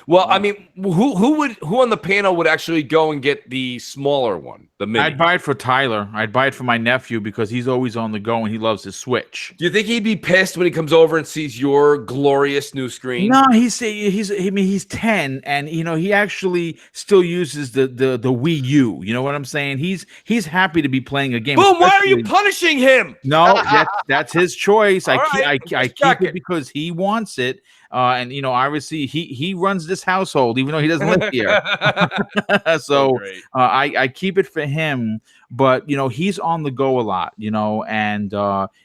Well, I mean, who on the panel would actually go and get the smaller one, the mini? I'd buy it for Tyler. I'd buy it for my nephew because he's always on the go and he loves his Switch. Do you think he'd be pissed when he comes over and sees your glorious new screen? No, he's 10, and he actually still uses the Wii U. You know what I'm saying? He's happy to be playing a game. Boom! Why are you punishing him? No, that's his choice. I keep it because he wants it. And obviously he runs this household, even though he doesn't live here. So I keep it for him, but he's on the go a lot, and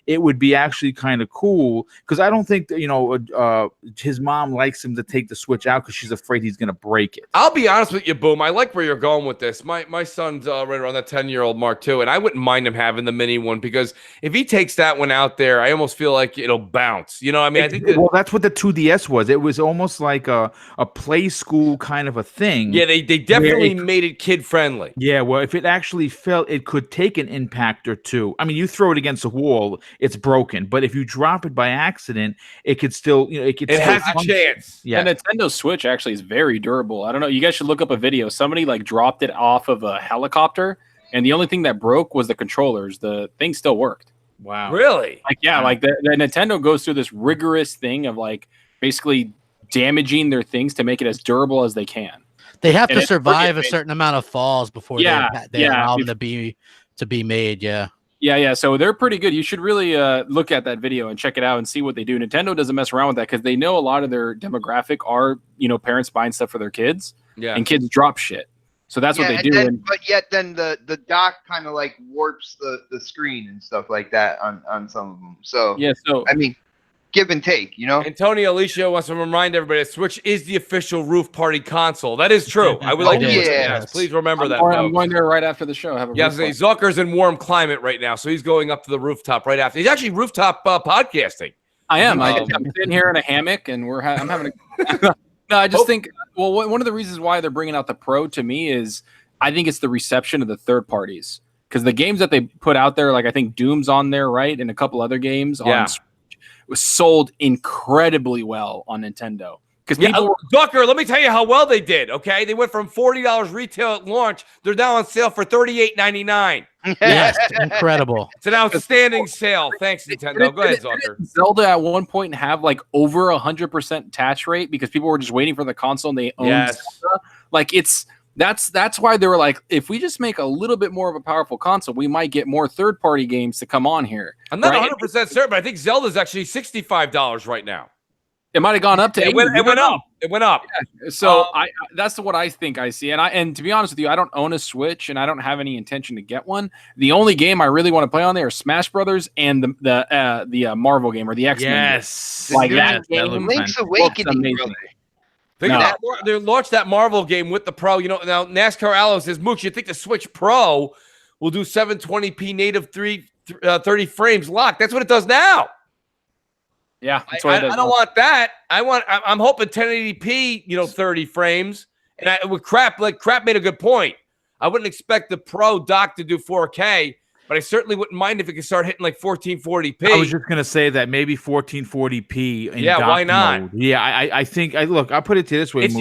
it would be actually kind of cool because I don't think that his mom likes him to take the Switch out because she's afraid he's gonna break it. I'll be honest with you, Boom. I like where you're going with this. My son's right around that 10-year-old mark too, and I wouldn't mind him having the mini one because if he takes that one out there, I almost feel like it'll bounce. I think that's what the 2DS was. It was almost like a play school kind of a thing. Yeah, they definitely made it kid friendly. Yeah, well, if it actually fell, it could take an impact or two. I mean, you throw it against a wall, it's broken. But if you drop it by accident, it could still, it has a chance. Yeah, the Nintendo Switch actually is very durable. I don't know. You guys should look up a video. Somebody dropped it off of a helicopter, and the only thing that broke was the controllers. The thing still worked. Wow, really? The Nintendo goes through this rigorous thing of basically damaging their things to make it as durable as they can. They have to survive a certain amount of falls before they allow them to be made. Yeah. So they're pretty good. You should really look at that video and check it out and see what they do. Nintendo doesn't mess around with that because they know a lot of their demographic are parents buying stuff for their kids. Yeah. And kids drop shit. So that's what they do. But yet then the dock kind of warps the screen and stuff like that on some of them. So I mean, give and take, Antonio Alicia wants to remind everybody that Switch is the official roof party console. That is true. I would like to yes. Please remember that. I'm going there right after the show. Zucker's in warm climate right now, so he's going up to the rooftop right after. He's actually rooftop podcasting. I am. I'm sitting here in a hammock, and I'm having a. No, I just think. Well, one of the reasons why they're bringing out the Pro to me is I think it's the reception of the third parties because the games that they put out there, I think Doom's on there, right, and a couple other games on. Was sold incredibly well on Nintendo because Ducker, let me tell you how well they did. Okay, they went from $40 retail at launch. They're now on sale for $38.99. Yes, incredible. It's an outstanding sale. Thanks, Nintendo. Go ahead, Zucker. Zelda at one point have over 100% attach rate because people were just waiting for the console and they owned Zelda. That's why they were if we just make a little bit more of a powerful console, we might get more third-party games to come on here. I'm not 100% certain, but I think Zelda's actually $65 right now. It might have gone up to $80. It went up. Yeah. So that's what I think I see. And to be honest with you, I don't own a Switch and I don't have any intention to get one. The only game I really want to play on there is Smash Brothers and the Marvel game or the X-Men. Yes. That game. Link's Awakening. They launched that Marvel game with the Pro. Now NASCAR Allo says, Mooch, you think the Switch Pro will do 720p native 30 frames locked? That's what it does now. Yeah, I don't want that. I'm hoping 1080p, 30 frames. And with Crap made a good point. I wouldn't expect the Pro dock to do 4K. But I certainly wouldn't mind if it could start hitting 1440p. I was just going to say that maybe 1440p. Why not? Mode. Yeah, I think, look, I'll put it to this way. It's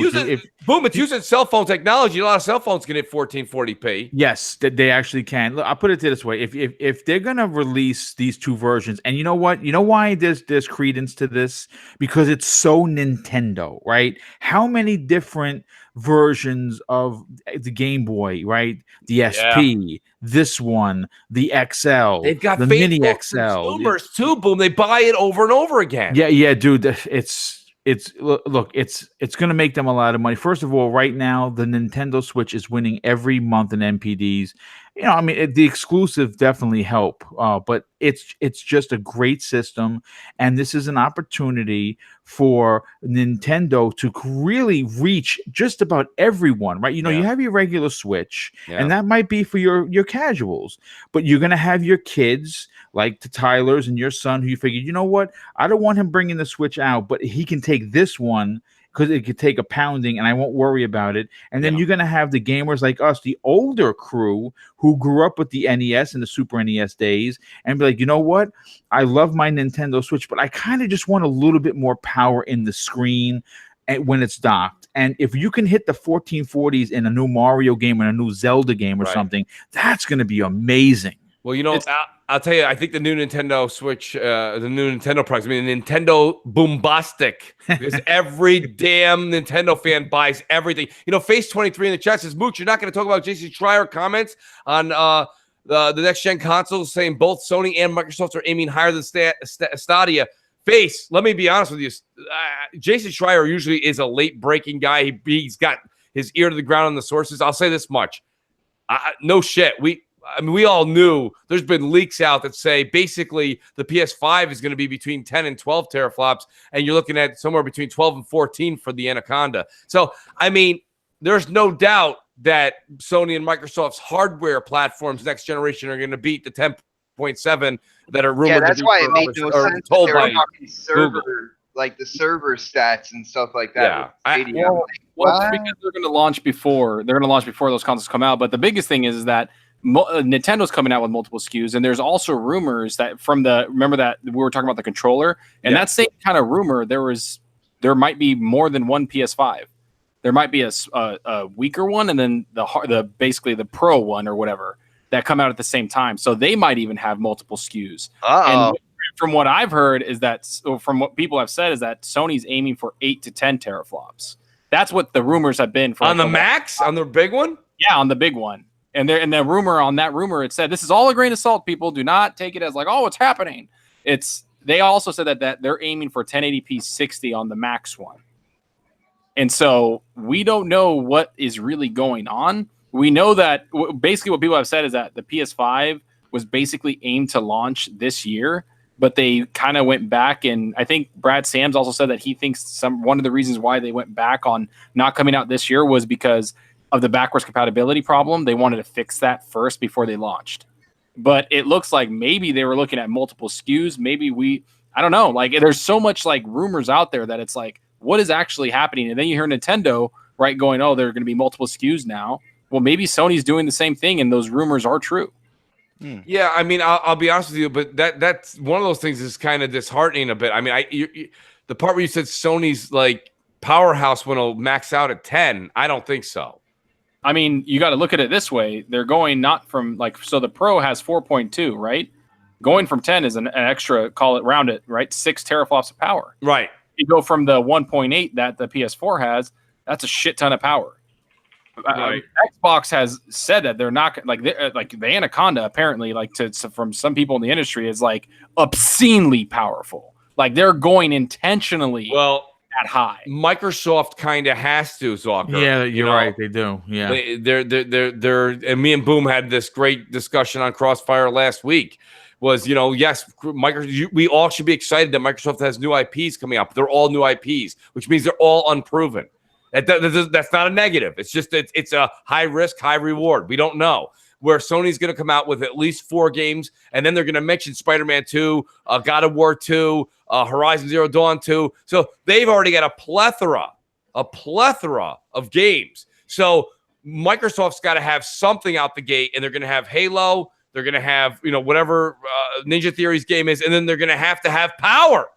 using cell phone technology. A lot of cell phones can hit 1440p. Yes, they actually can. Look, I'll put it to this way. If they're going to release these two versions, and you know what? You know why there's credence to this? Because it's so Nintendo, right? How many different versions of the Game Boy, right? The SP, this one, the XL, they've got the Mini XL, consumers too. Boom, they buy it over and over again. Yeah, dude. It's going to make them a lot of money. First of all, right now the Nintendo Switch is winning every month in NPDs. The exclusive definitely help, but it's just a great system, and this is an opportunity for Nintendo to really reach just about everyone, right? You have your regular Switch, and that might be for your casuals, but you're gonna have your kids like the Tylers and your son who you figured, you know what? I don't want him bringing the Switch out, but he can take this one because it could take a pounding and I won't worry about it. And then you're going to have the gamers like us, the older crew who grew up with the NES and the Super NES days and be like, you know what? I love my Nintendo Switch, but I kind of just want a little bit more power in the screen when it's docked. And if you can hit the 1440s in a new Mario game and a new Zelda game or something, that's going to be amazing. Well, you know, I'll tell you, I think the new Nintendo Switch, the new Nintendo products, I mean, Nintendo Boombastic, because every damn Nintendo fan buys everything. You know, Face 23 in the chat says, Mooch, you're not going to talk about Jason Schreier comments on the next-gen consoles, saying both Sony and Microsoft are aiming higher than Stadia. Face, let me be honest with you. Jason Schreier usually is a late-breaking guy. He's got his ear to the ground on the sources. I'll say this much. No shit. We all knew there's been leaks out that say basically the PS5 is going to be between 10 and 12 teraflops, and you're looking at somewhere between 12 and 14 for the Anaconda. So, I mean, there's no doubt that Sony and Microsoft's hardware platforms next generation are going to beat the 10.7 that are rumored. Yeah, that's why it made no sense. They were talking server, like the server stats and stuff like that. Yeah, well, because they're going to launch before those consoles come out. But the biggest thing is that Nintendo's coming out with multiple SKUs, and there's also rumors that remember that we were talking about the controller, and that same kind of rumor, there might be more than one PS5. There might be a weaker one, and then basically the Pro one or whatever that come out at the same time. So they might even have multiple SKUs. And from what I've heard from what people have said is that Sony's aiming for 8 to 10 teraflops. That's what the rumors have been for on the Max, on the big one. Yeah, on the big one. And the rumor on that rumor, it said, this is all a grain of salt, people. Do not take it as like, oh, what's happening? They also said that they're aiming for 1080p 60 on the Max one. And so we don't know what is really going on. We know that basically what people have said is that the PS5 was basically aimed to launch this year, but they kind of went back. And I think Brad Sams also said that he thinks one of the reasons why they went back on not coming out this year was because of the backwards compatibility problem. They wanted to fix that first before they launched. But it looks like maybe they were looking at multiple SKUs. Maybe I don't know. Like, there's so much like rumors out there that it's like, what is actually happening? And then you hear Nintendo, right, going, oh, there are going to be multiple SKUs now. Well, maybe Sony's doing the same thing, and those rumors are true. Yeah, I mean, I'll be honest with you, but that's one of those things is kind of disheartening a bit. I mean, the part where you said Sony's like powerhouse will max out at 10, I don't think so. I mean, you got to look at it this way. They're going not from so the Pro has 4.2, right? Going from 10 is an extra, call it round it, right? 6 teraflops of power. Right. You go from the 1.8 that the PS4 has, that's a shit ton of power. Right. Xbox has said that they're not like the Anaconda apparently from some people in the industry is like obscenely powerful. Like they're going intentionally that high. Microsoft kind of has to, Zucker. Yeah, you're right. They do. Yeah, they're and me and Boom had this great discussion on CrossFire last week. Was yes, we all should be excited that Microsoft has new IPs coming up. They're all new IPs, which means they're all unproven. That's not a negative. It's just it's a high risk, high reward. We don't know where Sony's going to come out with at least 4 games, and then they're going to mention Spider-Man 2, God of War 2, Horizon Zero Dawn 2. So they've already got a plethora of games. So Microsoft's got to have something out the gate, and they're going to have Halo. They're going to have whatever Ninja Theory's game is, and then they're going to have power.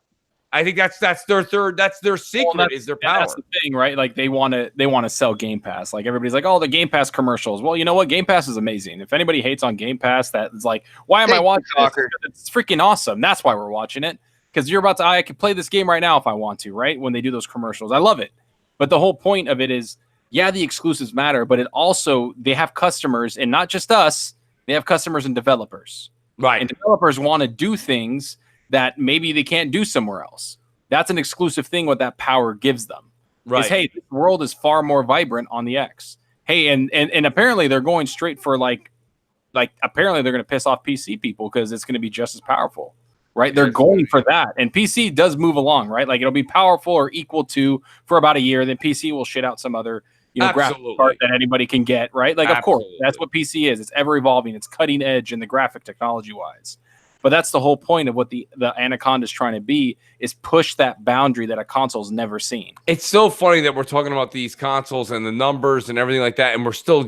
I think that's their third. That's their secret is their power. That's the thing, right? Like they want to sell Game Pass. Like everybody's like, oh, the Game Pass commercials. Well, you know what? Game Pass is amazing. If anybody hates on Game Pass, that's like, why am I watching this? It's freaking awesome. That's why we're watching it, because you're I can play this game right now if I want to. Right when they do those commercials, I love it. But the whole point of it is, yeah, the exclusives matter, but it also they have customers, and not just us. They have customers and developers. Right, and developers want to do things that maybe they can't do somewhere else. That's an exclusive thing what that power gives them. Right. Is, hey, this world is far more vibrant on the X. Hey, and apparently they're going straight for like apparently they're going to piss off PC people because it's going to be just as powerful, right? They're going for that. And PC does move along, right? Like it'll be powerful or equal to for about a year. Then PC will shit out some other graphic card that anybody can get, right? Like, of course, that's what PC is. It's ever evolving. It's cutting edge in the graphic technology wise. But that's the whole point of what the Anaconda is trying to be, is push that boundary that a console's never seen. It's so funny that we're talking about these consoles and the numbers and everything like that, and we're still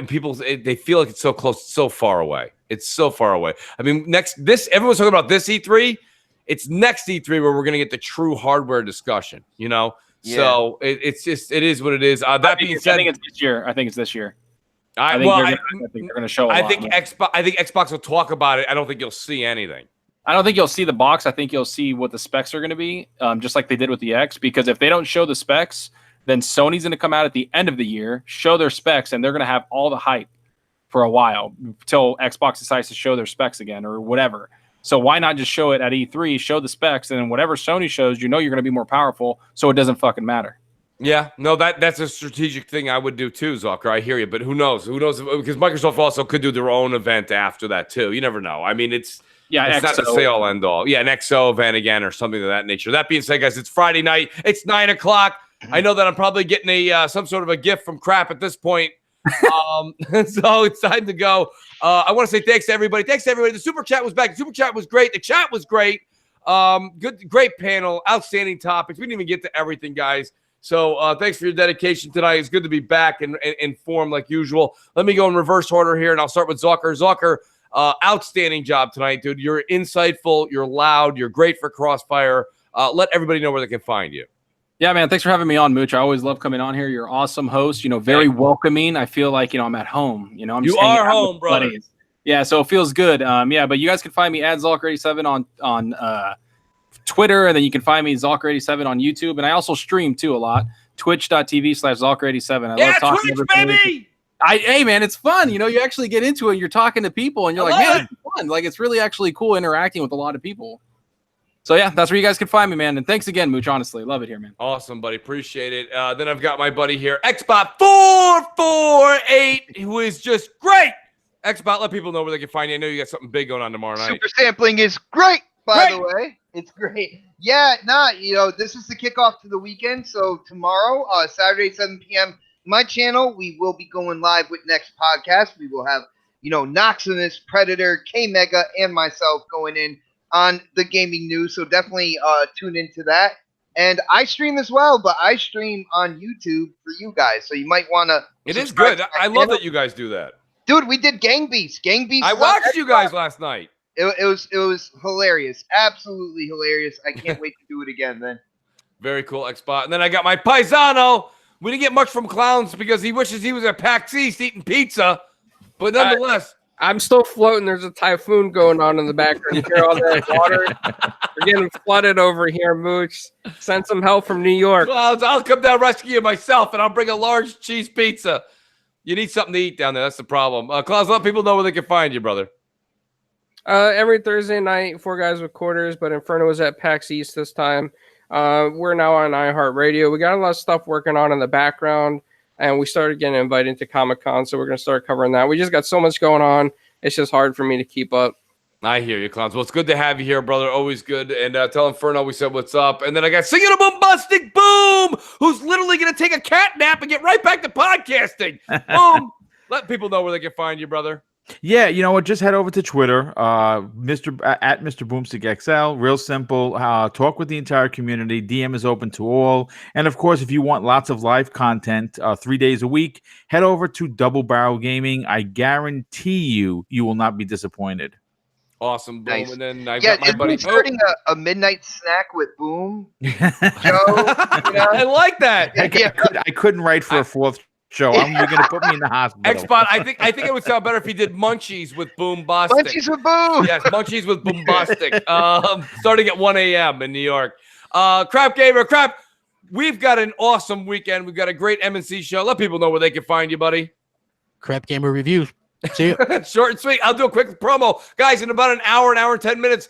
people they feel like it's so close, so far away. It's so far away. I mean, everyone's talking about this E3. It's next E3 where we're going to get the true hardware discussion. So it is what it is. That being said, I think it's this year. I think it's this year. I think they're going to show. I think Xbox will talk about it. I don't think you'll see anything. I don't think you'll see the box. I think you'll see what the specs are going to be, just like they did with the X. Because if they don't show the specs, then Sony's going to come out at the end of the year, show their specs, and they're going to have all the hype for a while until Xbox decides to show their specs again or whatever. So why not just show it at E3, show the specs, and then whatever Sony shows, you're going to be more powerful, so it doesn't fucking matter. Yeah, no, that's a strategic thing I would do too, Zucker. I hear you, but who knows? Who knows? Because Microsoft also could do their own event after that too. You never know. I mean, it's not the say-all, end-all. Yeah, an XO event again or something of that nature. That being said, guys, it's Friday night. It's 9 o'clock. I know that I'm probably getting some sort of a gift from Crap at this point. So it's time to go. I want to say thanks to everybody. Thanks to everybody. The Super Chat was back. The Super Chat was great. The chat was great. Great panel. Outstanding topics. We didn't even get to everything, guys. So thanks for your dedication tonight. It's good to be back and in form like usual. Let me go in reverse order here, and I'll start with Zucker. Zucker, outstanding job tonight, dude. You're insightful. You're loud. You're great for Crossfire. Let everybody know where they can find you. Yeah, man. Thanks for having me on, Mooch. I always love coming on here. You're an awesome host. Very welcoming. I feel like, I'm at home. I'm just hanging out home, brother. Buddies. Yeah, so it feels good. But you guys can find me at Zalker87 on Twitter, and then you can find me Zalker87 on YouTube, and I also stream too a lot. Twitch.tv/Zalker87. I love talking Twitch, to baby! Hey, man, it's fun. You actually get into it. You're talking to people, and you're like, man, it's fun. Like, it's really actually cool interacting with a lot of people. So, yeah, that's where you guys can find me, man. And thanks again, Mooch. Honestly, love it here, man. Awesome, buddy. Appreciate it. Then I've got my buddy here, Xbot448, who is just great. Xbot, let people know where they can find you. I know you got something big going on tomorrow night. Super sampling is great, by the way. It's great. Yeah, this is the kickoff to the weekend. So tomorrow, Saturday, 7 p.m., my channel, we will be going live with next podcast. We will have, Noximus, Predator, K-Mega, and myself going in on the gaming news. So definitely tune into that. And I stream as well, but I stream on YouTube for you guys. So you might want to. It is good. I love that you guys do that. Dude, we did Gang Beasts. I watched you guys last night. It was hilarious. Absolutely hilarious. I can't wait to do it again then. Very cool, Xbot. And then I got my paisano. We didn't get much from Clowns because he wishes he was at PAX East eating pizza. But nonetheless. I'm still floating. There's a typhoon going on in the background. You hear all that water? We're getting flooded over here, Mooch. Send some help from New York. Clowns, I'll come down rescue you myself, and I'll bring a large cheese pizza. You need something to eat down there. That's the problem. Clowns, let people know where they can find you, brother. Every Thursday night, 4 Guys with Quarters, but Inferno was at PAX East this time. We're now on iHeartRadio. We got a lot of stuff working on in the background, and we started getting invited to Comic-Con, so we're going to start covering that. We just got so much going on. It's just hard for me to keep up. I hear you, Clowns. Well, it's good to have you here, brother. Always good. And tell Inferno we said what's up. And then I got Singing a Boombastic Boom, who's literally going to take a cat nap and get right back to podcasting. Boom. Let people know where they can find you, brother. Yeah, you know what? Just head over to Twitter, at Mr. Boomstick XL. Real simple. Talk with the entire community. DM is open to all. And of course, if you want lots of live content 3 days a week, head over to Double Barrel Gaming. I guarantee you will not be disappointed. Awesome, Boom. Nice. And then I got my buddy. Starting a midnight snack with Boom. Joe, I like that. I couldn't write for a fourth show. You're going to put me in the hospital. Xbot, I think it would sound better if he did Munchies with Boombastic. Munchies with Boom. Yes, Munchies with Boombastic. Starting at 1 a.m. in New York. Crap Gamer, Crap, we've got an awesome weekend. We've got a great M&C show. Let people know where they can find you, buddy. Crap Gamer Reviews. See you. Short and sweet. I'll do a quick promo. Guys, in about an hour and 10 minutes,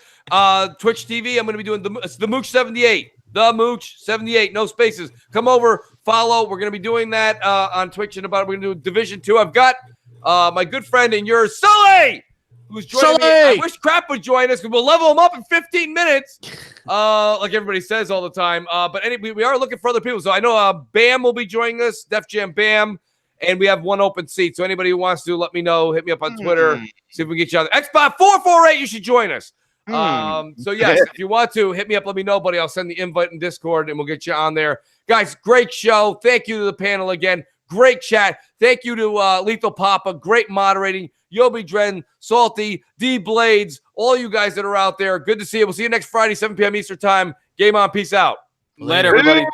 Twitch TV, I'm going to be doing the Mooch 78. The Mooch 78, no spaces. Come over, follow. We're going to be doing that on Twitch in about. We're going to do Division 2. I've got my good friend and yours, Sully, who's joining me. I wish Crap would join us because we'll level him up in 15 minutes, like everybody says all the time. But anyway, we are looking for other people. So I know Bam will be joining us, Def Jam Bam, and we have one open seat. So anybody who wants to, let me know. Hit me up on Twitter. See if we can get you out there. Xbot 448, you should join us. So yes, if you want to hit me up, let me know, buddy. I'll send the invite in Discord and we'll get you on there. Guys, great show. Thank you to the panel again. Great chat. Thank you to Lethal Papa. Great moderating. Yobi Dren, Salty, D Blades, all you guys that are out there. Good to see you. We'll see you next Friday, 7 p.m. Eastern time. Game on. Peace out. Later, everybody.